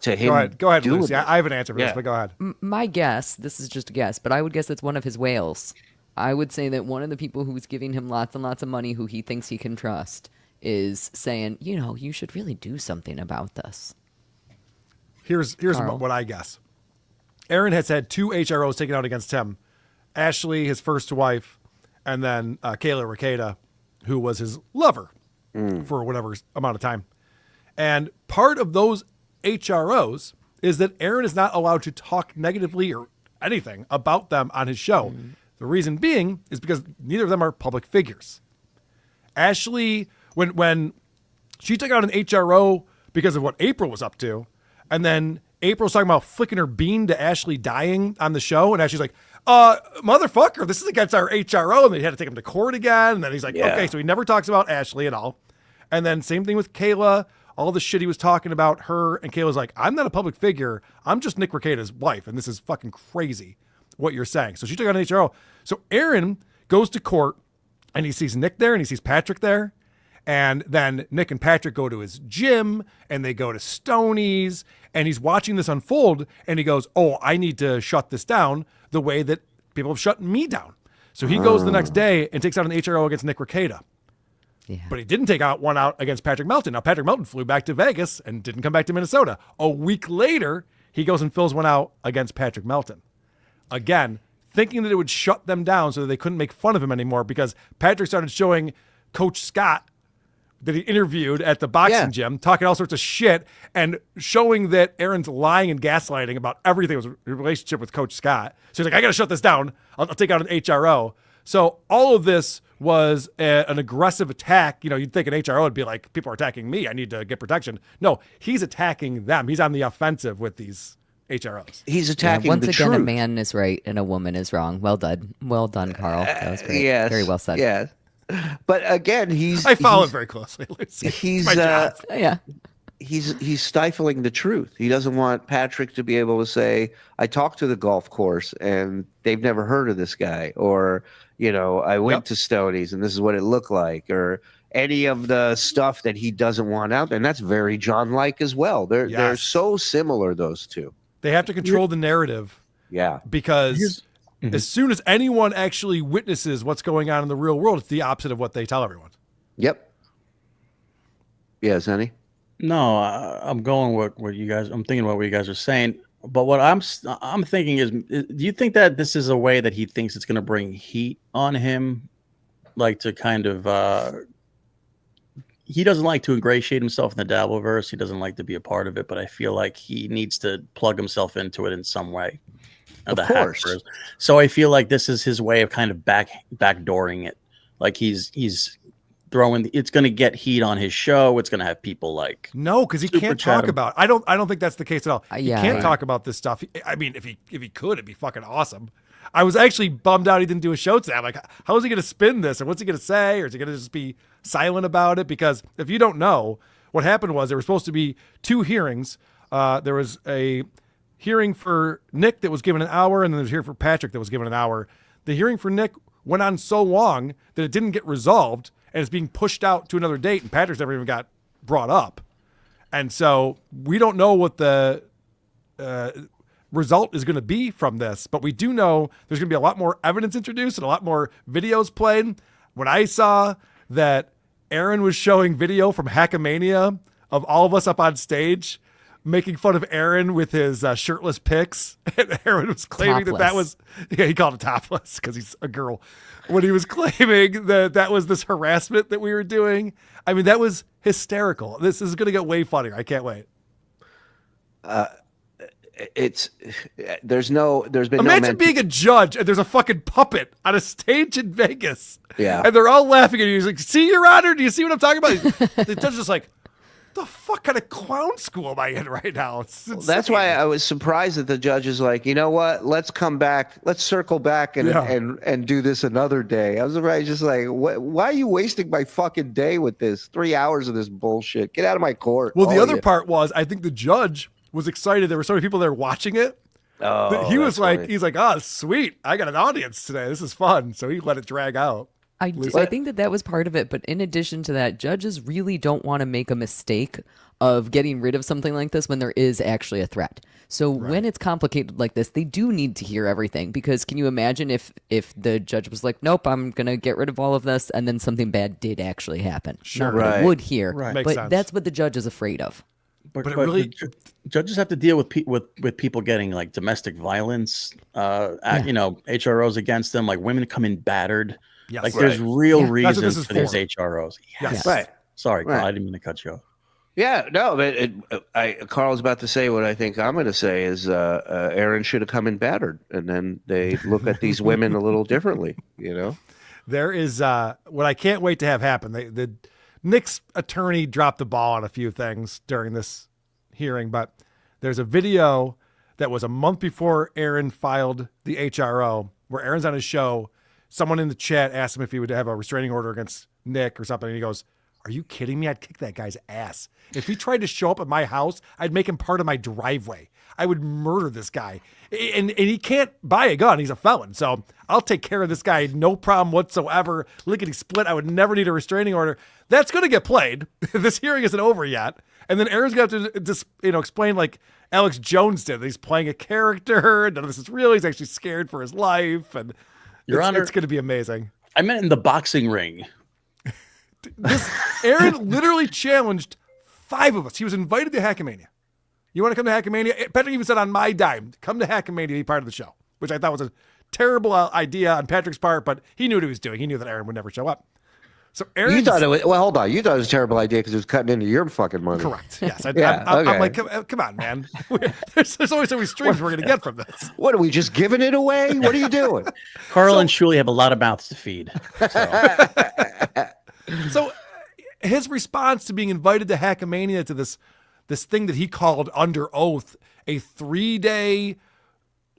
him? Go ahead, doing Lucy. I have an answer for this, but go ahead. My guess, this is just a guess, but I would guess it's one of his whales. I would say that one of the people who's giving him lots and lots of money, who he thinks he can trust, is saying, you know, you should really do something about this. Here's what I guess. Aaron has had 2 HROs taken out against him. Ashley, his first wife, and then Kayla Ricada, who was his lover for whatever amount of time. And part of those HROs is that Aaron is not allowed to talk negatively or anything about them on his show. The reason being is because neither of them are public figures. Ashley, when she took out an HRO because of what April was up to, and then April's talking about flicking her bean to Ashley dying on the show, and Ashley's like, motherfucker, this is against our HRO, and they had to take him to court again, and then he's like, okay, so he never talks about Ashley at all. And then same thing with Kayla, all the shit he was talking about her, and Kayla's like, I'm not a public figure, I'm just Nick Ricada's wife, and this is fucking crazy what you're saying. So she took out an HRO. So Aaron goes to court, and he sees Nick there, and he sees Patrick there, and then Nick and Patrick go to his gym, and they go to Stoney's, and he's watching this unfold, and he goes, oh, I need to shut this down the way that people have shut me down. So he goes the next day and takes out an HRO against Nick Ricada. Yeah. But he didn't take out one out against Patrick Melton. Now, Patrick Melton flew back to Vegas and didn't come back to Minnesota. A week later, he goes and fills one out against Patrick Melton. Again, thinking that it would shut them down so that they couldn't make fun of him anymore, because Patrick started showing Coach Scott that he interviewed at the boxing gym, talking all sorts of shit and showing that Aaron's lying and gaslighting about everything was a relationship with Coach Scott. So he's like, I got to shut this down. I'll take out an HRO. So all of this was an aggressive attack. You know, you'd think an HRO would be like, people are attacking me, I need to get protection. No, he's attacking them. He's on the offensive with these HROs. He's attacking once the again, truth. a man is right and a woman is wrong. Well done, Karl. That was great. Yes. Very well said. Yes. But again, I follow it very closely. Lucy. He's It's my job. Yeah. He's stifling the truth. He doesn't want Patrick to be able to say, I talked to the golf course and they've never heard of this guy, or, I went to Stoney's and this is what it looked like, or any of the stuff that he doesn't want out there. And that's very John-like as well. They're so similar, those two. They have to control the narrative. Yeah. Because as soon as anyone actually witnesses what's going on in the real world, it's the opposite of what they tell everyone. Yep. Yeah, Zenny? No, I'm going with what you guys. I'm thinking about what you guys are saying. But what I'm thinking is, do you think that this is a way that he thinks it's going to bring heat on him, like to kind of? He doesn't like to ingratiate himself in the Dabbleverse. He doesn't like to be a part of it. But I feel like he needs to plug himself into it in some way. Of course. So I feel like this is his way of kind of backdooring it. Like he's throwing. It's going to get heat on his show. It's going to have people like because he can't talk about. I don't think that's the case at all. He yeah, can't talk about this stuff. I mean, if he could, it'd be fucking awesome. I was actually bummed out he didn't do a show today. I'm like, how is he going to spin this, and what's he going to say, or is he going to just be silent about it? Because if you don't know, what happened was there were supposed to be 2 hearings. There was a hearing for Nick that was given an hour, and then there was a hearing for Patrick that was given an hour. The hearing for Nick went on so long that it didn't get resolved, and it's being pushed out to another date, and Patrick's never even got brought up. And so we don't know what the result is going to be from this, but we do know there's going to be a lot more evidence introduced and a lot more videos played. When I saw that Aaron was showing video from Hackamania of all of us up on stage making fun of Aaron with his shirtless pics, and Aaron was claiming that was, he called it topless because he's a girl. When he was claiming that was this harassment that we were doing, I mean, that was hysterical. This is going to get way funnier. I can't wait. There's been imagine being a judge and there's a fucking puppet on a stage in Vegas. Yeah. And they're all laughing at you. He's like, see, Your Honor, do you see what I'm talking about? The judge is just like, the fuck kind of clown school am I in right now? That's why I was surprised that the judge is like, you know what? Let's come back. Let's circle back and do this another day. I was just like, why are you wasting my fucking day with this? 3 hours of this bullshit. Get out of my court. Well, the other part was, I think the judge was excited. There were so many people there watching it. Oh, he was like, he's like, oh, sweet. I got an audience today. This is fun. So he let it drag out. I think that was part of it. But in addition to that, judges really don't want to make a mistake of getting rid of something like this when there is actually a threat. So when it's complicated like this, they do need to hear everything. Because can you imagine if the judge was like, nope, I'm going to get rid of all of this, and then something bad did actually happen? Sure. Nobody would hear. Right. But Makes sense. that's what the judge is afraid of. But it really, judges have to deal with people getting like domestic violence, HROs against them, like women come in battered. Yes. Like there's real reasons for these for. HROs. Yes. Right. Sorry, Karl, Right. I didn't mean to cut you off. Yeah, no, but Carl's about to say what I think I'm going to say is Aaron should have come in battered, and then they look at these women a little differently, There is what I can't wait to have happen. The Nick's attorney dropped the ball on a few things during this hearing, but there's a video that was a month before Aaron filed the HRO where Aaron's on his show. Someone in the chat asked him if he would have a restraining order against Nick or something, and he goes, are you kidding me? I'd kick that guy's ass. If he tried to show up at my house, I'd make him part of my driveway. I would murder this guy. And he can't buy a gun. He's a felon. So I'll take care of this guy. No problem whatsoever. Lickety split. I would never need a restraining order. That's going to get played. This hearing isn't over yet. And then Aaron's going to have to just, explain like Alex Jones did. He's playing a character. None of this is real. He's actually scared for his life. And Your Honor, it's going to be amazing. I meant in the boxing ring. Aaron literally challenged 5 of us. He was invited to Hackamania. You want to come to Hackamania? Patrick even said on my dime, come to Hackamania, be part of the show, which I thought was a terrible idea on Patrick's part, but he knew what he was doing. He knew that Aaron would never show up. So Aaron, you thought it was, hold on. You thought it was a terrible idea because it was cutting into your fucking money. Correct. Yes. I'm okay. like, come on, man. There's only so many streams we're going to get from this. What, are we just giving it away? What are you doing? Karl and Shuli have a lot of mouths to feed. So his response to being invited to Hackamania, to this thing that he called under oath, a 3-day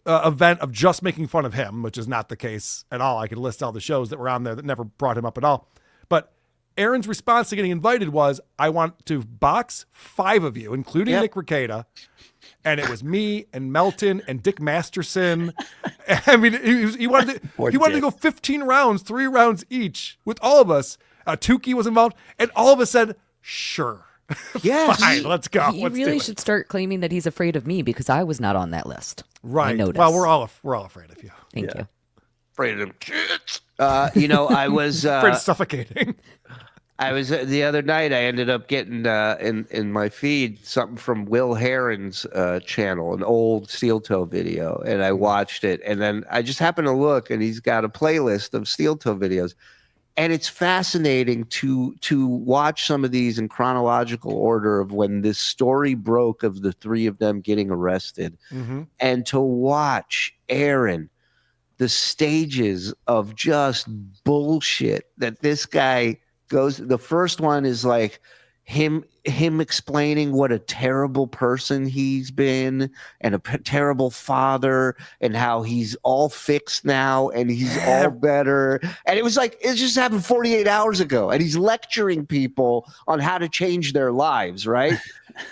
event of just making fun of him, which is not the case at all. I could list all the shows that were on there that never brought him up at all. But Aaron's response to getting invited was, I want to box 5 of you, including Nick Rekieta. And it was me and Melton and Dick Masterson. I mean, he wanted to go 15 rounds, 3 rounds each with all of us. Tukey was involved, and all of us said, sure. Yes. Fine, let's go. He Let's really do should start claiming that he's afraid of me because I was not on that list. Right. I noticed. Well, we're all afraid of you. Thank you. Afraid of them kids. I was afraid of suffocating. I was the other night. I ended up getting in my feed something from Will Heron's channel, an old Steel Toe video, and I watched it. And then I just happened to look, and he's got a playlist of Steel Toe videos, and it's fascinating to watch some of these in chronological order of when this story broke of the 3 of them getting arrested, and to watch Aaron, the stages of just bullshit that this guy goes. The first one is like him explaining what a terrible person he's been and a terrible father and how he's all fixed now and he's all better. And it was like, it just happened 48 hours ago. And he's lecturing people on how to change their lives, right?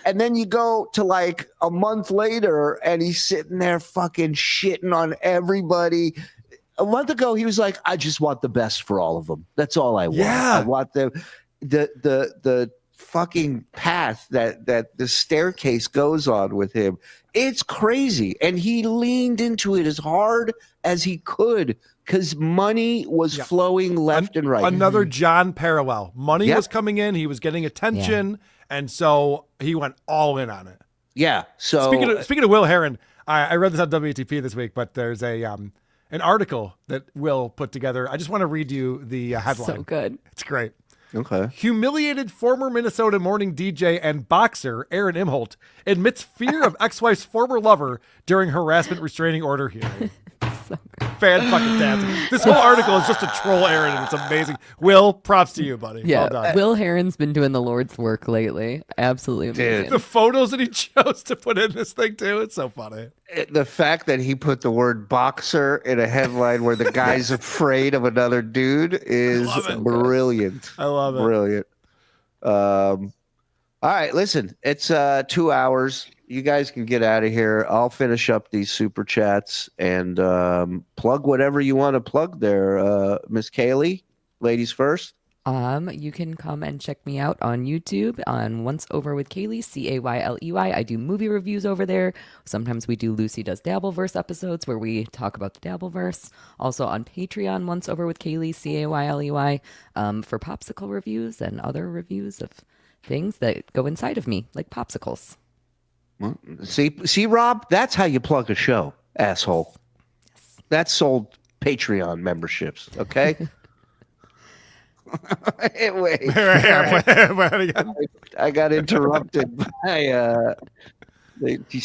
And then you go to like a month later and he's sitting there fucking shitting on everybody. A month ago, he was like, I just want the best for all of them. That's all I want. Yeah. I want the fucking path that the staircase goes on with him. It's crazy. And he leaned into it as hard as he could because money was flowing left and right. Another John parallel. Money was coming in. He was getting attention. And so he went all in on it. Yeah. So speaking of Will Heron, I read this on WATP this week, but there's an article that Will put together. I just want to read you the headline. So good. It's great. Okay. Humiliated former Minnesota morning DJ and boxer Aaron Imholt admits fear of ex-wife's former lover during harassment restraining order hearing. Fan-fucking-tastic. This whole article is just to troll Aaron, and it's amazing. Will, props to you, buddy. Yeah, well done. Will Heron's been doing the Lord's work lately. Absolutely amazing. The photos that he chose to put in this thing, too, it's so funny. The fact that he put the word boxer in a headline where the guy's afraid of another dude is brilliant. I love it. Brilliant. All right, listen, it's 2 hours. You guys can get out of here. I'll finish up these super chats and plug whatever you want to plug there. Miss Kaylee, ladies first. You can come and check me out on YouTube on Once Over with Kaylee, Cayley. I do movie reviews over there. Sometimes we do Lucy Does Dabbleverse episodes where we talk about the Dabbleverse. Also on Patreon, Once Over with Kaylee, Cayley, for popsicle reviews and other reviews of things that go inside of me, like popsicles. Well, see, Rob, that's how you plug a show, asshole. Yes. That's sold Patreon memberships, okay? Wait. I got interrupted by the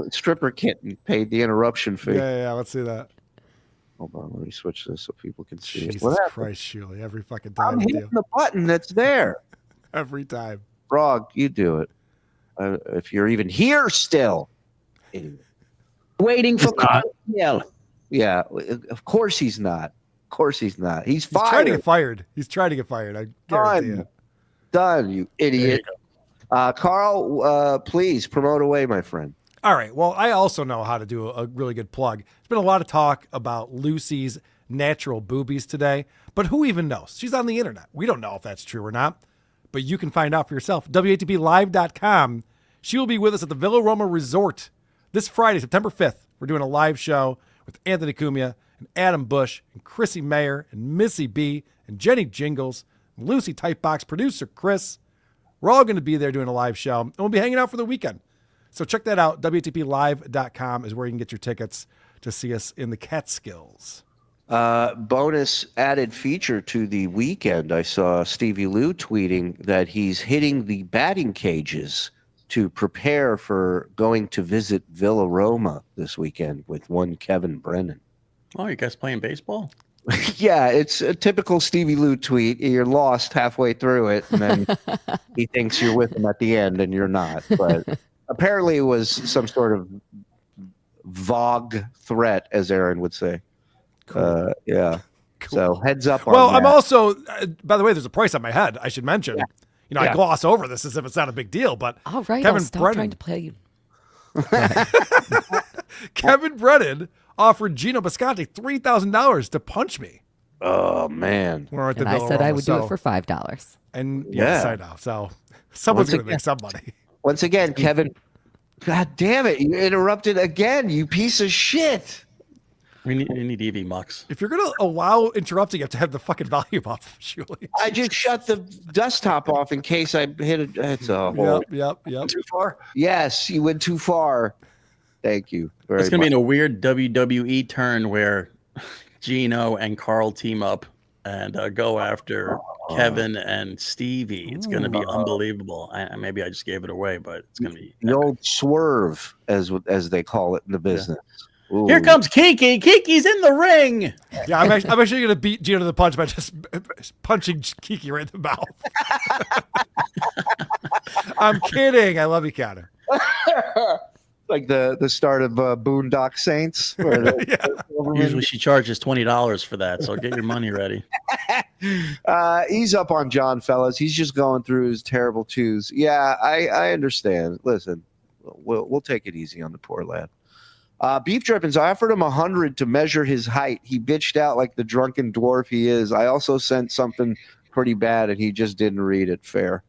stripper kitten paid the interruption fee. Yeah, let's see that. Hold on, let me switch this so people can see Jesus it. Christ, Shuli, every fucking time. I'm hitting the button that's there. Every time. Frog, you do it. If you're even here still. Waiting for Karl. Yeah, of course he's not. Of course he's not. He's fired. Trying to get fired. He's trying to get fired. I guarantee it. Done, you idiot. Karl, please promote away, my friend. All right. Well, I also know how to do a really good plug. There's been a lot of talk about Lucy's natural boobies today, but who even knows? She's on the internet. We don't know if that's true or not, but you can find out for yourself. WATPlive.com. She will be with us at the Villa Roma Resort this Friday, September 5th. We're doing a live show with Anthony Cumia and Adam Bush and Chrissy Mayer and Missy B and Jenny Jingles and Lucy Typebox, producer Chris. We're all going to be there doing a live show, and we'll be hanging out for the weekend. So check that out. WATPlive.com is where you can get your tickets to see us in the Catskills. Bonus added feature to the weekend. I saw Stevie Lou tweeting that he's hitting the batting cages to prepare for going to visit Villa Roma this weekend with one Kevin Brennan. Oh, you guys playing baseball? Yeah, it's a typical Stevie Lou tweet. You're lost halfway through it, and then he thinks you're with him at the end, and you're not. But apparently it was some sort of vague threat, as Aaron would say. Cool. Yeah. Cool. So heads up on Well, that. I'm also, by the way, there's a price on my head. I should mention. Yeah. You know, I gloss over this as if it's not a big deal, but all right, Kevin stop Brennan, trying to play you. Kevin Brennan offered Gino Bisconti $3,000 to punch me. Oh man! And I said I would do it for $5. And yes, I know. So someone's going to make some money. Once again, Kevin. God damn it! You interrupted again. You piece of shit. We need EV Mux. If you're going to allow interrupting, you have to have the fucking volume up, Shuli. I just shut the desktop off in case I hit it. It's a whole. Yep. Too far? Yes, you went too far. Thank you. It's going to be in a weird WWE turn where Gino and Karl team up and go after Kevin and Stevie. It's going to be unbelievable. Maybe I just gave it away, but it's going to be the old swerve, as they call it in the business. Yeah. Here comes Kiki. Kiki's in the ring. Yeah, I'm actually going to beat Gino to the punch by just punching Kiki right in the mouth. I'm kidding. I love you, Counter. Like the start of Boondock Saints. Usually she charges $20 for that, so get your money ready. He's up on John, fellas. He's just going through his terrible twos. Yeah, I understand. Listen, we'll take it easy on the poor lad. Beef Drippins, I offered him 100 to measure his height. He bitched out like the drunken dwarf he is. I also sent something pretty bad, and he just didn't read it. Fair.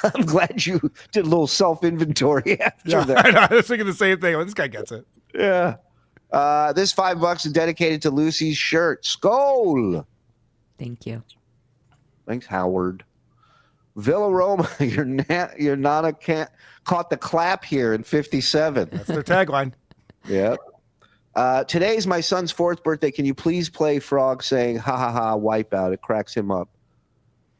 I'm glad you did a little self-inventory after that. I know. I was thinking the same thing. This guy gets it. Yeah. This $5 is dedicated to Lucy's shirt. Skol! Thank you. Thanks, Howard. Villaroma, your Nana can't caught the clap here in 57. That's their tagline. Yep. Today's my son's 4th birthday. Can you please play Frog saying ha ha ha wipeout? It cracks him up.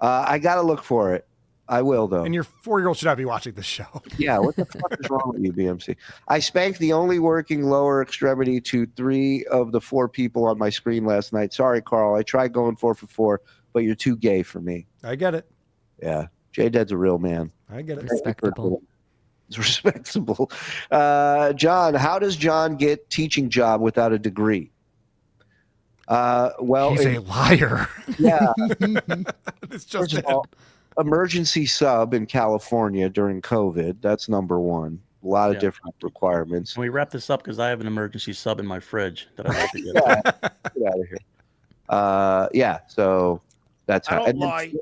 I got to look for it. I will, though. And your 4-year-old should not be watching this show. Yeah, what the fuck is wrong with you, BMC? I spanked the only working lower extremity to 3 of the 4 people on my screen last night. Sorry, Karl. I tried going 4 for 4, but you're too gay for me. I get it. Yeah. J-Dad's a real man. I get it. Respectable. It's respectable. John, how does John get teaching job without a degree? Well, he's a liar. Yeah. It's just first of all, emergency sub in California during COVID. That's number one. A lot of different requirements. Can we wrap this up? Because I have an emergency sub in my fridge that I have to get. Get out of here. Yeah, so that's how. I don't lie.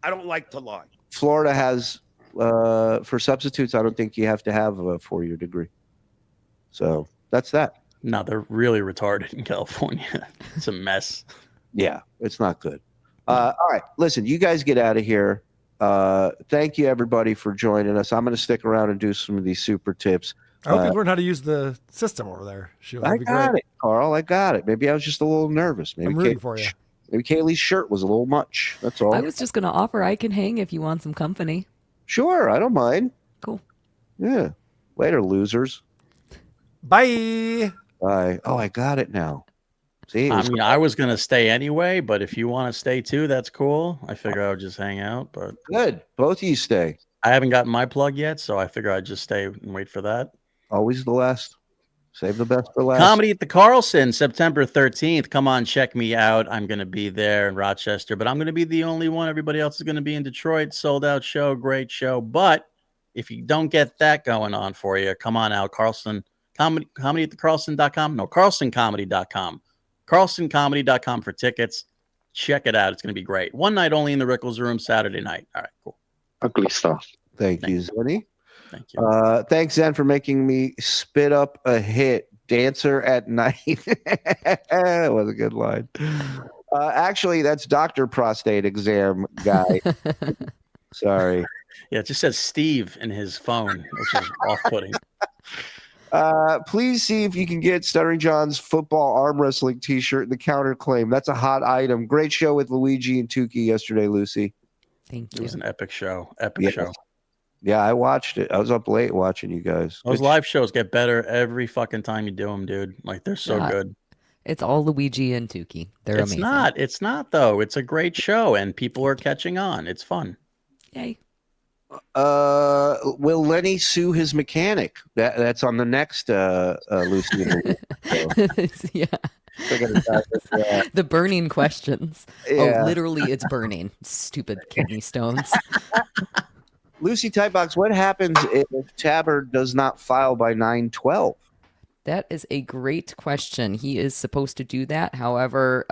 I don't like to lie. Florida has, for substitutes, I don't think you have to have a 4-year degree. So that's that. No, they're really retarded in California. It's a mess. Yeah, it's not good. All right, listen, you guys get out of here. Thank you, everybody, for joining us. I'm going to stick around and do some of these super tips. I hope you learn how to use the system over there. I got it, Karl. I got it. Maybe I was just a little nervous. Maybe I'm rooting for you. Maybe Kaylee's shirt was a little much. That's all. I was just going to offer I can hang if you want some company. Sure, I don't mind. Cool. Yeah. Later, losers. Bye. Bye. Oh, I got it now. See, I mean, I was going to stay anyway, but if you want to stay too, that's cool. I figure I would just hang out. But good. Both of you stay. I haven't gotten my plug yet, so I figure I'd just stay and wait for that. Always the last. Save the best for last. Comedy at the Carlson, September 13th. Come on, check me out. I'm going to be there in Rochester, but I'm going to be the only one. Everybody else is going to be in Detroit. Sold out show, great show. But if you don't get that going on for you, come on out. Carlson comedy at the Carlson.com. No, CarlsonComedy.com. CarlsonComedy.com for tickets. Check it out. It's going to be great. One night only in the Rickles room, Saturday night. All right, cool. Ugly stuff. Thank you, Zenny. Thank you. Thanks, Zen, for making me spit up a hit. Dancer at night. That was a good line. Actually, that's Dr. Prostate Exam Guy. Sorry. Yeah, it just says Steve in his phone, which is off-putting. Please see if you can get Stuttering John's football arm wrestling t-shirt in the counterclaim. That's a hot item. Great show with Luigi and Tukey yesterday, Lucy. Thank you. It was an epic show. Epic show. Yeah, I watched it. I was up late watching you guys. Those live shows get better every fucking time you do them, dude. Like, they're so good. It's all Luigi and Tukey. They're amazing. It's not, though. It's a great show, and people are catching on. It's fun. Yay. Will Lenny sue his mechanic? That's on the next Lucy. Yeah. The burning questions. Yeah. Oh, literally, it's burning. Stupid kidney stones. Lucy Typebox, what happens if Tabard does not file by 9/12? That is a great question. He is supposed to do that. However,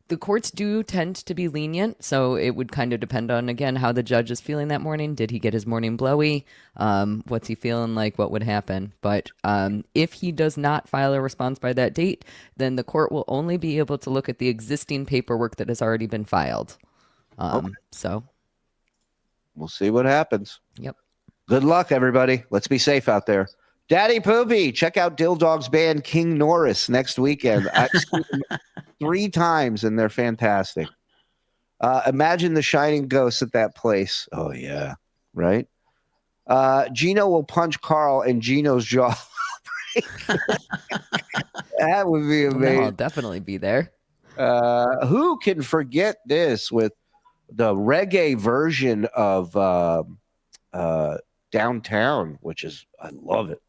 the courts do tend to be lenient, so it would kind of depend on, again, how the judge is feeling that morning. Did he get his morning blowy? What's he feeling like? What would happen? But if he does not file a response by that date, then the court will only be able to look at the existing paperwork that has already been filed. So we'll see what happens. Yep. Good luck, everybody. Let's be safe out there. Daddy Poopy, check out Dill Dog's band King Norris next weekend. I've seen them 3 times, and they're fantastic. Imagine the shining ghosts at that place. Oh, yeah. Right? Gino will punch Karl and Gino's jaw. That would be amazing. I'll definitely be there. Who can forget this with the reggae version of Downtown, which is, I love it.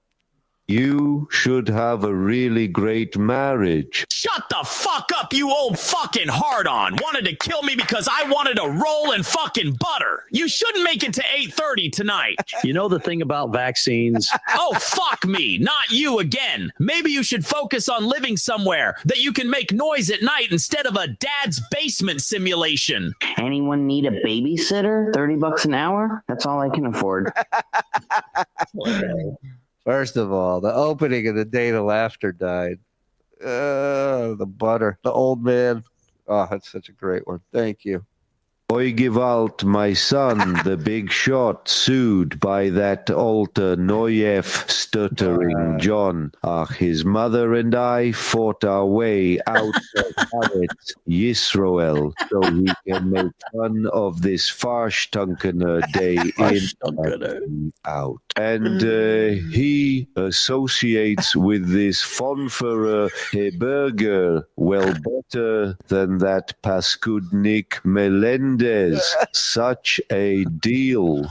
You should have a really great marriage. Shut the fuck up, you old fucking hard-on. Wanted to kill me because I wanted to roll in fucking butter. You shouldn't make it to 8:30 tonight. You know the thing about vaccines? Oh, fuck me. Not you again. Maybe you should focus on living somewhere that you can make noise at night instead of a dad's basement simulation. Anyone need a babysitter? $30 an hour? That's all I can afford. First of all, the opening of The Day the Laughter died. The butter. The old man. Oh, that's such a great one. Thank you. I give out my son, the big shot, sued by that alter Noyev Stuttering John. His mother and I fought our way out of Eretz Yisrael so he can make fun of this Farshtunkener day in out. And he associates with this Fonferer Heberger well better than that Paskudnik Melendez. Such a deal.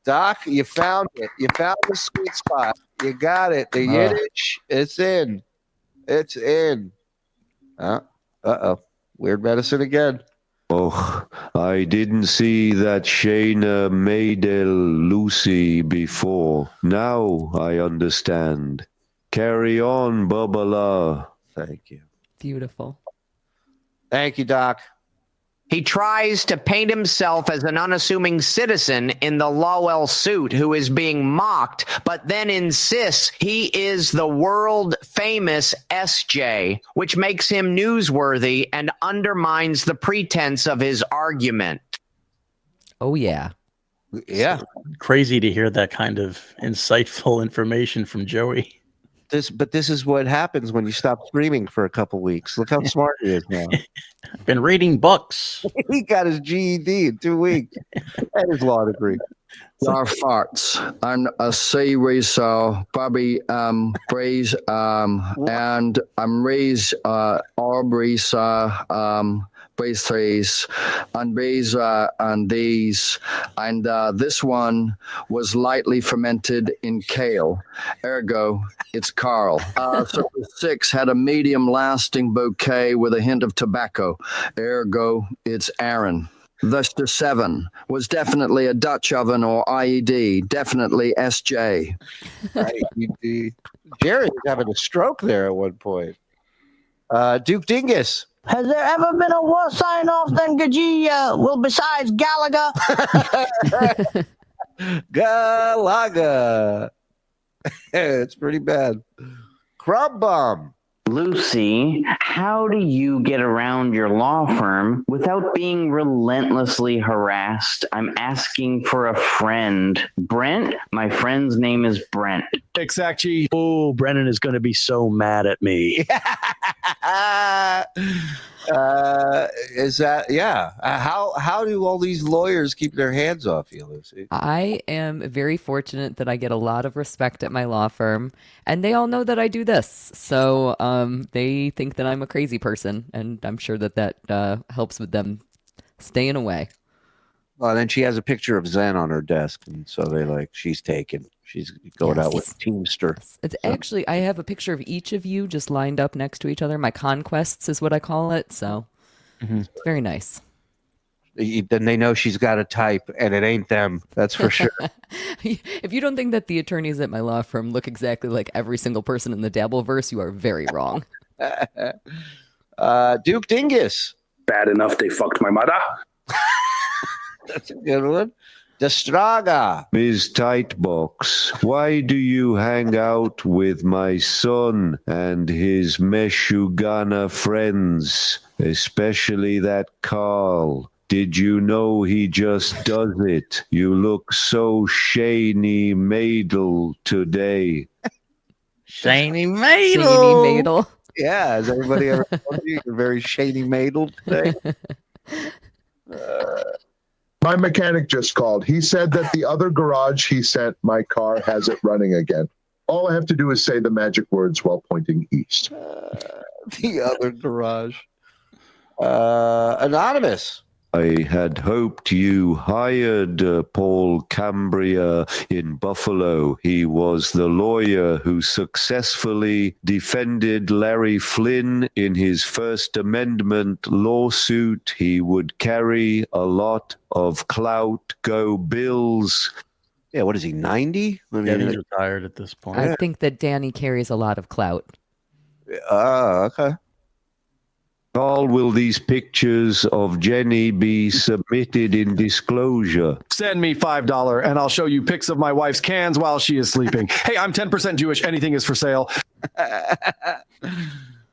Doc, you found it. You found the sweet spot. You got it. The Yiddish, it's in. It's in. Uh-oh. Weird medicine again. Oh, I didn't see that Shayna Maydel Lucy before. Now I understand. Carry on, Bubala. Thank you. Beautiful. Thank you, Doc. He tries to paint himself as an unassuming citizen in the Lowell suit who is being mocked, but then insists he is the world-famous SJ, which makes him newsworthy and undermines the pretense of his argument. Oh, yeah. Yeah. Crazy to hear that kind of insightful information from Joey. But this is what happens when you stop screaming for a couple weeks. Look how smart he is now. I've been reading books. He got his GED in 2 weeks and his law degree. Our farts and a series Bobby Braze and Raise Aubrey's Braze threes and Braze and these and this one was lightly fermented in kale. Ergo, it's Karl. So 6 had a medium lasting bouquet with a hint of tobacco. Ergo, it's Aaron. Thus, the 7 was definitely a Dutch oven or IED, definitely SJ. IED. Jerry was having a stroke there at one point. Duke Dingus. Has there ever been a worse sign-off than Gajia? Well, besides Gallagher. Galaga. It's pretty bad. Crumb Bomb. Lucy, how do you get around your law firm without being relentlessly harassed? I'm asking for a friend. Brent? My friend's name is Brent. It's actually, Brennan is going to be so mad at me. Is that, yeah. How do all these lawyers keep their hands off you, Lucy? I am very fortunate that I get a lot of respect at my law firm, and they all know that I do this. So they think that I'm a crazy person, and I'm sure that helps with them staying away. Well, then she has a picture of Zen on her desk, and so she's taken. She's going out with Teamster. It's actually, I have a picture of each of you just lined up next to each other. My conquests is what I call it. So it's very nice. Then they know she's got a type, and it ain't them. That's for sure. If you don't think that the attorneys at my law firm look exactly like every single person in the Dabbleverse, you are very wrong. Duke Dingus. Bad enough they fucked my mother. That's a good one. Destraga. Ms. Tightbox, why do you hang out with my son and his Meshugana friends, especially that Karl? Did you know he just does it? You look so shiny maidel today. Shiny maidel. Shiny maidel. Yeah, has everybody ever told you you're very shady maidel today? My mechanic just called. He said that the other garage he sent my car has it running again. All I have to do is say the magic words while pointing east. The other garage. Anonymous. I had hoped you hired Paul Cambria in Buffalo. He was the lawyer who successfully defended Larry Flynn in his First Amendment lawsuit. He would carry a lot of clout. Go Bills. Yeah, what is he, 90? Yeah, he's retired at this point. I think that Danny carries a lot of clout. Okay. All will these pictures of Jenny be submitted in disclosure? Send me $5 and I'll show you pics of my wife's cans while she is sleeping. Hey, I'm 10% Jewish. Anything is for sale.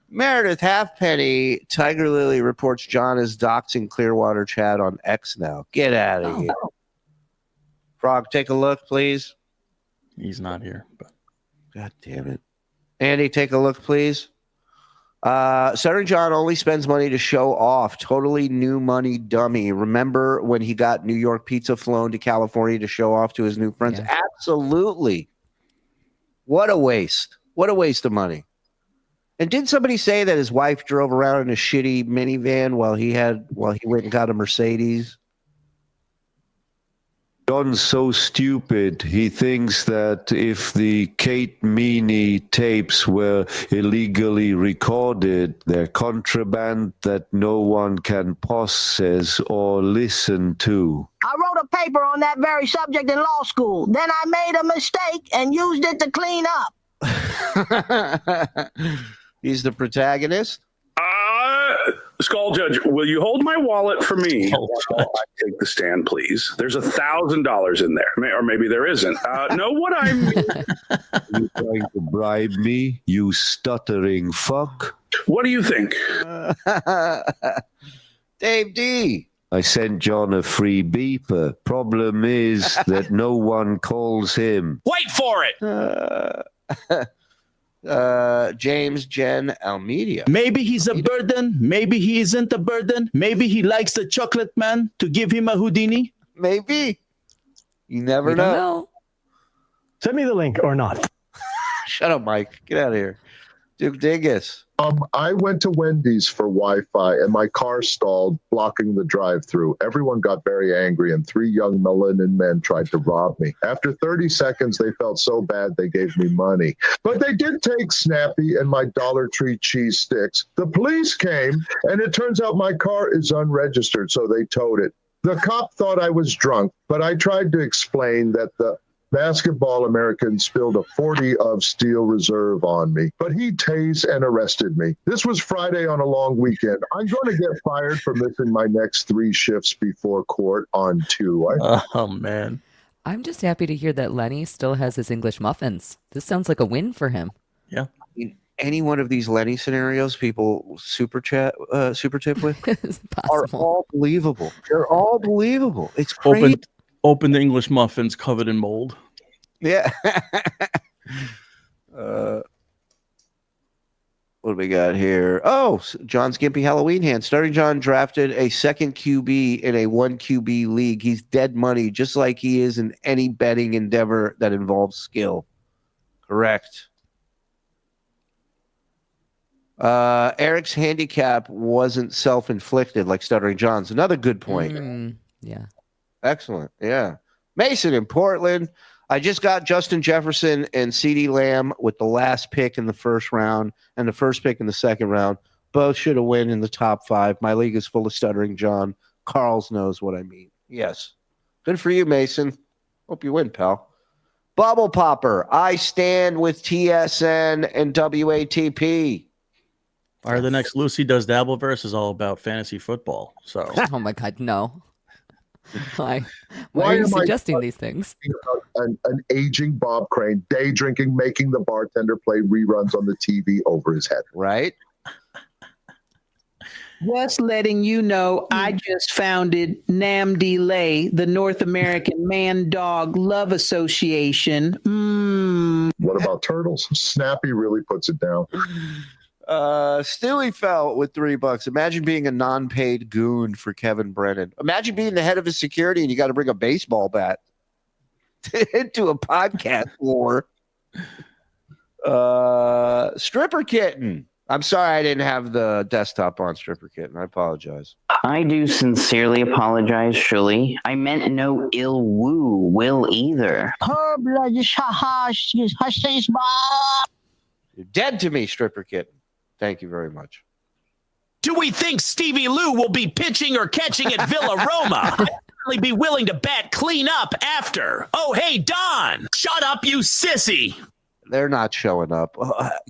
Meredith Halfpenny. Tiger Lily reports John is doxing Clearwater Chad on X now. Get out of here. Frog, take a look, please. He's not here. But God damn it. Andy, take a look, please. Stuttering John only spends money to show off. Totally new money dummy. Remember when he got New York pizza flown to California to show off to his new friends? Yeah. Absolutely. What a waste. What a waste of money. And didn't somebody say that his wife drove around in a shitty minivan while he went and got a Mercedes? John's so stupid. He thinks that if the Kate Meany tapes were illegally recorded, they're contraband that no one can possess or listen to. I wrote a paper on that very subject in law school. Then I made a mistake and used it to clean up. He's the protagonist? Skull Judge, will you hold my wallet for me? I take the stand, please. There's $1,000 in there, or maybe there isn't. Know what I mean? You trying to bribe me, you stuttering fuck? What do you think? Dave D. I sent John a free beeper. Problem is that no one calls him. Wait for it! James Jen Almeida. Maybe he's a burden. Maybe he isn't a burden. Maybe he likes the chocolate man to give him a Houdini. Maybe. You never know. Send me the link or not. Shut up, Mike. Get out of here. Duke Dingus. I went to Wendy's for Wi-Fi and my car stalled, blocking the drive-thru. Everyone got very angry and 3 young melanin men tried to rob me. After 30 seconds, they felt so bad they gave me money. But they did take Snappy and my Dollar Tree cheese sticks. The police came and it turns out my car is unregistered, so they towed it. The cop thought I was drunk, but I tried to explain that the basketball American spilled a 40 of Steel Reserve on me, but he tased and arrested me. This was Friday on a long weekend. I'm going to get fired for missing my next 3 shifts before court on Tuesday. Oh, man. I'm just happy to hear that Lenny still has his English muffins. This sounds like a win for him. Yeah. In any one of these Lenny scenarios people super tip with are all believable. They're all believable. It's crazy. Open the English muffins covered in mold. Yeah. What do we got here? Oh, John's Gimpy Halloween hand. Stuttering John drafted a second QB in a 1 QB league. He's dead money, just like he is in any betting endeavor that involves skill. Correct. Eric's handicap wasn't self-inflicted like Stuttering John's. Another good point. Yeah. Excellent. Yeah. Mason in Portland. I just got Justin Jefferson and CeeDee Lamb with the last pick in the first round and the first pick in the second round. Both should have win in the top 5. My league is full of Stuttering John. Karl's knows what I mean. Yes. Good for you, Mason. Hope you win, pal. Bubble Popper. I stand with TSN and WATP. Or the next Lucy Does Dabbleverse is all about fantasy football. So, oh my God, no. Why are you suggesting these things? An aging Bob Crane, day drinking, making the bartender play reruns on the TV over his head. Right? Just letting you know, I just founded NAMD-LAY, the North American Man Dog Love Association. What about turtles? Snappy really puts it down. Stewie fell with $3. Imagine being a non-paid goon for Kevin Brennan. Imagine being the head of his security and you got to bring a baseball bat into a podcast war. Stripper Kitten. I'm sorry I didn't have the desktop on, Stripper Kitten. I apologize. I do sincerely apologize, Shuli. I meant no ill will either. You're dead to me, Stripper Kitten. Thank you very much. Do we think Stevie Lou will be pitching or catching at Villa Roma? I'd certainly be willing to bat clean up after. Oh, hey, Don. Shut up, you sissy. They're not showing up.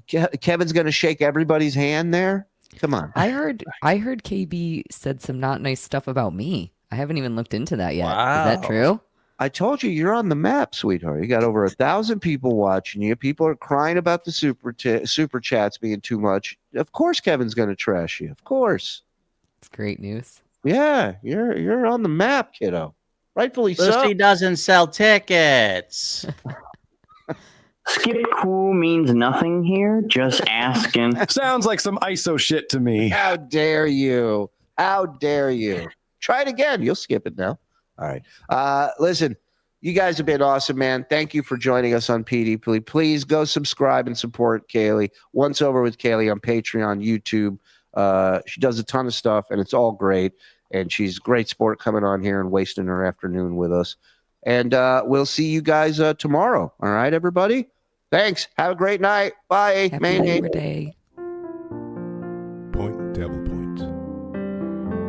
Kevin's going to shake everybody's hand there? Come on. I heard KB said some not nice stuff about me. I haven't even looked into that yet. Wow. Is that true? I told you, you're on the map, sweetheart. You got over 1,000 people watching you. People are crying about the super chats being too much. Of course Kevin's going to trash you. Of course. It's great news. Yeah, you're on the map, kiddo. Rightfully so. Lucy doesn't sell tickets. Skip cool means nothing here. Just asking. Sounds like some ISO shit to me. How dare you? How dare you? Try it again. You'll skip it now. All right. Listen, you guys have been awesome, man. Thank you for joining us on PDP. Please go subscribe and support Kaylee. Once Over with Kaylee on Patreon, YouTube. She does a ton of stuff, and it's all great. And she's great sport coming on here and wasting her afternoon with us. And we'll see you guys tomorrow. All right, everybody? Thanks. Have a great night. Bye. Happy Labor Day. Point Double Point.